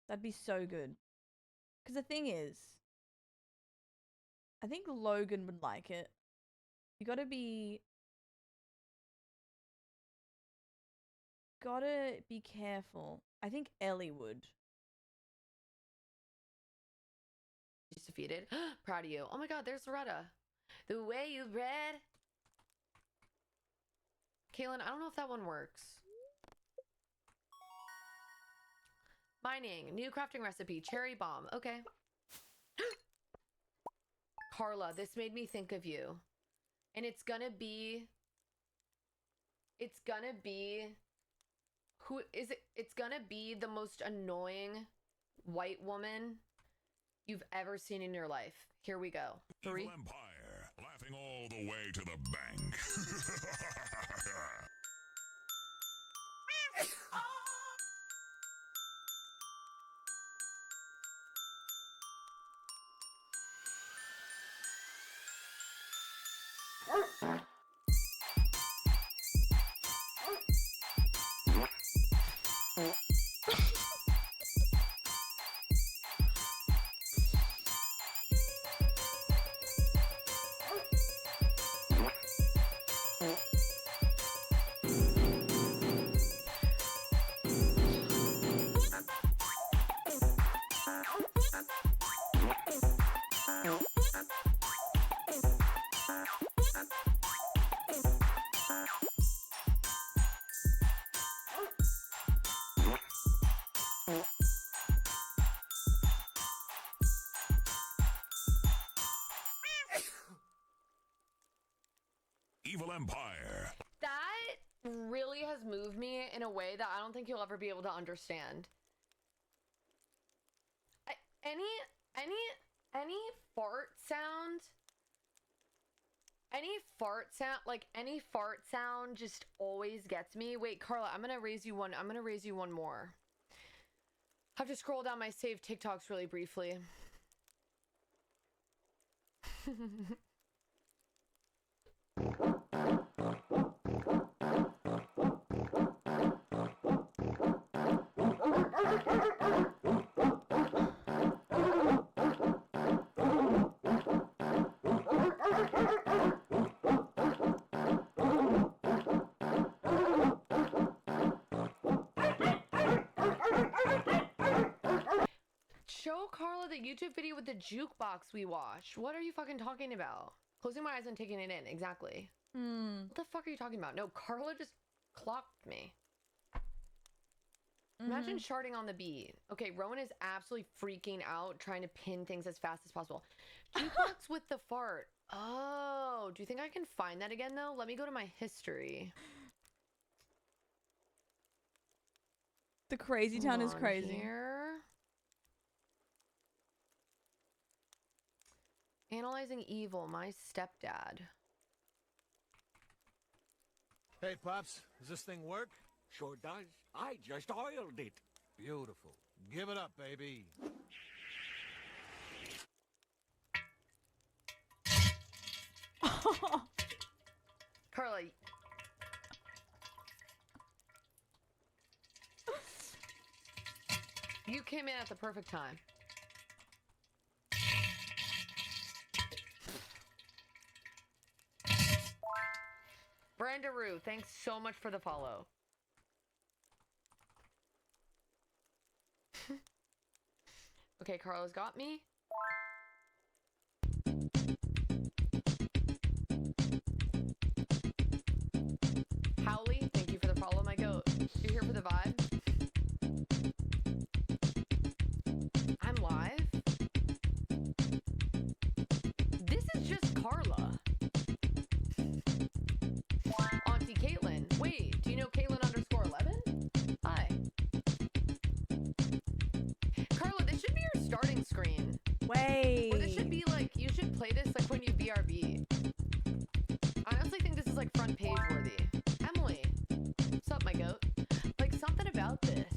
That'd be so good. Because the thing is... I think Logan would like it. You gotta be... Gotta be careful. I think Ellie would. She's defeated. Proud of you. Oh my god, there's Loretta. The way you read. Kaylin, I don't know if that one works. Mining. New crafting recipe. Cherry bomb. Okay. Carla, this made me think of you. And it's gonna be... Who is it? It's gonna be the most annoying white woman you've ever seen in your life. Here we go. 3. Evil Empire, laughing all the way to the bank. Evil Empire. That really has moved me in a way that I don't think you'll ever be able to understand. Any fart sound, any fart sound just always gets me. Wait, Carla, I'm gonna raise you one more. I have to scroll down my saved TikToks really briefly. the YouTube video with the jukebox we watched. What are you fucking talking about? Closing my eyes and taking it in. Exactly. What the fuck are you talking about? No, Carla just clocked me. Imagine sharding on the beat. Okay, Rowan is absolutely freaking out trying to pin things as fast as possible. Jukebox with the fart. Oh, do you think I can find that again though? Let me go to my history. The crazy town is Hold on crazy. Here. Analyzing evil, my stepdad. Hey, Pops, does this thing work? Sure does. I just oiled it. Beautiful. Give it up, baby. Carla. You came in at the perfect time. Brenda Rue, thanks so much for the follow. Okay, Carla's got me. Howley, thank you for the follow, my goat. You here for the vibe? I'm live? This is just Carla. Auntie Caitlin. Wait, do you know Caitlin _11? Hi. Carla, this should be your starting screen. Wait. Or this should be like, you should play this like when you BRB. I honestly think this is like front page worthy. Emily. What's up, my goat? Like something about this.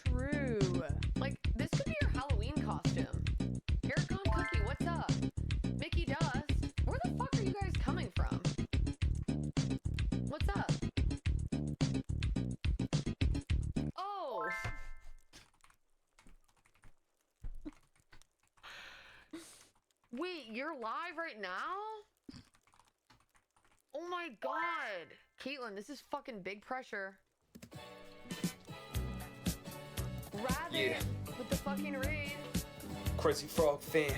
True. Like, this could be your Halloween costume. Eric on Cookie, what's up? Mickey Dust, where the fuck are you guys coming from? What's up? Oh! Wait, you're live right now? Oh my god! Caitlin, this is fucking big pressure. Rabbit Yeah. with the fucking raid. Crazy Frog fan.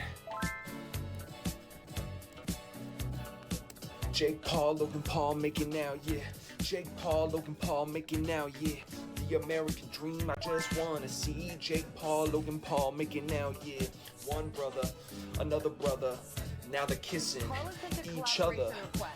Jake Paul, Logan Paul, make it now, yeah. Jake Paul, Logan Paul, make it now, yeah. The American dream, I just wanna see. Jake Paul, Logan Paul, make it now, yeah. One brother, another brother. Now they're kissing each other.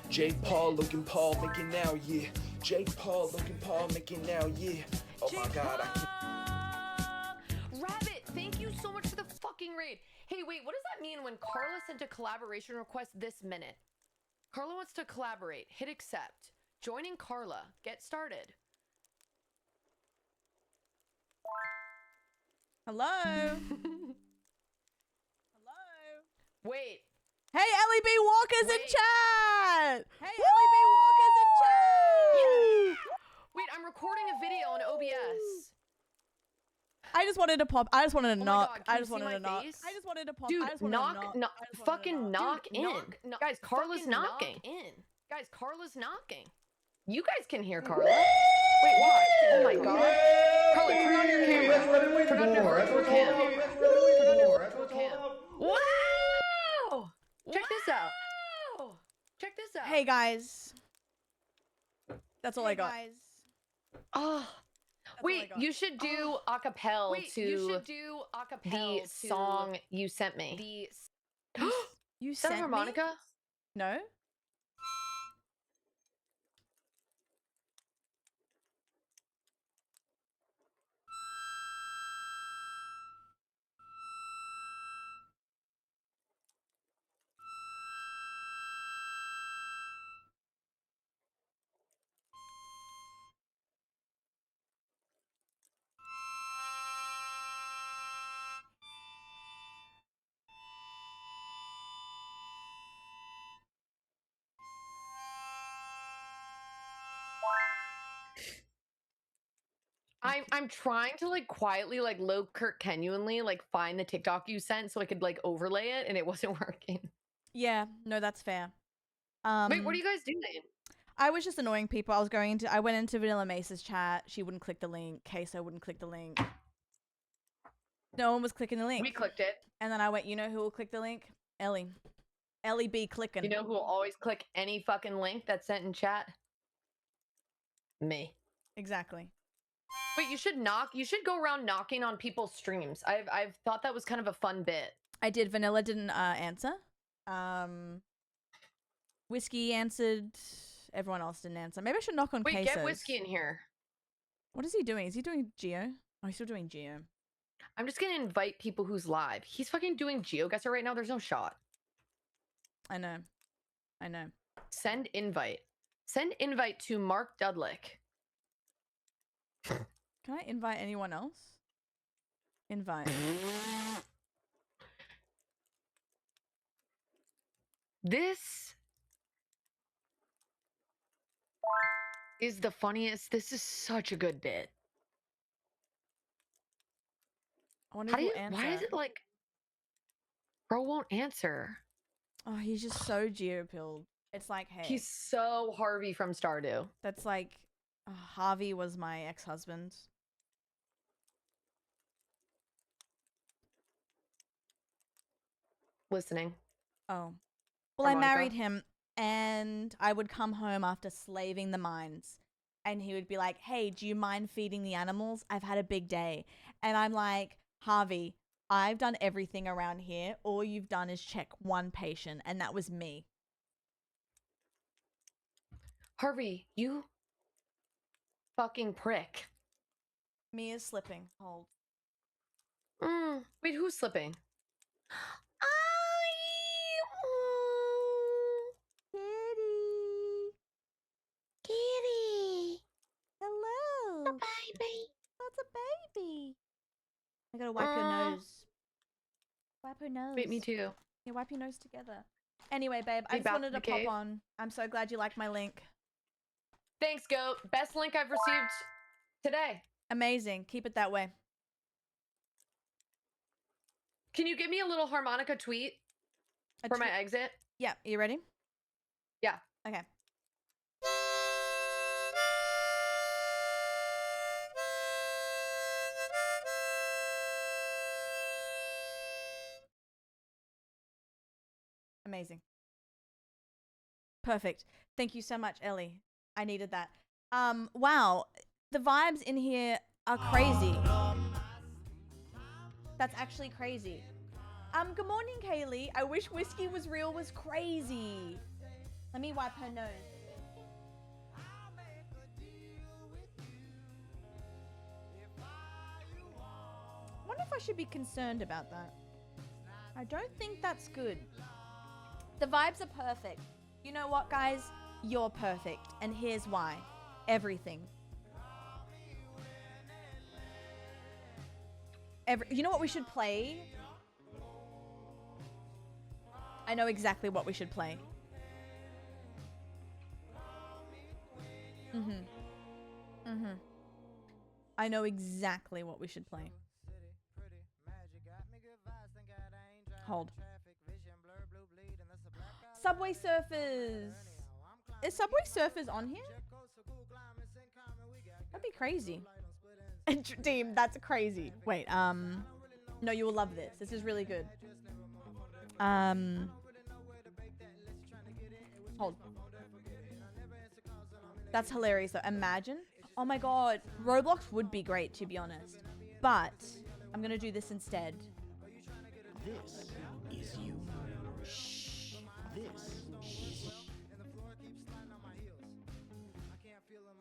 Jake Paul, Logan Paul, make it now, yeah. Jake Paul, Logan Paul, make it now, yeah. Oh my god, I can't. Rabbit, thank you so much for the fucking raid. Hey, wait, what does that mean when Carla sent a collaboration request this minute? Carla wants to collaborate. Hit accept. Joining Carla. Get started. Hello. Wait. Hey, Ellie B. Walker's in chat. Hey, Woo! Ellie B. Walker's in chat. Wait, I'm recording a video on OBS. I just wanted to pop. I just wanted to Oh my knock. God, can I you just see wanted my to knock. face? I just wanted to pop. Dude, I just wanted to knock. knock, I just wanted to fucking knock Dude, in. knock, Guys, Carla's fucking knocking. knock in. Guys, Carla's knocking. You guys can hear Carla. Wait, watch. Oh my god. Carla, turn on your camera. Turn on your virtual cam. Turn on your virtual cam. Wow! Check this out. Check this out. Hey guys. That's all I got. Oh. Wait, got. you should do acapella Wait, to you should do acapella the song you sent me. You Is that a sent me? harmonica? No. I'm trying to like quietly like low Kurt Genuinely like find the TikTok you sent so I could like overlay it and it wasn't working. Yeah. No, that's fair. Wait, what are you guys doing? I was just annoying people. I went into Vanilla Mace's chat. She wouldn't click the link. Queso wouldn't click the link. No one was clicking the link. We clicked it. And then I went, you know who will click the link? Ellie. Ellie B clicking. You know who will always click any fucking link that's sent in chat? Me. Exactly. Wait, you should knock. You should go around knocking on people's streams. I've thought that was kind of a fun bit. I did. Vanilla didn't answer. Whiskey answered. Everyone else didn't answer. Maybe I should knock on Wait, Quesos. get Whiskey in here. What is he doing? Is he doing Geo? Oh, he's still doing Geo. I'm just gonna invite people who's live. He's fucking doing GeoGuessr right now. There's no shot. I know. I know. Send invite. Send invite to Mark Dudlick. Can I invite anyone else? Invite. This is the funniest. This is such a good bit. I wonder How if do you, he'll answer. why is it like bro won't answer? Oh, he's just so geo-pilled. It's like, hey. He's so Harvey from Stardew. That's like, Harvey was my ex-husband. Listening. Oh. Well, I Harmonica? married him, and I would come home after slaving the mines. And he would be like, hey, do you mind feeding the animals? I've had a big day. And I'm like, Harvey, I've done everything around here. All you've done is check one patient, and that was me. Harvey, you fucking prick. Me is slipping. Hold. Wait, who's slipping? Kitty. Hello. A baby. That's a baby. I gotta wipe your nose. Wipe her nose. Wait, me too. Yeah, wipe your nose together. Anyway, babe, I Hey, just back wanted in to the pop cave. on. I'm so glad you liked my link. Thanks, Goat. Best link I've received today. Amazing. Keep it that way. Can you give me a little harmonica tweet for my exit? Yeah, you ready? Yeah. Okay. Amazing. Perfect. Thank you so much, Ellie. I needed that. Wow. The vibes in here are crazy. That's actually crazy. Good morning, Kaylee. I wish Whiskey Was Real was crazy. Let me wipe her nose. I wonder if I should be concerned about that. I don't think that's good. The vibes are perfect. You know what, guys? You're perfect. And here's why. Everything. You know what we should play? I know exactly what we should play. I know exactly what we should play. Hold. Subway Surfers. Is Subway Surfers on here? That'd be crazy. Team, that's crazy. Wait, no, you will love this. This is really good. Hold. That's hilarious though. Imagine. Oh my god. Roblox would be great, to be honest. But I'm gonna do this instead. This is you. Shh. This. Shh.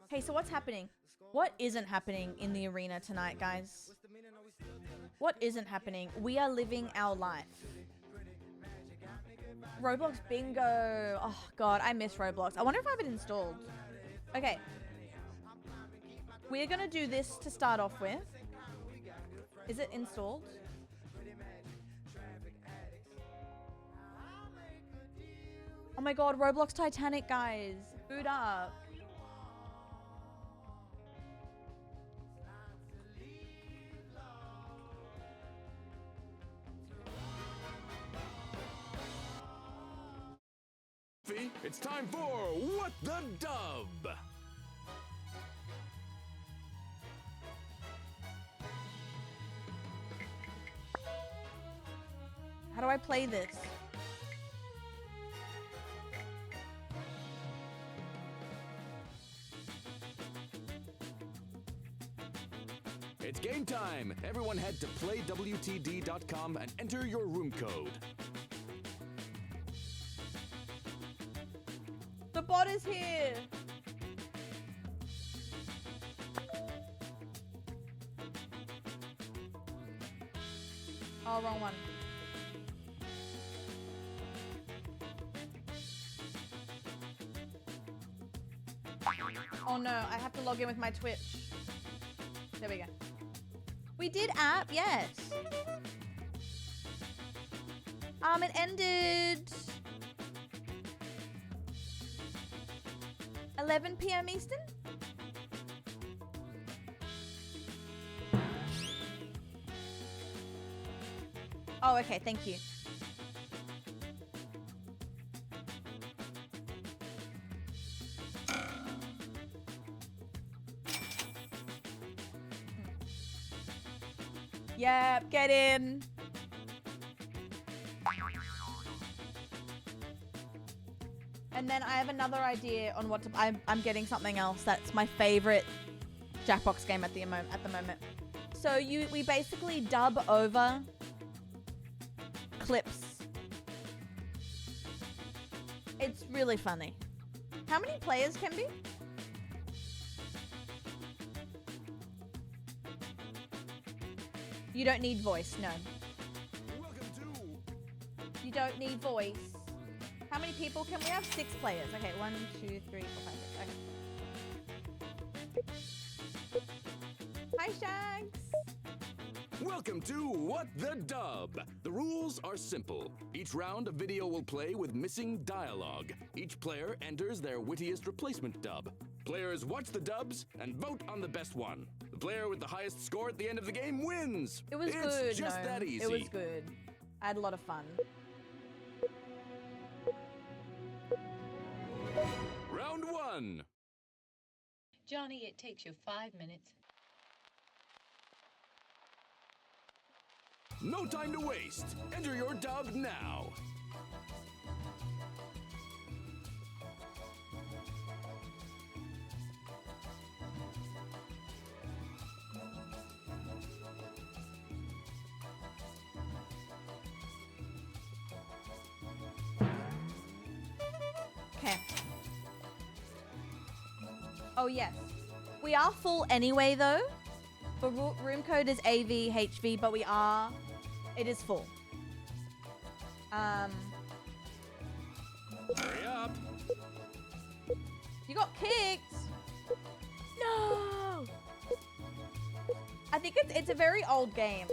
Okay, so what's happening? What isn't happening in the arena tonight, guys? What isn't happening? We are living our life. Roblox bingo. Oh god, I miss Roblox. I wonder if I have it installed. Okay. We're gonna do this to start off with. Is it installed? Oh my god, Roblox Titanic, guys. Boot up. It's time for What the Dub! How do I play this? It's game time. Everyone head to playwtd.com and enter your room code. The bot is here. Oh, wrong one. Oh no, I have to log in with my Twitch. There we go. We did app, yes. It ended 11 p.m. Eastern. Oh, okay, thank you. Yep, get in. And then I have another idea on what to. I'm getting something else that's my favorite Jackbox game at the moment. So we basically dub over clips. It's really funny. How many players can be? You don't need voice, no. You don't need voice. How many people can we have? 6 players. Okay, 1, 2, 3, 4, 5, 6. Okay. Hi, Shags. Welcome to What the Dub. The rules are simple. Each round, a video will play with missing dialogue. Each player enters their wittiest replacement dub. Players watch the dubs and vote on the best one. The player with the highest score at the end of the game wins. It was it's good. It's just that easy. It was good. I had a lot of fun. Round 1. Johnny, it takes you 5 minutes. No time to waste. Enter your dub now. Okay. Oh, yes. We are full anyway, though. The room code is AVHV, but it is full. Hurry up. You got kicked. No. I think it's a very old game.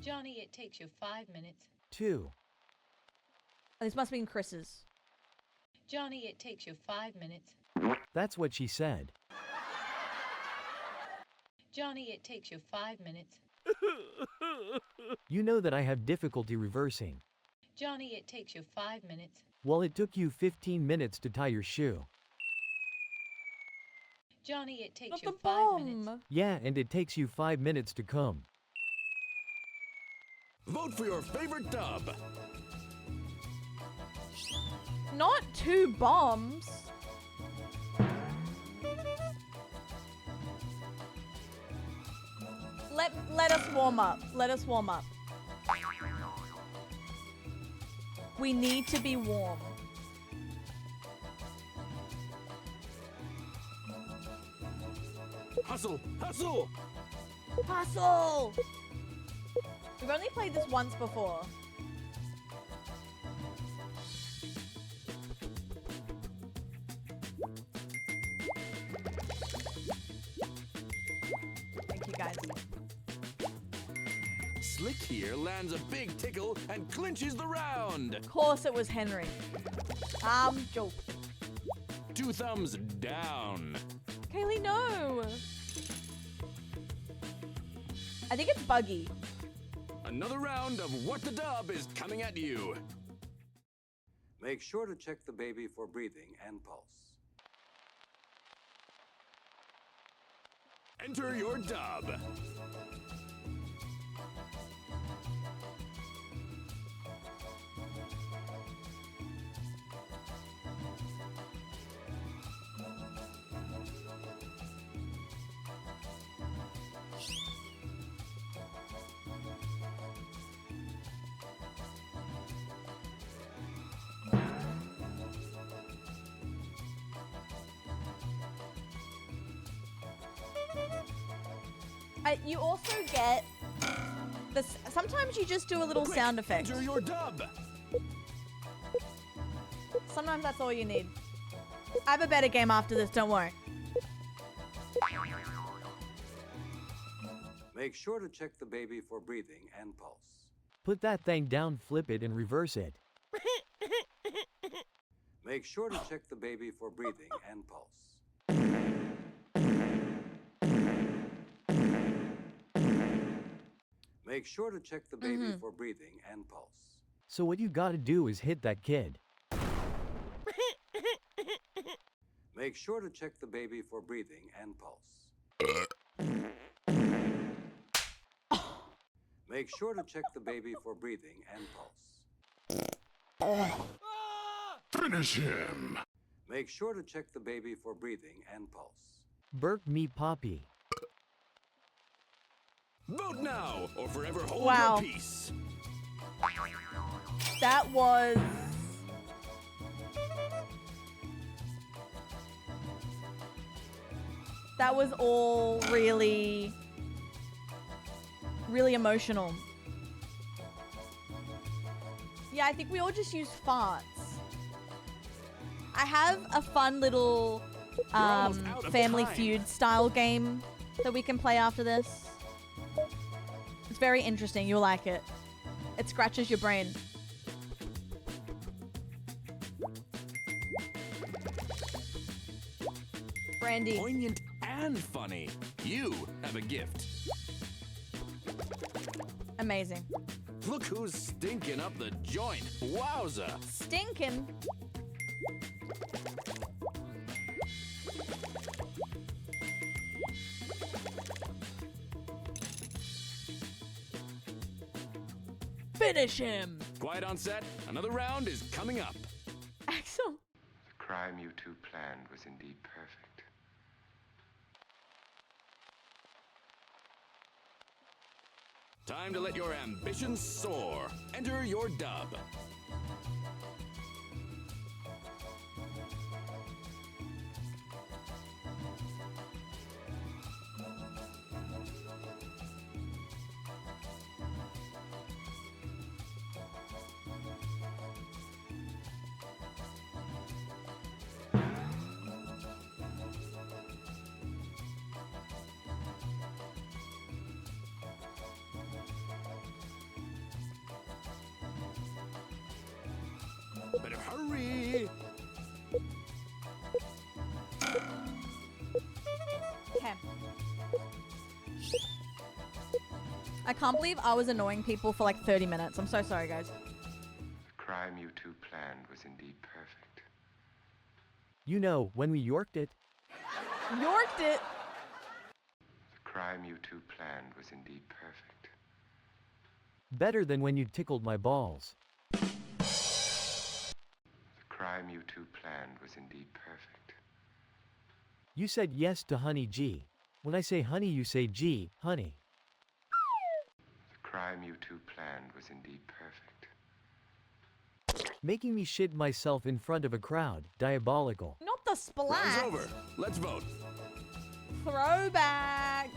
Johnny, it takes you 5 minutes. 2. This must be in Chris's. Johnny, it takes you 5 minutes. That's what she said. Johnny, it takes you 5 minutes. You know that I have difficulty reversing. Johnny, it takes you 5 minutes. Well, it took you 15 minutes to tie your shoe. Johnny, it takes Not you the 5 minutes. bomb. Yeah, and it takes you 5 minutes to come. Vote for your favorite dub. Not 2 bombs. Let us warm up. Let us warm up. We need to be warm. Hustle! Hustle! Hustle! We've only played this once before. Thank you, guys. Slick here lands a big tickle and clinches the round. Of course it was Henry. Joke. 2 thumbs down. Kaylee, no! I think it's Buggy. Another round of What the Dub is coming at you. Make sure to check the baby for breathing and pulse. Enter your dub. You also get this. Sometimes you just do a little sound effect. Enter your dub. Sometimes that's all you need. I have a better game after this, don't worry. Make sure to check the baby for breathing and pulse. Put that thing down, flip it, and reverse it. Make sure to check the baby for breathing and pulse. Make sure to check the baby for breathing and pulse. So what you gotta do is hit that kid. Make sure to check the baby for breathing and pulse. Make sure to check the baby for breathing and pulse. Finish him. Make sure to check the baby for breathing and pulse. Burp me poppy. Vote now or forever hold Wow. your peace. That was... That was all really, really emotional. Yeah, I think we all just use farts. I have a fun little Family Feud style game that we can play after this. It's very interesting. You'll like it. It scratches your brain. Brandy. Poignant and funny. You have a gift. Amazing. Look who's stinking up the joint. Wowza. Stinking. Finish him. Quiet on set. Another round is coming up. Axel. The crime you two planned was indeed perfect. Time to let your ambitions soar. Enter your dub. Better hurry. Okay. I can't believe I was annoying people for like 30 minutes. I'm so sorry, guys. The crime you two planned was indeed perfect. You know, when we yorked it. Yorked it. The crime you two planned was indeed perfect. Better than when you tickled my balls. The crime you two planned was indeed perfect. You said yes to Honey G. When I say honey, you say G, honey. The crime you two planned was indeed perfect. Making me shit myself in front of a crowd. Diabolical. Not the splat. Round's over. Let's vote. Throwback.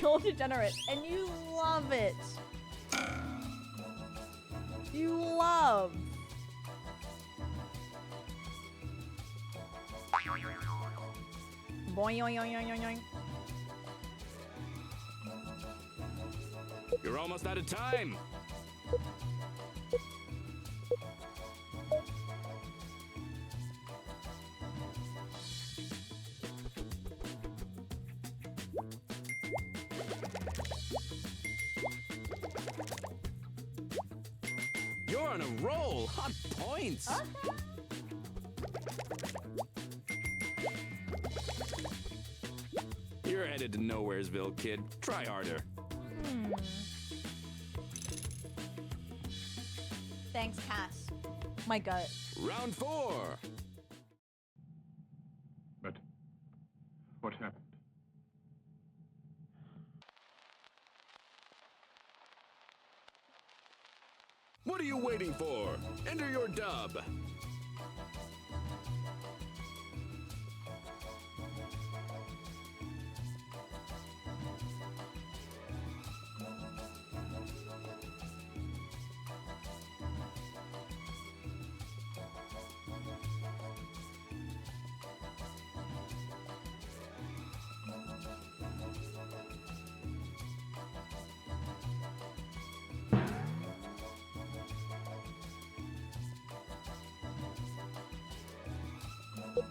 You're degenerate, and you love it. You love. Boing, yoing, yoing, yoing, yoing. You're almost out of time. You're on a roll. Hot points. You're headed to Nowheresville, kid. Try harder. Thanks, Cass. My gut. Round 4. But what happened? What are you waiting for? Enter your dub.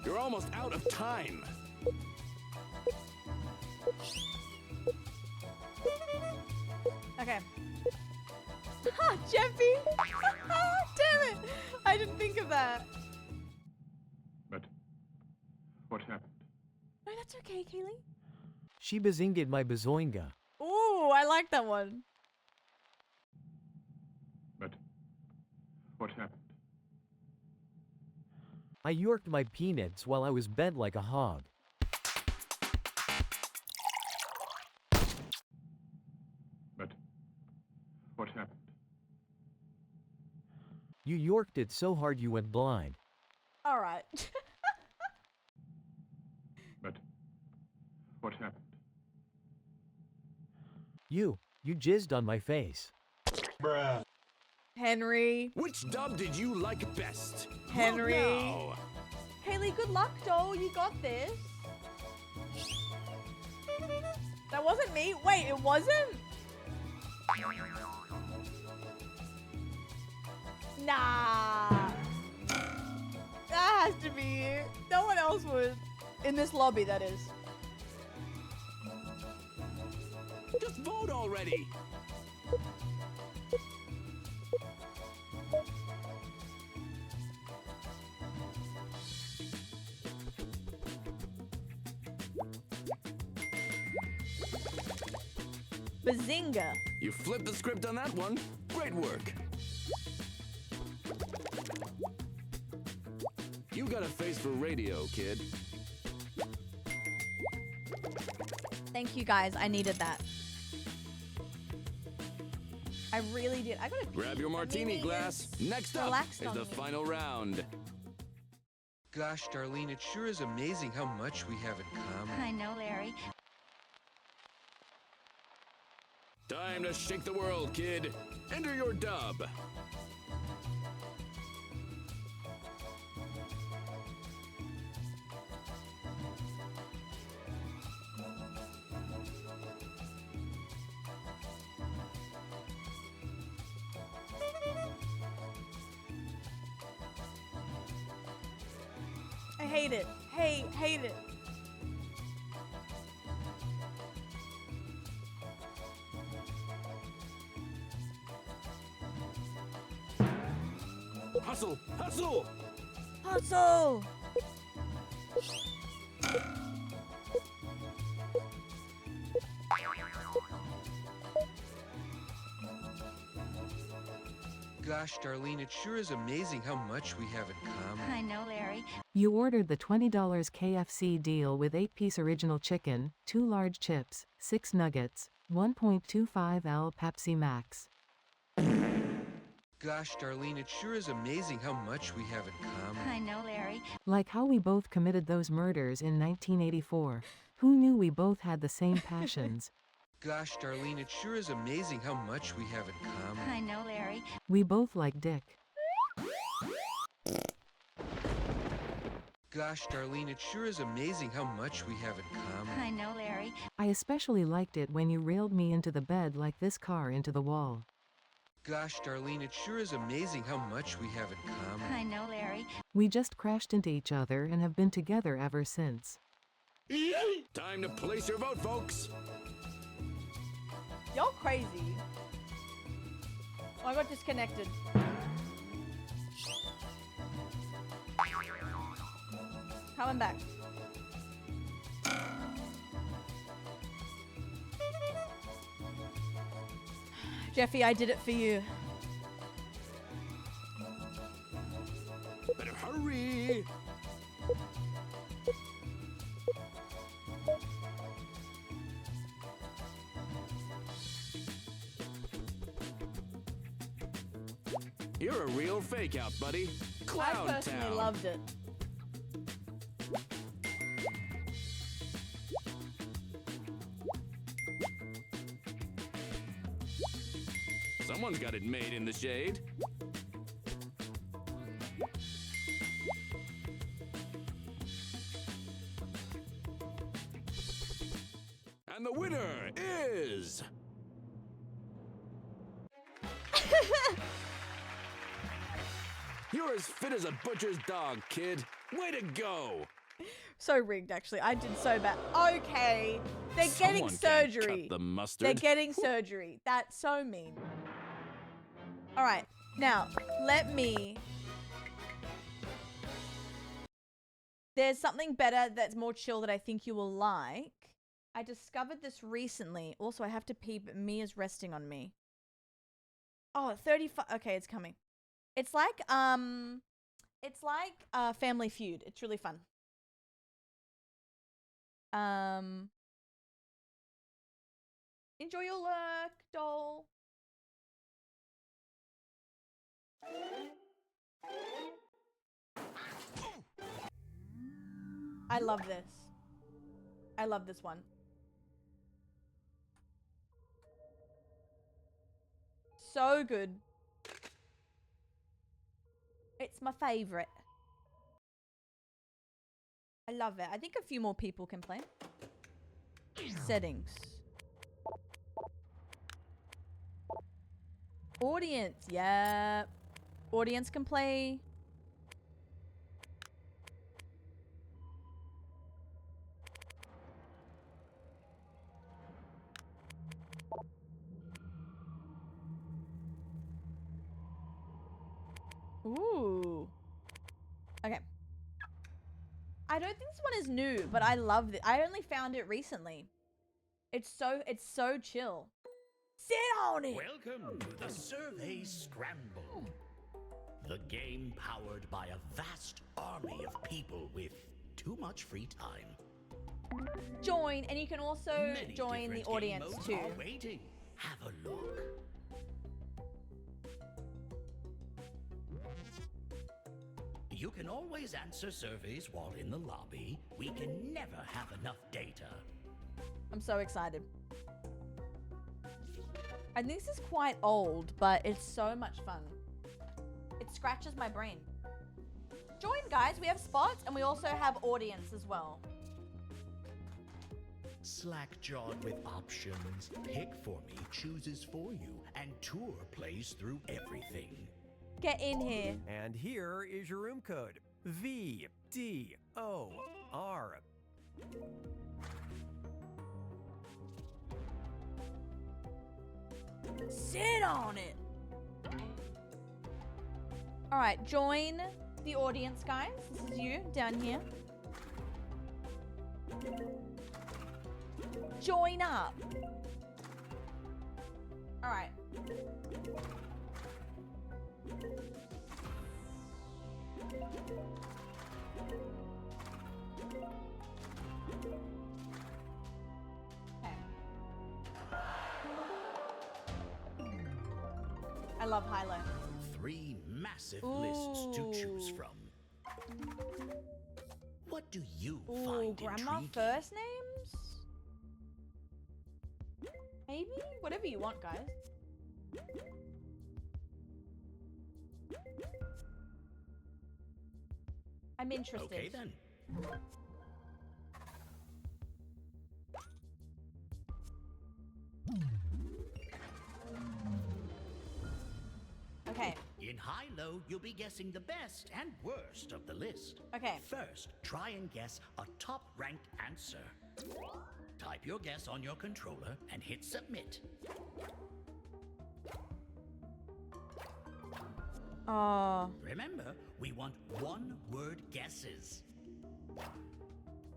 You're almost out of time. Okay. Ha, Jeffy! Damn it! I didn't think of that. But what happened? No, that's okay, Kaylee. She bazinged my bazoinga. Ooh, I like that one. But what happened? I yorked my peanuts while I was bent like a hog. But what happened? You yorked it so hard you went blind. All right. But what happened? You jizzed on my face. Bruh. Henry. Which dub did you like best? Henry. Vote now. Kaylee, good luck, doll. You got this. That wasn't me. Wait, it wasn't? Nah. That has to be it. No one else would. In this lobby, that is. Just vote already. Bazinga. You flipped the script on that one. Great work. You got a face for radio, kid. Thank you, guys. I needed that. I really did. I gotta Grab your martini glass. Next up relaxed is on the me. final round. Gosh, Darlene, it sure is amazing how much we have in common. I know, Larry. Time to shake the world, kid. Enter your dub. I hate it. Hate it. Hustle! Hustle! Hustle! Gosh, Darlene, it sure is amazing how much we have in common. I know, Larry. You ordered the $20 KFC deal with 8-piece original chicken, 2 large chips, 6 nuggets, 1.25L Pepsi Max. Gosh, Darlene, it sure is amazing how much we have in common. I know, Larry. Like how we both committed those murders in 1984. Who knew we both had the same passions? Gosh, Darlene, it sure is amazing how much we have in common. I know, Larry. We both like dick. Gosh, Darlene, it sure is amazing how much we have in common. I know, Larry. I especially liked it when you railed me into the bed like this car into the wall. Gosh, Darlene, it sure is amazing how much we have in common. I know, Larry. We just crashed into each other and have been together ever since. Time to place your vote, folks. Y'all crazy. Oh, I got disconnected. Coming back. Jeffy, I did it for you. Better hurry. You're a real fake out, buddy. Clown I personally Town. loved it. Someone's got it made in the shade. And the winner is... You're as fit as a butcher's dog, kid. Way to go. So rigged, actually. I did so bad. Okay. They're getting Someone can't surgery. cut the mustard. They're getting surgery. That's so mean. All right. Now, let me... There's something better that's more chill that I think you will like. I discovered this recently. Also, I have to pee, but Mia's resting on me. Oh, 35. Okay, it's coming. It's like Family Feud. It's really fun. Enjoy your lurk, doll. I love this. I love this one. So good. It's my favorite. I love it. I think a few more people can play. Settings. Audience. Yeah. Audience can play. Ooh. Okay. I don't think this one is new, but I love it. I only found it recently. It's so chill. Sit on it. Welcome to the Survey Scramble. The game powered by a vast army of people with too much free time. Join, and you can also Many join the different audience game modes too. are waiting. Have a look. You can always answer surveys while in the lobby. We can never have enough data. I'm so excited. And this is quite old, but it's so much fun. It scratches my brain. Join, guys. We have spots, and we also have audience as well. Slack-jawed with options, Pick For Me chooses for you, and Tour plays through everything. Get in here. And here is your room code. VDOR. Sit on it. All right, join the audience, guys. This is you down here. Join up. All right. Okay. I love Hilo. 3 massive lists to choose from. What do you find Grandma intriguing? first names? Maybe? Whatever you want, guys. I'm interested. Okay then. Okay. In high-low, you'll be guessing the best and worst of the list. Okay. First, try and guess a top-ranked answer. Type your guess on your controller and hit submit. Remember, we want one-word guesses.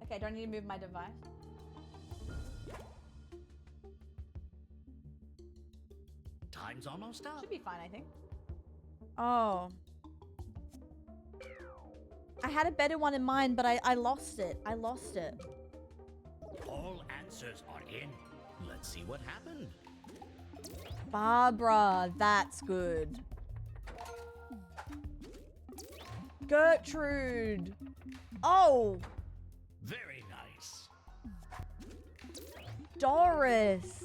Okay, do I need to move my device? Time's almost up. Should be fine, I think. Oh. I had a better one in mind, but I lost it. I lost it. All answers are in. Let's see what happened. Barbara, that's good. Gertrude. Oh. Very nice. Doris.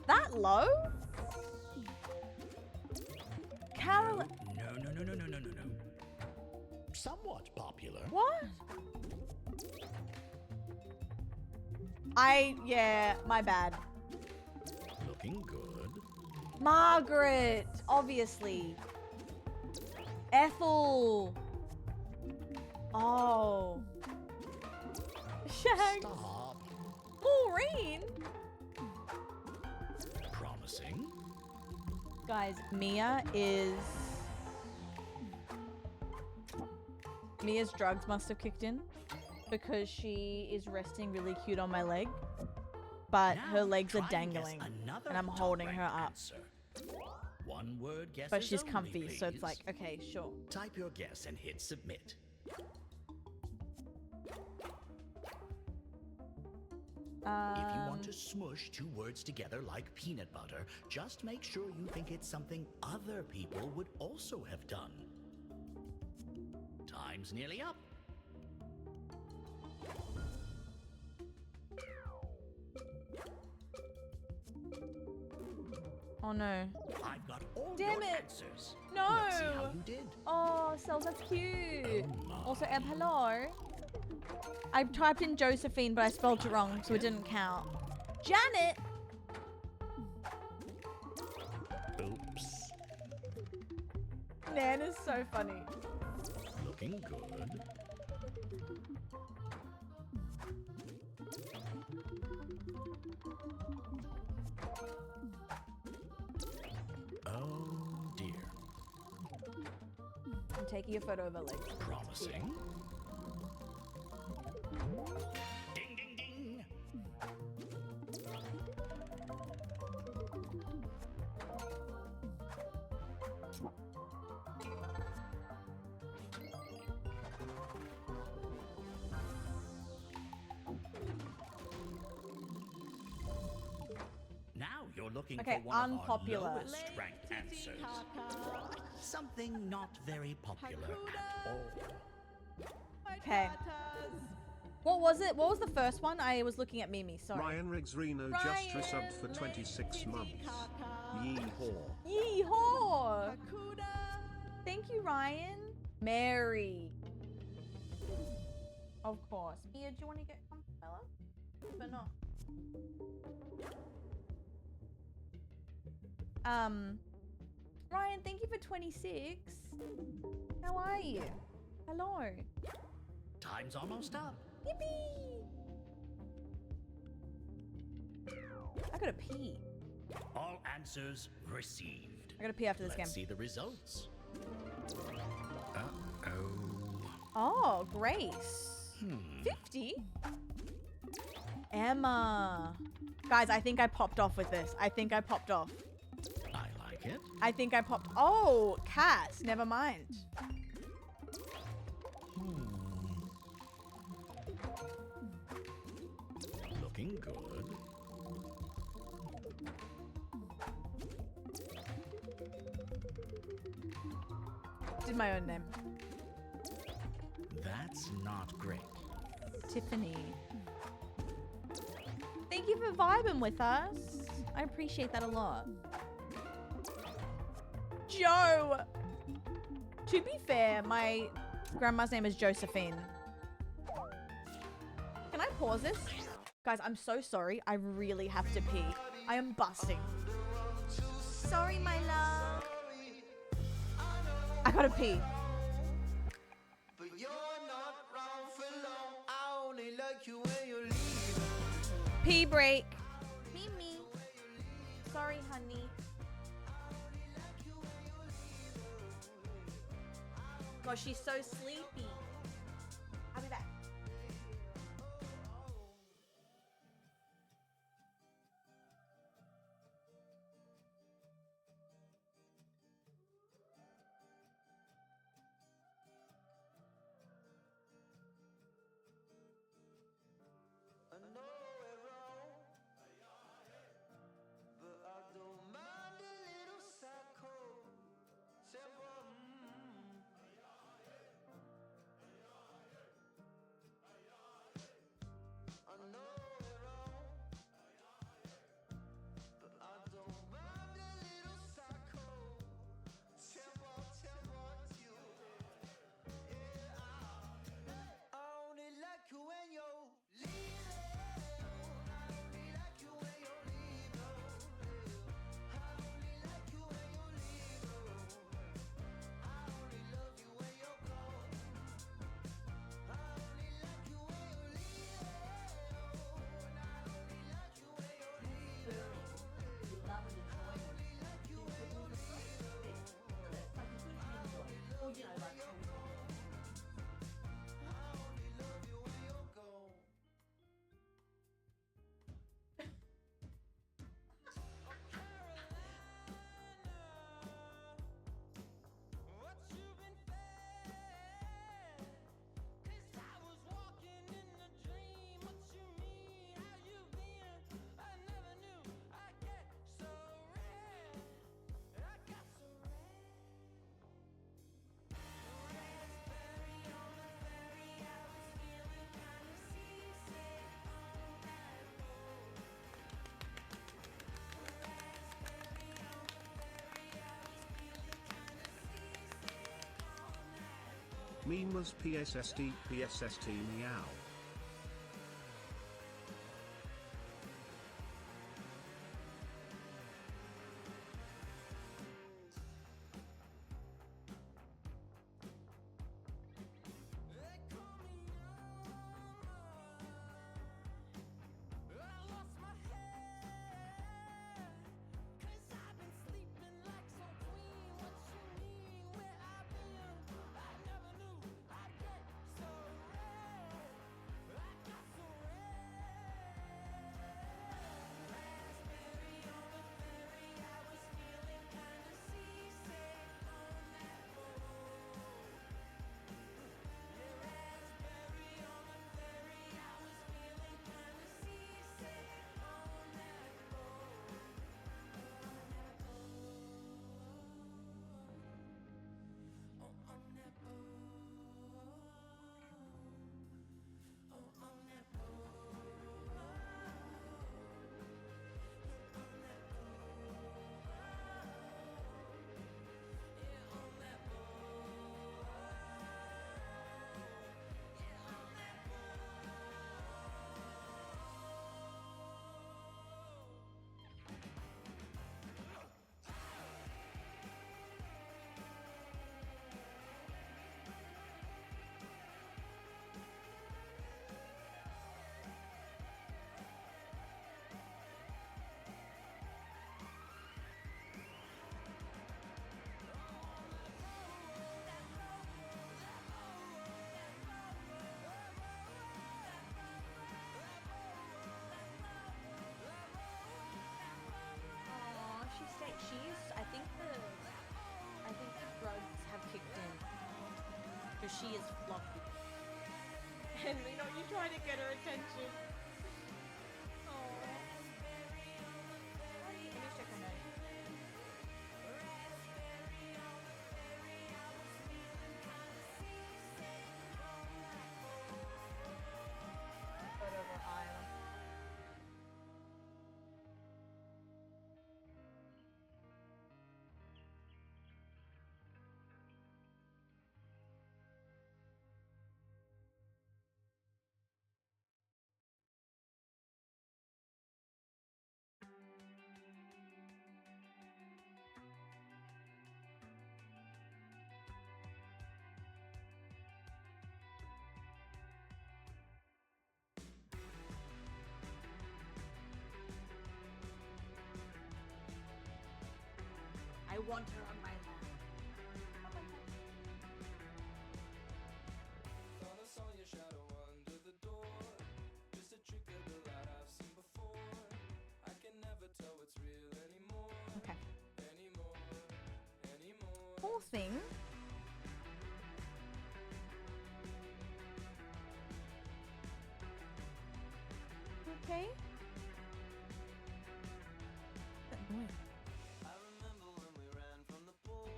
That low? Carol. No. Somewhat popular. What? Yeah, my bad. Looking good. Margaret, obviously. Ethel. Oh. Shags. Stop. Maureen. Promising. Guys, Mia's drugs must have kicked in because she is resting really cute on my leg, but her legs are dangling and I'm holding her up. One word guesses But she's only, comfy, so it's please. like, okay, sure. Type your guess and hit submit. If you want to smush two words together like peanut butter, just make sure you think it's something other people would also have done. Time's nearly up. Oh no. I've got all Damn your it. answers. No. Let's see how you did. Oh, Cells, that's cute. Also, Eb, hello. I typed in Josephine, but I spelled it wrong, so it didn't count. Janet. Oops. Nan is so funny. Looking good. Oh dear. I'm taking a photo of her legs. Promising. Ding ding ding. Now you're looking Okay, for one unpopular. of our lowest ranked answers. Something not very popular at all. Okay. What was it? What was the first one? I was looking at Mimi, sorry. Ryan Riggs Reno just resubbed for 26 months. Yeehaw. Yeehaw! Thank you, Ryan. Mary. Of course. Mia, do you want to get Bella? But not. Ryan, thank you for 26. How are you? Hello. Time's almost up. Yippee! I gotta pee. All answers received. I gotta pee after this Let's game. see the results. Uh-oh. Oh, Grace. 50? Emma. Guys, I think I popped off with this. I think I popped off. I like it. I think I popped. Oh, Cass. Never mind. Looking good. Did my own name. That's not great. Tiffany. Thank you for vibing with us. I appreciate that a lot. Joe. To be fair, my grandma's name is Josephine. Can I pause this? Guys, I'm so sorry. I really have to pee. I am busting. Sorry, my love. I gotta pee. Pee break. Mimi. Sorry, honey. Gosh, she's so sleepy. I'll be back. Meme was PSSD meow. I think the drugs have kicked in. Because she is floppy. And you know, you're trying to get her attention. Let me check her name. Put over Isla. I want her on my lap. Thought I saw your shadow under the door. Just a trick of the light I've seen before. I can never tell what's real anymore. Okay. Anymore. Whole thing. Okay. That noise. I remember when we ran from the pool.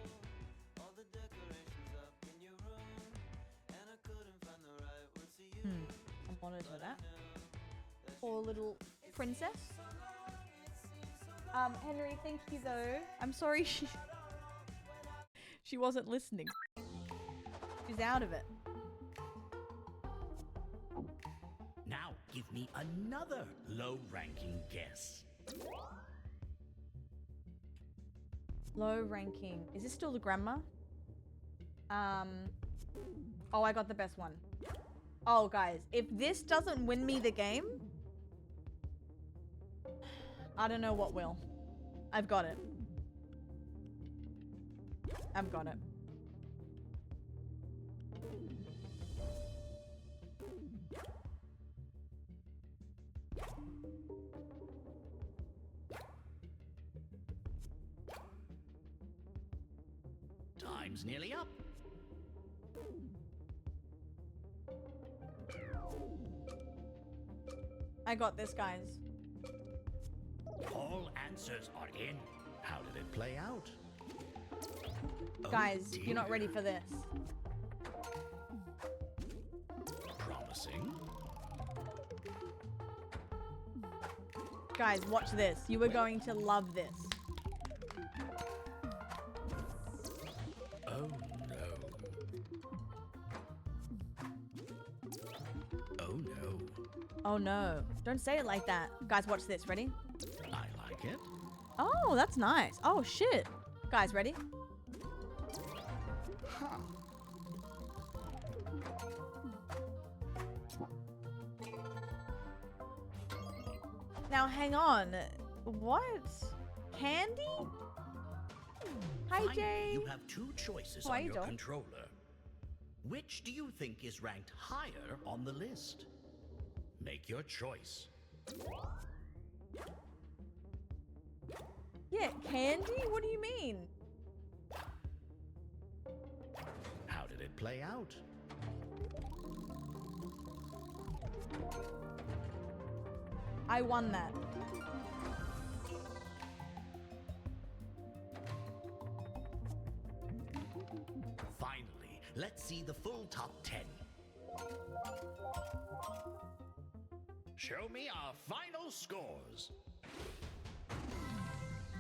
All the decorations up in your room. And I couldn't find the right words to use. I'll monitor that. Poor little princess. Henry, thank you though. I'm sorry she wasn't listening. She's out of it. Now give me another low-ranking guess. Low ranking. Is this still the grandma? Oh, I got the best one. Oh, guys, if this doesn't win me the game, I don't know what will. I've got it. I've got it. time's nearly up. I got this, guys. All answers are in. How did it play out? Guys, you're not ready for this. Promising. Guys, watch this. You are going to love this. Oh no. Oh no. Oh no. Don't say it like that. Guys, watch this. Ready? I like it. Oh, that's nice. Oh, shit. Guys, ready? Huh. Now, hang on. What? Candy? Hi, Finally, Jay. you have two choices Why on you your don't? controller. Which do you think is ranked higher on the list? Make your choice. Yeah, candy? What do you mean? How did it play out? I won that. Finally, let's see the full top 10. Show me our final scores.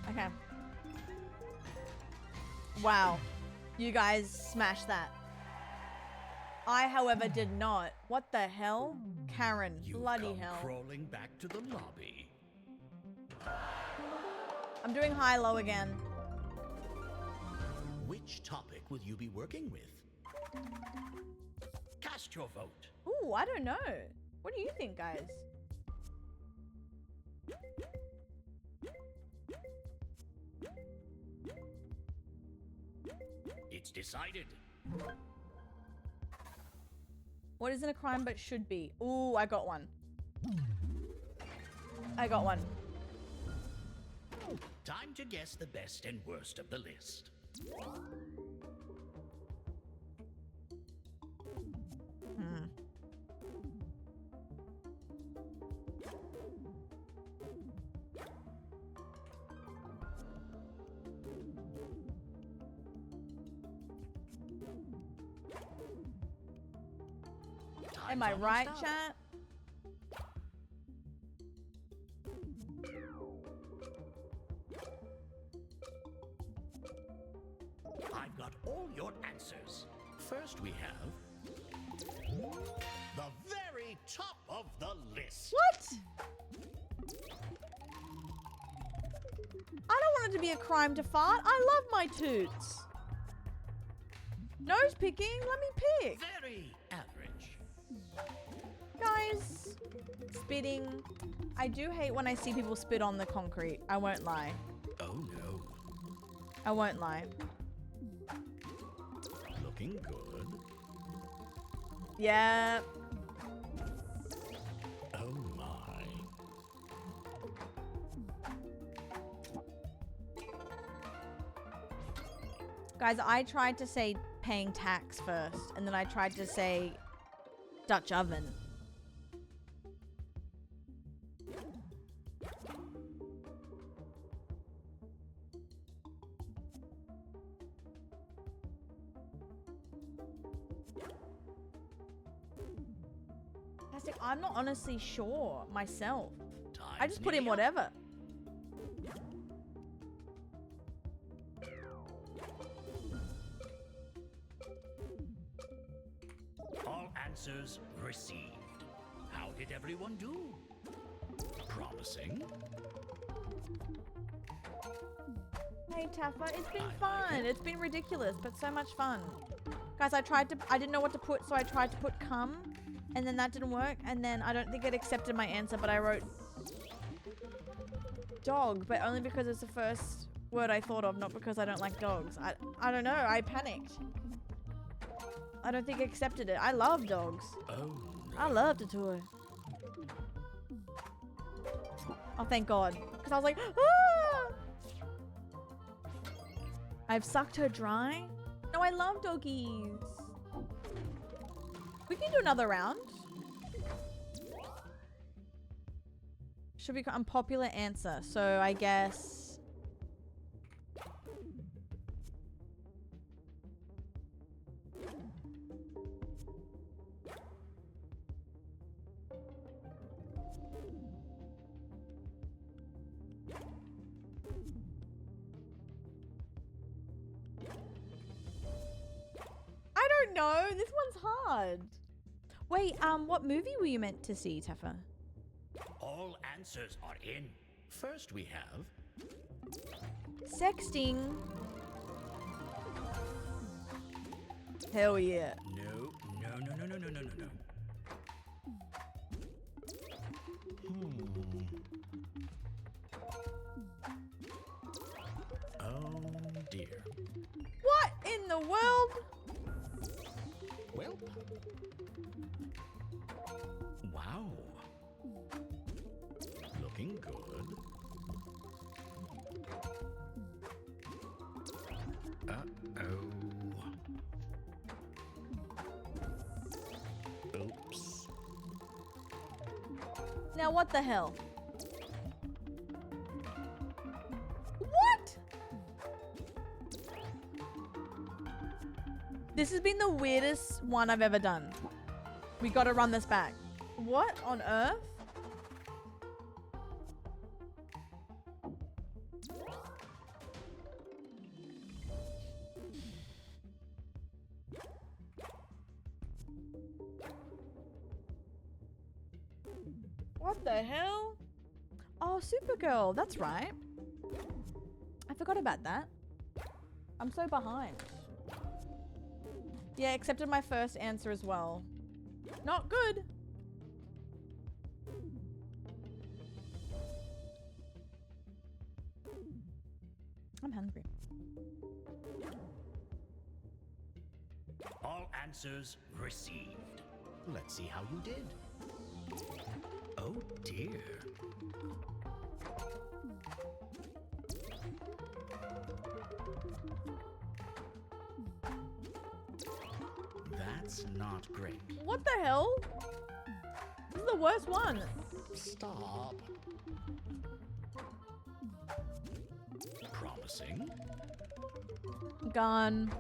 Okay. Wow. You guys smashed that. I, however, did not. What the hell? Karen. Bloody Come hell. crawling back to the lobby. I'm doing high-low again. Which topic will you be working with? Cast your vote. Ooh, I don't know. What do you think, guys? It's decided. What isn't a crime but should be? Ooh, I got one. I got one. Time to guess the best and worst of the list. Hmm. Am I right, chat? I've got all your answers. First, we have the very top of the list. What? I don't want it to be a crime to fart. I love my toots. Nose picking, let me pick. Very average. Guys, spitting. I do hate when I see people spit on the concrete. I won't lie. Oh no. I won't lie. Looking good. Yeah. Oh my. Guys, I tried to say paying tax first, and then I tried to say Dutch oven. Plastic, I'm not honestly sure myself. I just put in whatever. All answers received. How did everyone do? Promising. Hey Taffa, it's been fun. It's been ridiculous, but so much fun. Guys, I didn't know what to put, so I tried to put cum, and then that didn't work, and then I don't think it accepted my answer, but I wrote dog, but only because it's the first word I thought of, not because I don't like dogs. I don't know, I panicked. I don't think it accepted it. I love dogs. Oh. I love the toy. Oh, thank God. Because I was like, ah! I've sucked her dry. No, I love doggies. We can do another round. Should be unpopular answer. So I guess. I don't know. This one's hard. Wait, what movie were you meant to see, Teffa? All answers are in. First we have Sexting. Hell yeah. no. Oh dear. What in the world? Well. Wow. Looking good. Uh-oh. Oops. Now what the hell? What? This has been the weirdest one I've ever done. We gotta run this back. What on earth? What the hell? Oh, Supergirl. That's right. I forgot about that. I'm so behind. Yeah, accepted my first answer as well. Not good. I'm hungry. All answers received. Let's see how you did. Oh dear. That's not great. What the hell? This is the worst one. Stop. Promising. Gone.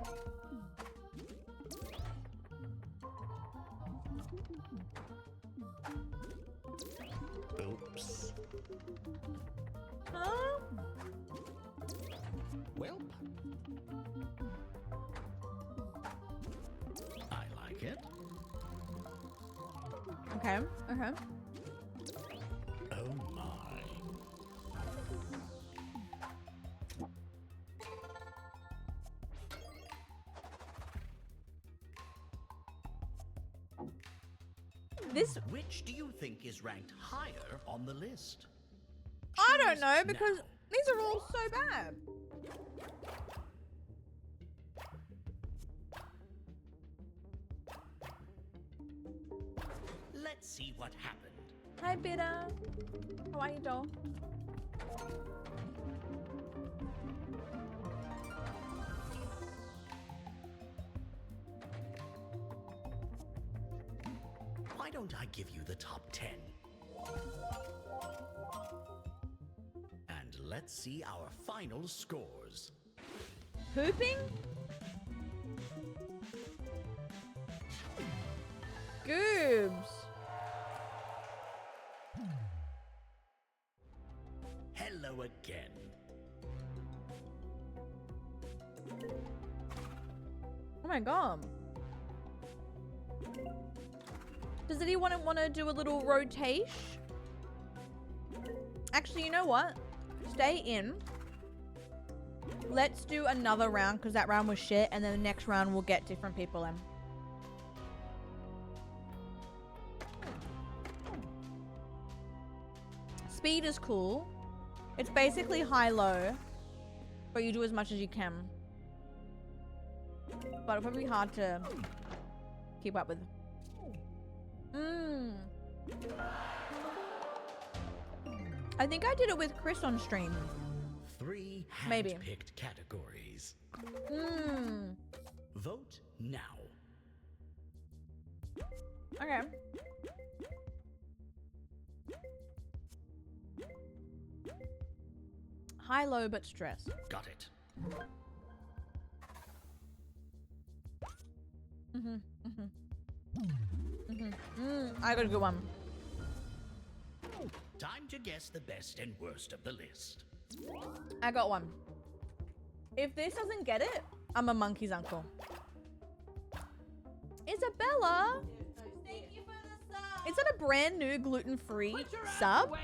Oops. Huh? Well. I like it. Okay, okay. Oh my. Which do you think is ranked higher on the list? I don't know because these are all so bad. Let's see what happened. Hi, Bitter. How are you, doll? Why don't I give you the top 10? And let's see our final scores. Pooping? Goobs. Hello again. Oh my god. Does anyone want to do a little rotation? Actually, you know what? Stay in. Let's do another round because that round was shit, and then the next round we'll get different people in. Speed is cool. It's basically high-low, but you do as much as you can. But it'll probably be hard to keep up with. I think I did it with Chris on stream. 3 Maybe. hand-picked categories. Vote now. Okay. High, low, but stress. Got it. I got a good one. Time to guess the best and worst of the list. I got one. If this doesn't get it, I'm a monkey's uncle. Isabella! Thank you for the sub! Is that a brand new gluten-free sub?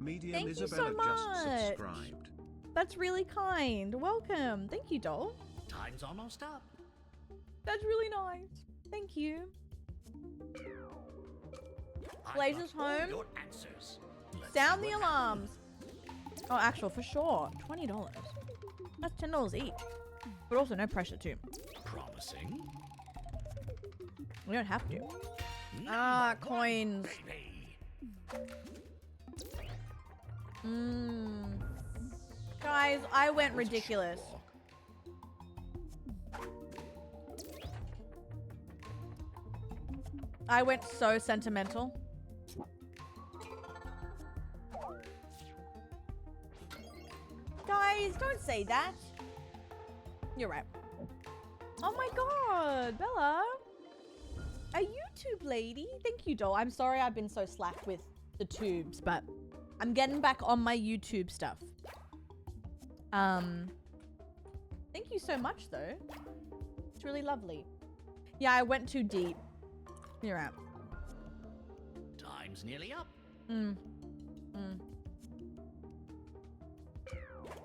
Medium Thank you Isabella so just much. subscribed. That's really kind. Welcome. Thank you, doll. Time's almost up. That's really nice. Thank you. I've Blazer's got all home. your answers. Let's Sound see the what alarms. Oh, actual, for sure. $20. That's $10 each. But also no pressure too. happens. Promising. We don't have to. Ah, coins. Guys, I went ridiculous. I went so sentimental. Guys, don't say that. You're right. Oh my god, Bella. A YouTube lady? Thank you, doll. I'm sorry I've been so slack with the tubes, but I'm getting back on my YouTube stuff. Thank you so much, though. It's really lovely. Yeah, I went too deep. You're out. Time's nearly up.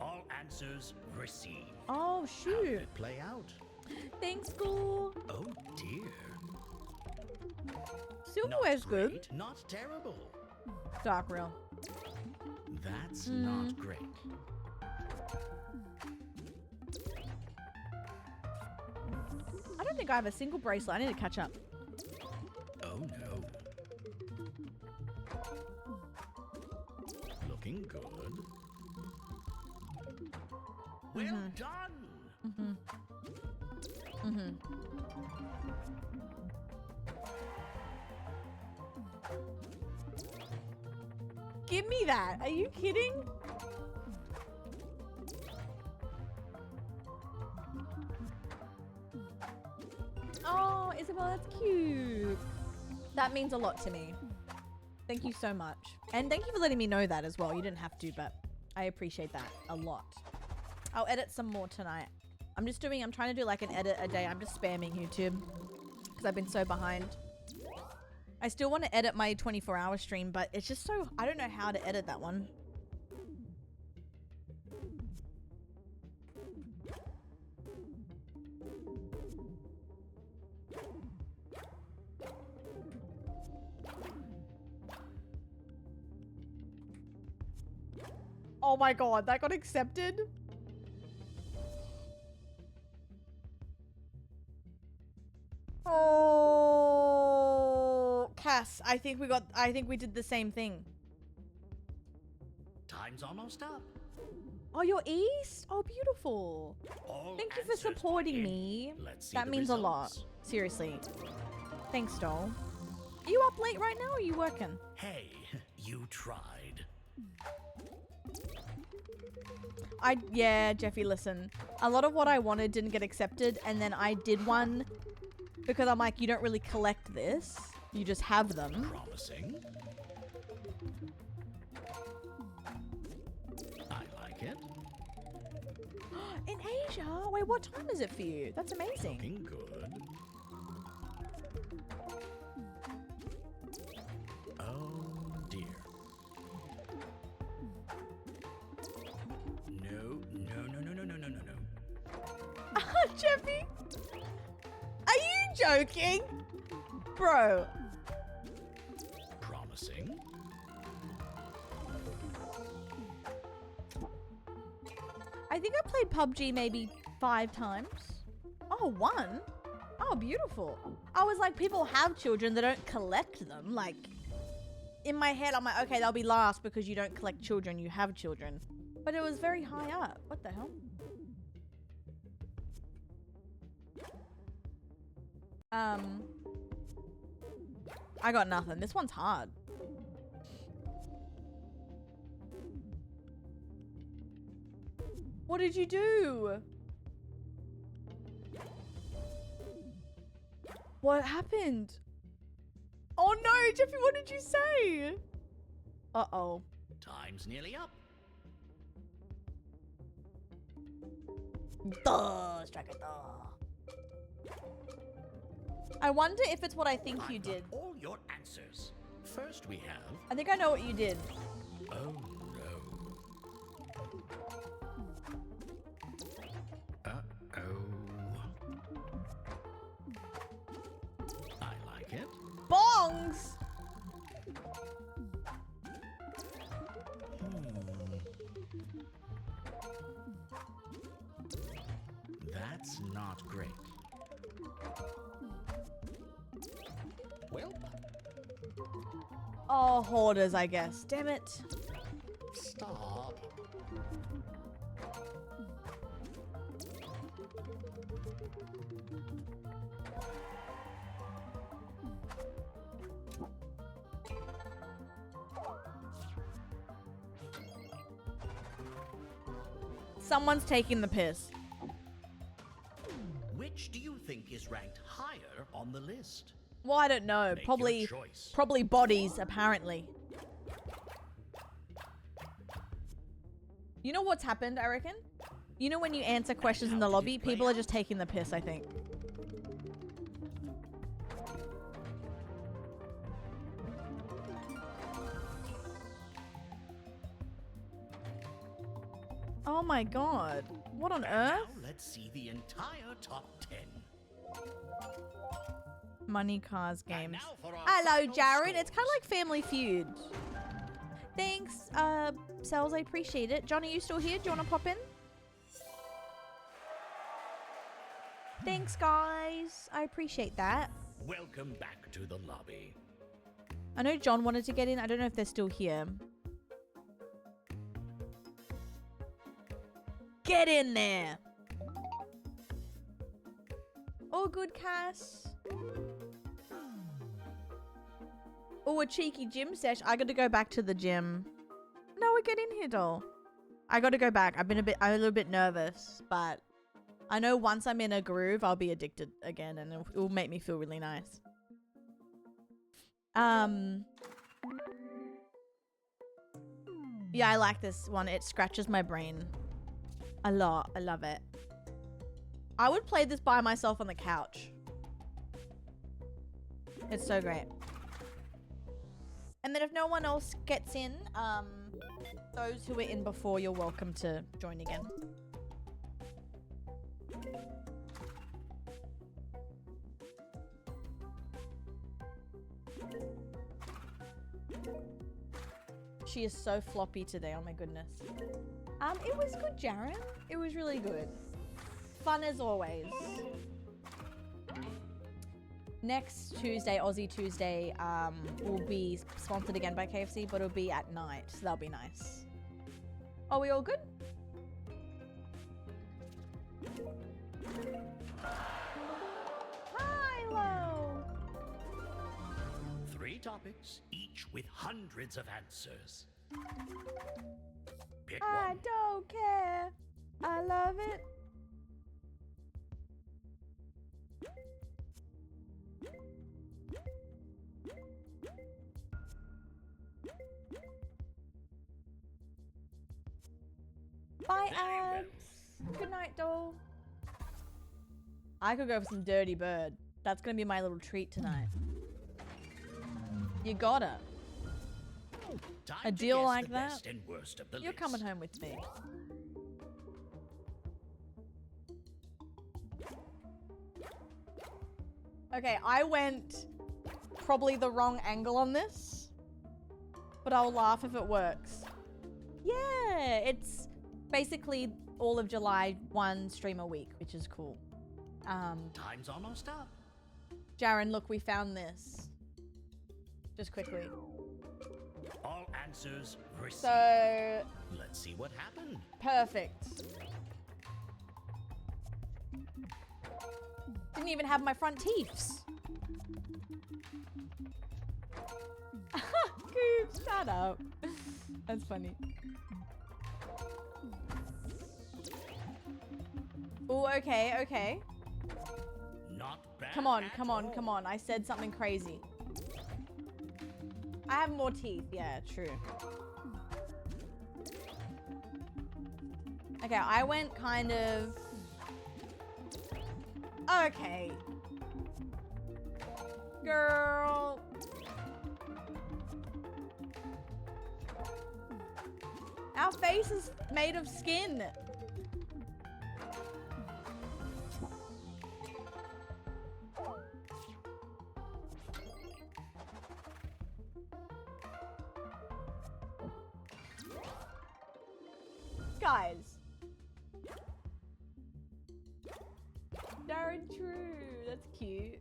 All answers received. Oh, How shoot. did it play out? Thanks, school. Oh dear. Silverware's good. Great, not terrible. Dark real. That's not great. I don't think I have a single bracelet. I need to catch up. Oh no. Looking good. Well done. Give me that. Are you kidding? Oh, Isabel, that's cute. That means a lot to me. Thank you so much. And thank you for letting me know that as well. You didn't have to, but I appreciate that a lot. I'll edit some more tonight. I'm trying to do like an edit a day. I'm just spamming YouTube because I've been so behind. I still want to edit my 24-hour stream, but it's just so, I don't know how to edit that one. Oh my god, that got accepted? Oh, Cass, I think we did the same thing. Time's almost up. Oh, you're East? Oh, beautiful. All Thank you for answers supporting in. me. Let's see That the means a lot. results. Seriously. Thanks, doll. Are you up late right now or are you working? Hey, you tried. Yeah, Jeffy, listen. A lot of what I wanted didn't get accepted, and then I did one because I'm like, you don't really collect this. You just have them. Promising. I like it. In Asia? Wait, what time is it for you? That's amazing. Looking good. Oh dear. No. Jeffy? Are you joking? Bro. Promising. I think I played PUBG maybe 5 times. Oh, 1? Oh, beautiful. I was like, people have children, they don't collect them. Like, in my head, I'm like, okay, they'll be last because you don't collect children, you have children. But it was very high up. What the hell? I got nothing. This one's hard. What did you do? What happened? Oh no, Jeffy, what did you say? Uh-oh. Time's nearly up. Duh, strike it, duh. I wonder if it's what I think you did. All your answers. First we have... I think I know what you did. Oh no. Uh-oh. I like it. Bongs! That's not great. Well, Oh, hoarders, I guess. Damn it. stop. Someone's taking the piss. Which do you think is ranked higher on the list? Well, I don't know. Make Probably, your choice. probably bodies, apparently. You know what's happened, I reckon? You know when you answer questions in the lobby, people are just taking the piss, I think. Oh my god. What on earth? Now let's see the entire top 10. Money, cars, games. Hello, Jaren. It's kind of like Family Feud. Thanks, Cells. I appreciate it. John, are you still here? Do you want to pop in? Thanks, guys. I appreciate that. Welcome back to the lobby. I know John wanted to get in. I don't know if they're still here. Get in there. All good, Cass. Oh, a cheeky gym sesh. I got to go back to the gym. No, get in here, doll. I got to go back. I'm a little bit nervous, but I know once I'm in a groove, I'll be addicted again, and it will make me feel really nice. Yeah, I like this one. It scratches my brain a lot. I love it. I would play this by myself on the couch. It's so great. And then if no one else gets in, those who were in before, you're welcome to join again. She is so floppy today, oh my goodness. It was good, Jaren. It was really good. Fun as always. Next Tuesday, Aussie Tuesday, will be sponsored again by KFC, but it'll be at night, so that'll be nice. Are we all good? Hi, Lo. 3 topics, each with hundreds of answers. Pick I one. don't care. I love it. Bye, Abs. Good night, doll. I could go for some Dirty Bird. That's gonna be my little treat tonight. You gotta. Time A to deal guess like the that? best and worst of the You're list. coming home with me. Okay, I went probably the wrong angle on this, but I'll laugh if it works. Yeah, it's basically all of July, 1 stream a week, which is cool. Time's almost up. Jaren, look, we found this. Just quickly. All answers received. So, Let's see what happened. perfect. Didn't even have my front teeth. Goop, shut up. That's funny. Oh, okay, okay. Not bad. Come on, come on, come on. I said something crazy. I have more teeth. Yeah, true. Okay, I went kind of... Okay. Girl. Our face is made of skin. Guys. Darren True. That's cute.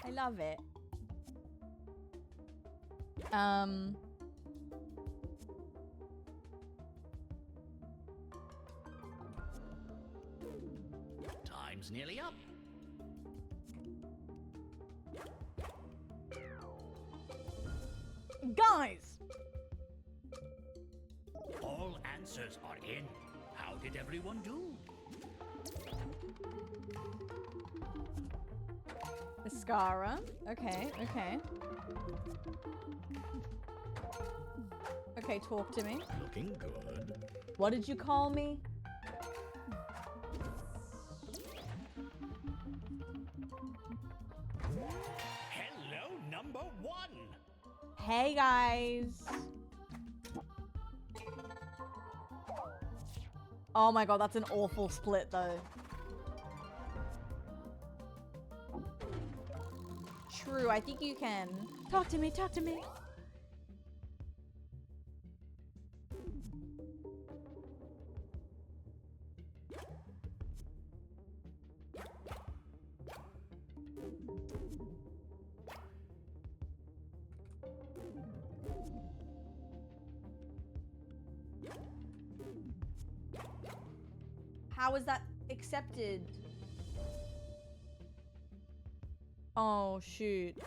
I love it. Time's nearly up. Guys! All answers are in. How did everyone do? Mascara. Okay, okay. Okay, talk to me. Looking good. What did you call me? Hello, number one. Hey, guys. Oh my god, that's an awful split, though. True, I think you can. Talk to me, talk to me. How is that accepted? Oh, shoot.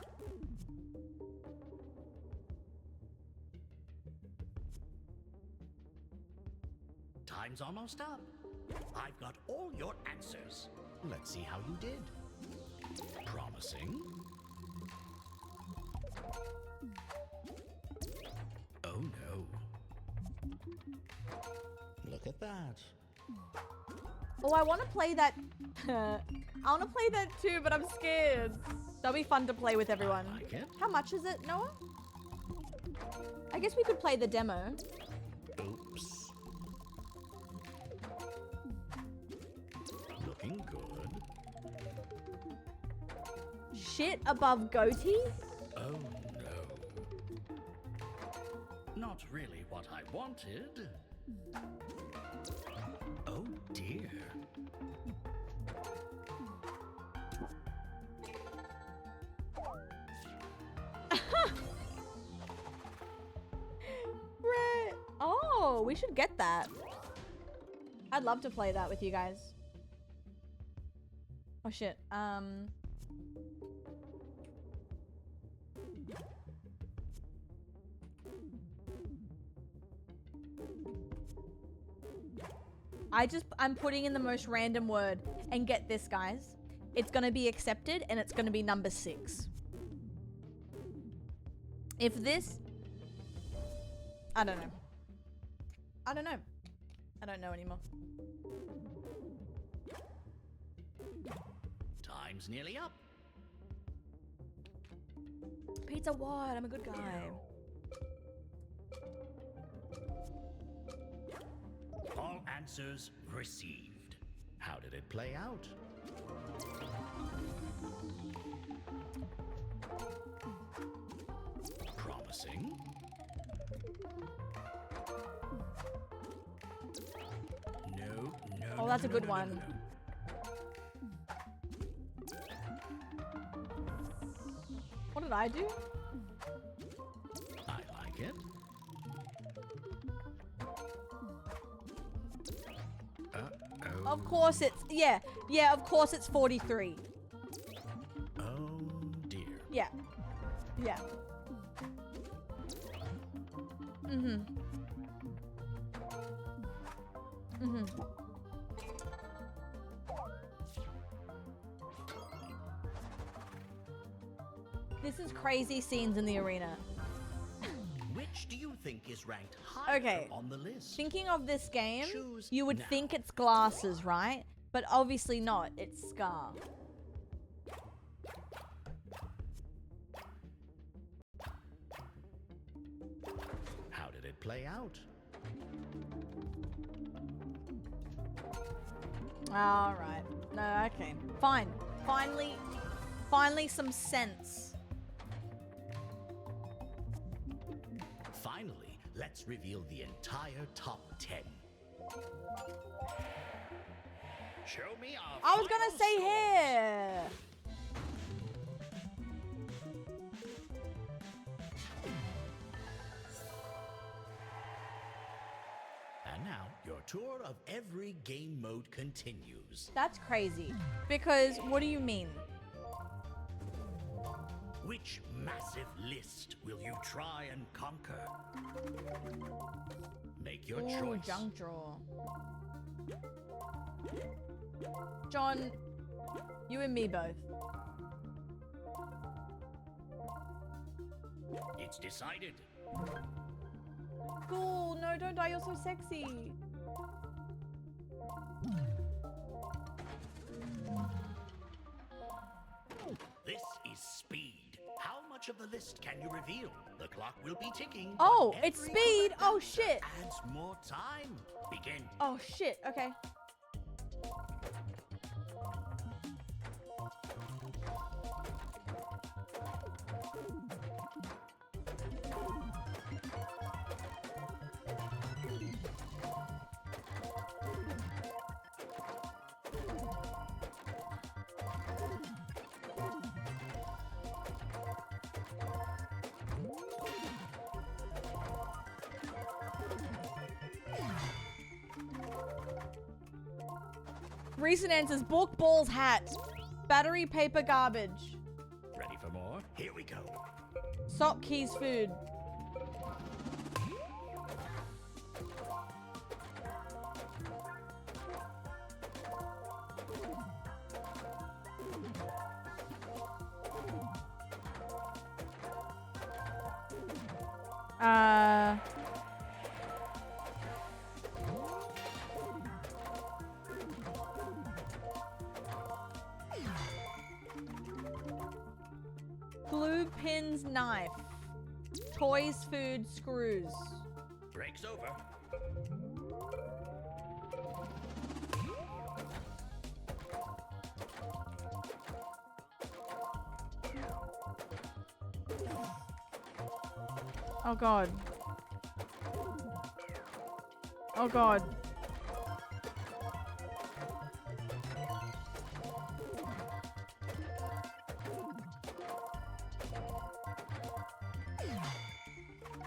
Time's almost up. I've got all your answers. Let's see how you did. Promising. Oh no. Look at that. Oh, I want to play that. I want to play that too, but I'm scared. That'll be fun to play with everyone. I like it. How much is it, Noah? I guess we could play the demo. Oops. Looking good. Shit above goatee? Oh no. Not really what I wanted. Oh dear. Right. Oh, we should get that. I'd love to play that with you guys. Oh shit. I'm putting in the most random word, and get this, guys. It's gonna be accepted, and it's gonna be number 6. If this, I don't know. I don't know. I don't know anymore. Time's nearly up. Pizza what? I'm a good guy. All answers received. How did it play out? Promising. No, no. Oh, that's a no, good no, no, one. no, no. What did I do? I like it. Of course it's, yeah, of course it's 43. Yeah. Mm-hmm. Mm-hmm. This is crazy scenes in the arena. Which do you think is ranked higher Okay. on the list? Thinking of this game, Choose you would now. think it's glasses, right? But obviously not. It's Scar. How did it play out? All right. No, okay. Fine. Finally some sense. Finally, let's reveal the entire top 10. Show me our I was gonna final say score. hair. And now, your tour of every game mode continues. That's crazy. Because what do you mean? Which massive list will you try and conquer? Make your Ooh, choice. junk drawer. John, you and me both. It's decided. Cool. No, don't die. You're so sexy. This is speed. How much of the list can you reveal? The clock will be ticking. Oh, but it's every speed. correct Oh, answer shit. Adds more time. Begin. Oh, shit. Okay. Recent answers: book, balls, hat, battery, paper, garbage, Ready for more? Here we go. sock, keys, food. Glue, pins, knife, toys, food, screws. Break's over. Oh god. Oh god.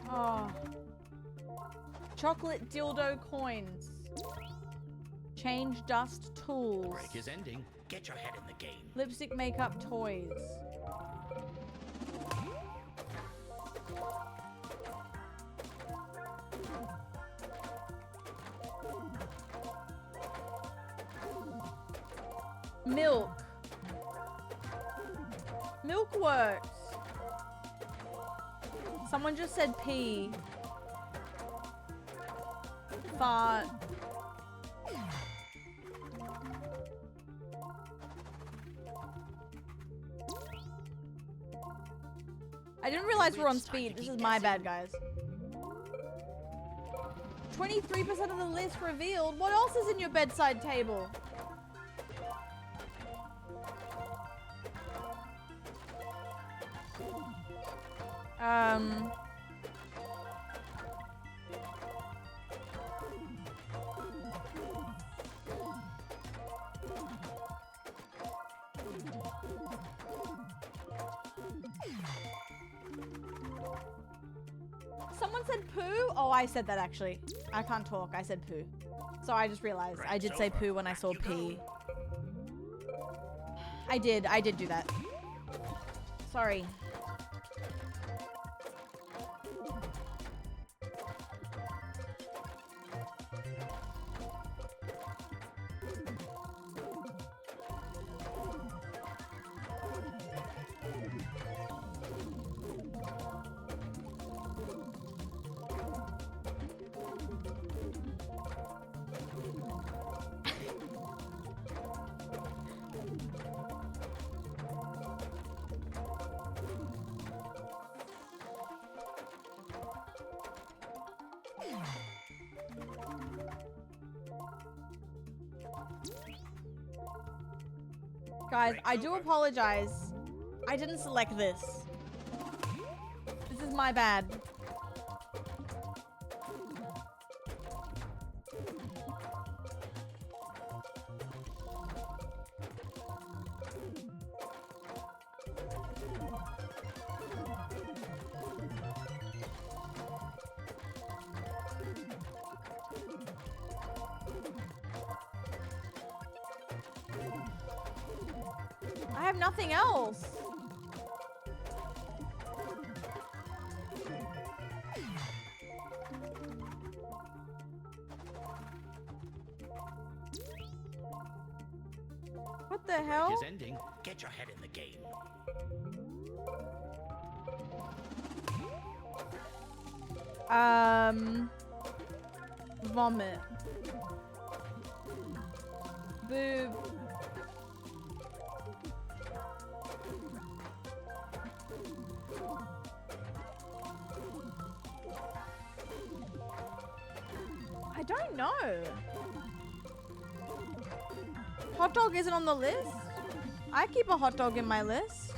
Oh. Chocolate dildo coins. Change dust tools. Break is ending. Get your head in the game. Lipstick, makeup, toys. Milk. Milk works. Someone just said pee. Fart. I didn't realize we're on speed. This is my bad, guys. 23% of the list revealed. What else is in your bedside table? Someone said poo? Oh, I said that actually. I can't talk. I said poo. So I just realized I did say poo when I saw pee. I did do that. Sorry. Guys, I do apologize. I didn't select this. This is my bad. I have nothing else. What the hell? Is ending. Get your head in the game. Vomit. Boob. I don't know. Hot dog isn't on the list? I keep a hot dog in my list.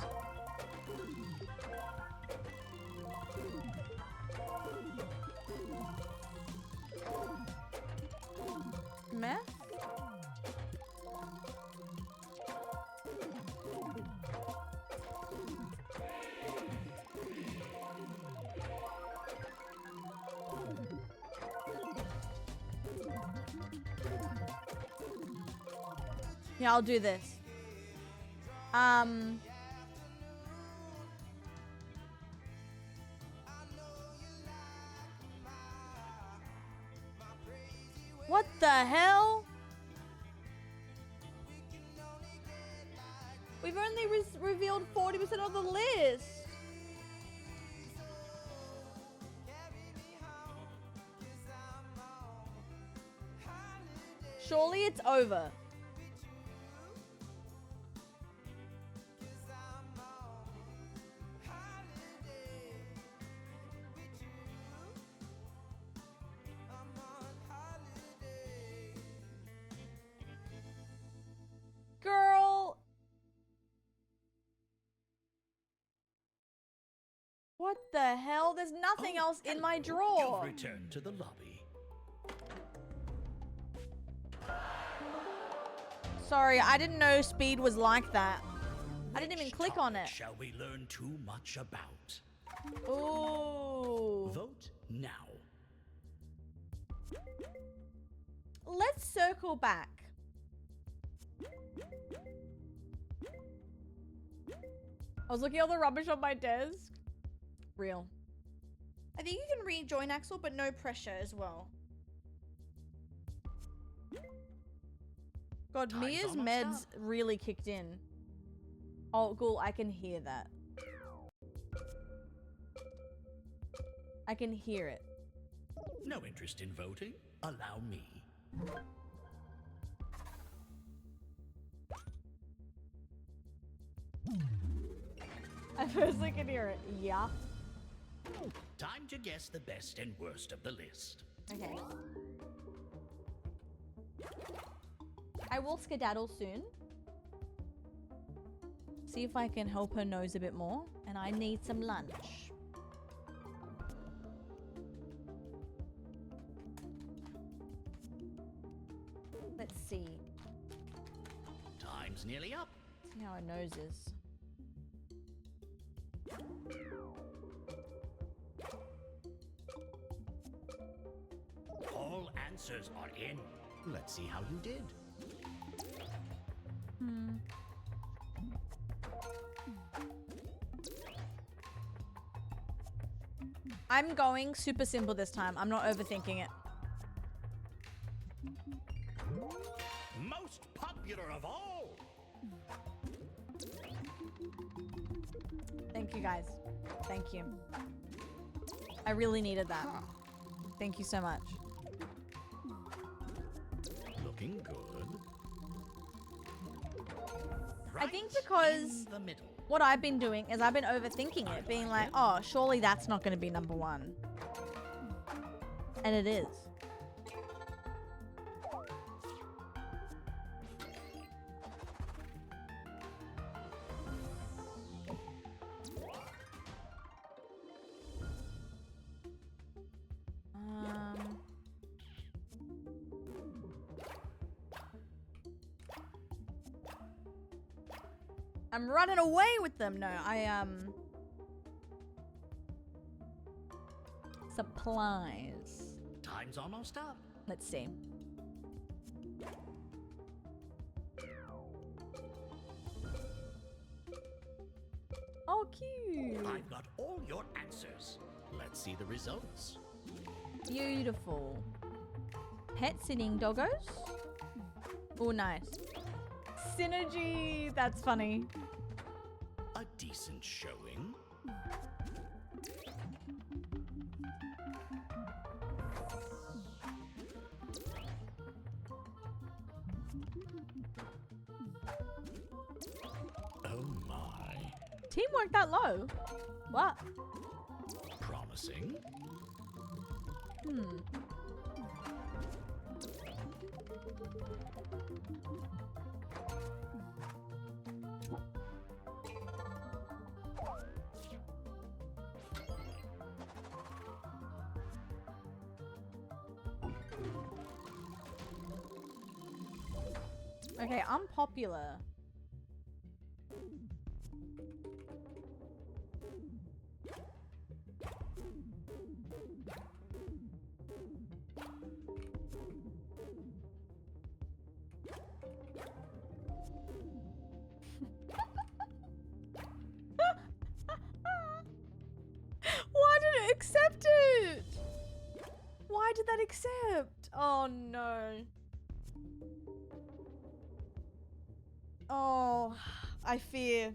Meth? Yeah, I'll do this. What the hell? We've only revealed 40% of the list. Surely it's over. Girl. What the hell? There's nothing else in my drawer. You've returned to the lobby. Sorry, I didn't know speed was like that. I didn't even click on it. Shall we learn too much about? Ooh. Vote now. Let's circle back. I was looking at all the rubbish on my desk. Real. I think you can rejoin Axel, but no pressure as well. God, Time's Mia's almost meds up. really kicked in. Oh, cool. I can hear that. I can hear it. No interest in voting? Allow me. I first I can hear it. Yeah. Time to guess the best and worst of the list. Okay. I will skedaddle soon. See if I can help her nose a bit more. And I need some lunch. Let's see. Time's nearly up. See how her nose is. All answers are in. Let's see how you did. I'm going super simple this time. I'm not overthinking it. Most popular of all. Thank you guys. Thank you. I really needed that. Thank you so much. Looking good. I think because In the middle. what I've been doing is I've been overthinking it, being like, oh, surely that's not going to be number one. And it is. I'm running away with them. No, supplies. Time's almost up. Let's see. Oh, cute. I've got all your answers. Let's see the results. Beautiful. Pet sitting doggos. Oh, nice. Synergy. That's funny. A decent showing. Oh my. Teamwork that low? What? Promising. Okay, unpopular. Why did it accept it? Why did that accept? Oh no. Oh, I fear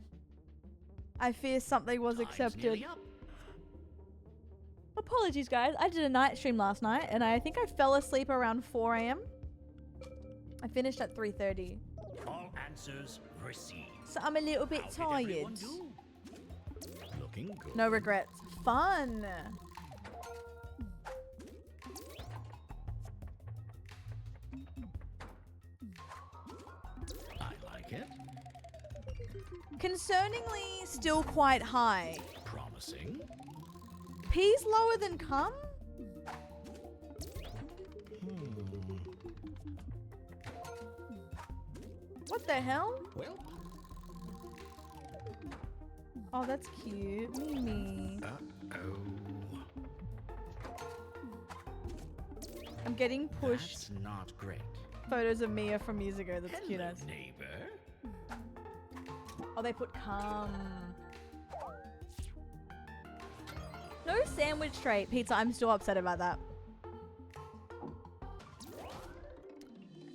something was accepted. Apologies, guys. I did a night stream last night, and I think I fell asleep around 4 a.m. I finished at 3:30. All answers received. So I'm a little bit How did everyone tired. do? Looking good. No regrets. Fun. I like it. Concerningly, still quite high. Promising. P's lower than cum? What the hell? Well. Oh, that's cute. Mimi. Uh-oh. I'm getting pushed. That's not great. Photos of Mia from years ago. That's cute as. Neighbor. Oh, they put cum. No sandwich tray. Pizza, I'm still upset about that.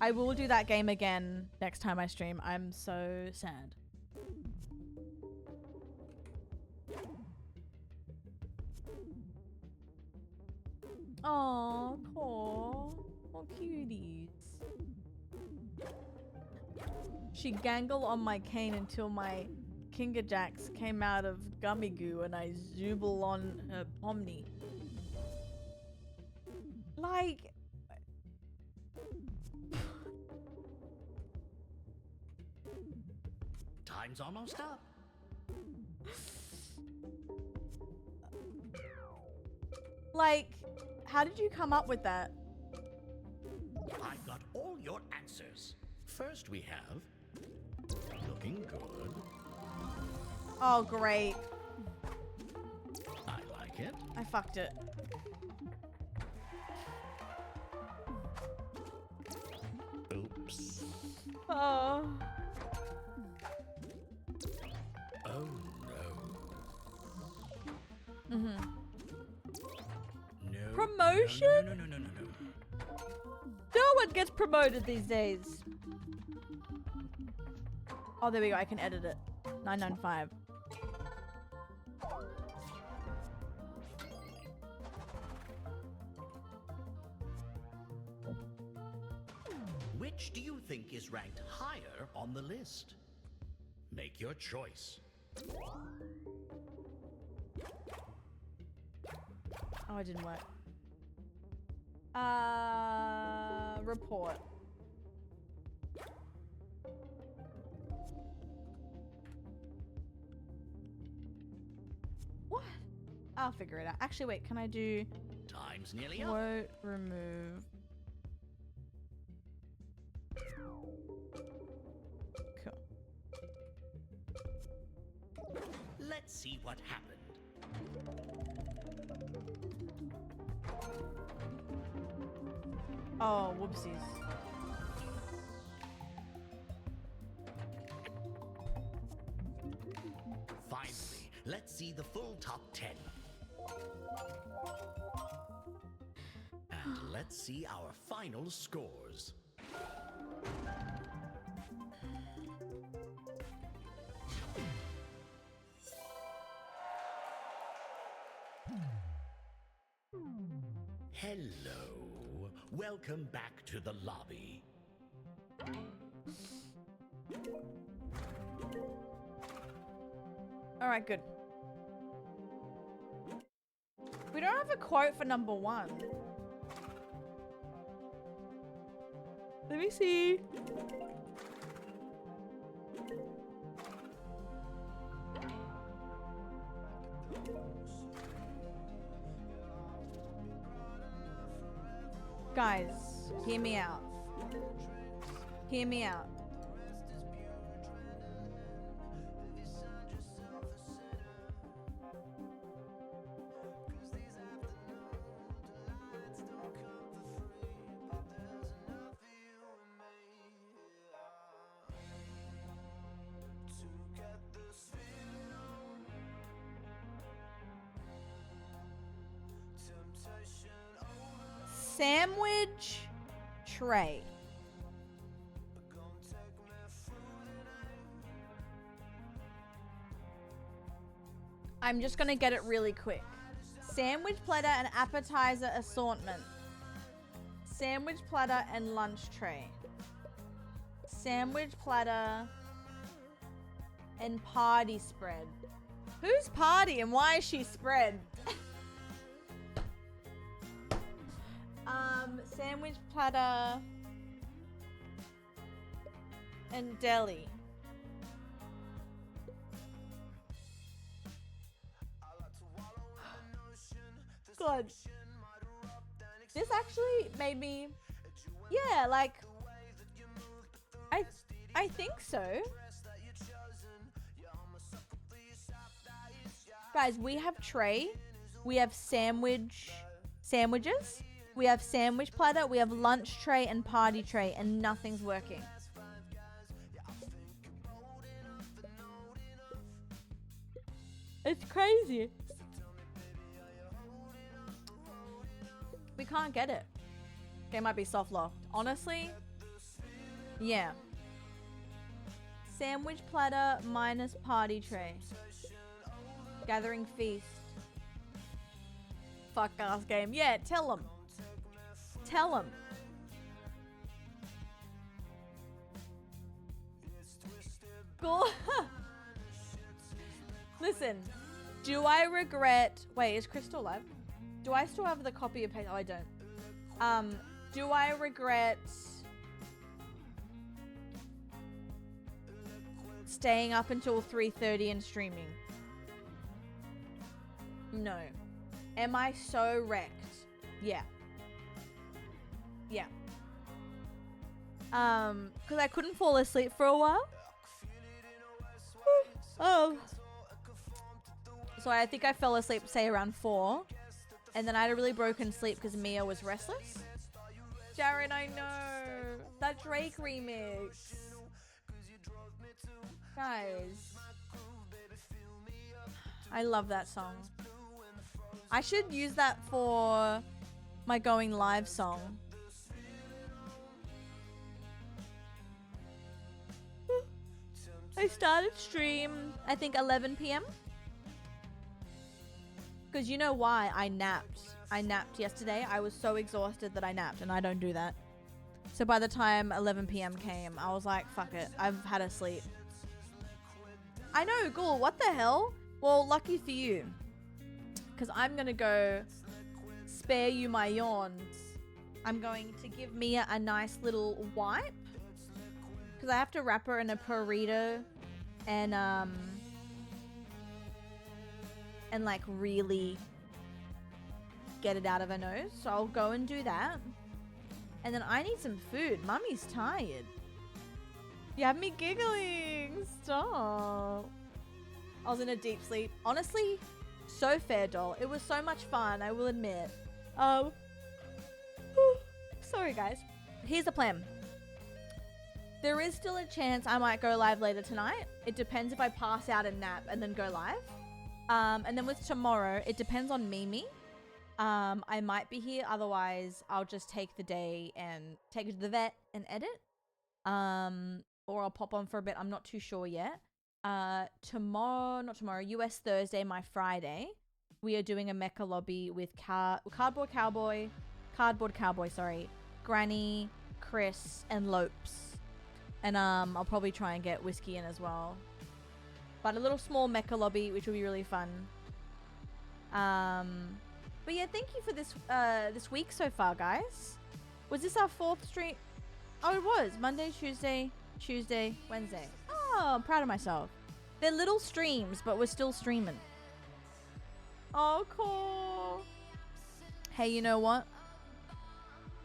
I will do that game again next time I stream. I'm so sad. Aww, poor. Oh, cuties. She gangled on my cane until my Kinga Jacks came out of gummy goo and I zooble on her pomni. Like... Time's almost up. Like, how did you come up with that? I've got all your answers. First we have... Looking good. Oh, great. I like it. I fucked it. Oops. Oh. Oh no. Mm-hmm. Promotion? No. No one gets promoted these days. Oh, there we go. I can edit it. 995. Which do you think is ranked higher on the list? Make your choice. Oh, it didn't work. Report. What? I'll figure it out. Actually, wait, can I do Time's nearly up. quote remove? Cool. Let's see what happened. Oh, whoopsies. Finally, let's see the full top 10. And let's see our final scores. Hello. Welcome back to the lobby. All right, good. We don't have a quote for number 1. Let me see. Guys, hear me out. Hear me out. Sandwich tray. I'm just gonna get it really quick. Sandwich platter and appetizer assortment. Sandwich platter and lunch tray. Sandwich platter and party spread. Who's party and why is she spread? Sandwich platter and deli. God. This actually made me, yeah, like, I think so. Guys, we have tray, we have sandwiches, we have sandwich platter, we have lunch tray and party tray, and nothing's working. It's crazy. We can't get it. They might be soft locked. Honestly, yeah. Sandwich platter minus party tray. Gathering feast. Fuck ass game. Yeah, tell them. Tell them. Cool. Listen, do I regret... Wait, is Crystal live? Do I still have the copy of... Oh, I don't. Do I regret... staying up until 3:30 and streaming? No. Am I so wrecked? Yeah. Yeah. Because I couldn't fall asleep for a while. Oh. So I think I fell asleep, say, around 4. And then I had a really broken sleep because Mia was restless. Jaren, I know. That Drake remix. Guys. I love that song. I should use that for my going live song. I started stream, I think 11 p.m. Because you know why I napped. I napped yesterday. I was so exhausted that I napped, and I don't do that. So by the time 11 p.m. came, I was like, fuck it. I've had a sleep. I know, Ghoul, what the hell? Well, lucky for you. Because I'm going to go spare you my yawns. I'm going to give Mia a nice little wipe. Because I have to wrap her in a burrito and like really get it out of her nose. So I'll go and do that. And then I need some food. Mummy's tired. You have me giggling. Stop. I was in a deep sleep. Honestly, so fair, doll. It was so much fun, I will admit. Sorry, guys. Here's the plan. There is still a chance I might go live later tonight. It depends if I pass out and nap and then go live. And then with tomorrow, it depends on Mimi. I might be here. Otherwise, I'll just take the day and take it to the vet and edit. Or I'll pop on for a bit. I'm not too sure yet. Not tomorrow, US Thursday, my Friday, we are doing a mecha lobby with Cardboard Cowboy, Granny, Chris, and Lopes. And I'll probably try and get Whiskey in as well. But a little small mecha lobby, which will be really fun. But yeah, thank you for this this week so far, guys. Was this our 4th stream? Oh, it was. Monday, Tuesday, Wednesday. Oh, I'm proud of myself. They're little streams, but we're still streaming. Oh, cool. Hey, you know what?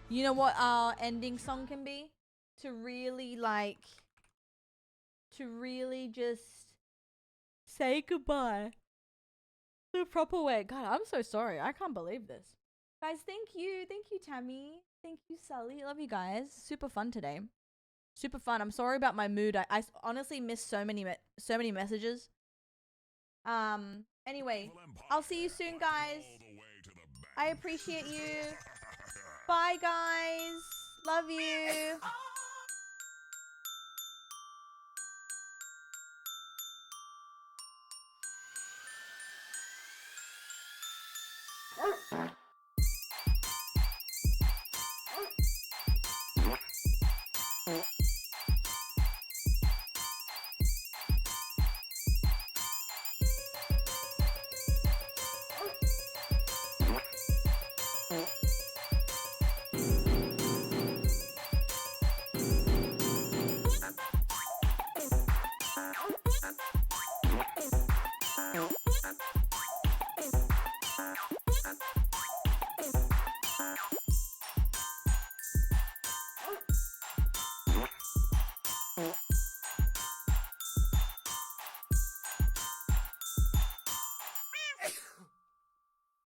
You know what our ending song can be? To really just say goodbye the proper way. God, I'm so sorry. I can't believe this. Guys, thank you. Thank you, Tammy. Thank you, Sully. Love you guys. Super fun today. Super fun. I'm sorry about my mood. I honestly missed so many messages. Anyway, I'll see you soon, guys. I appreciate you. Bye, guys. Love you.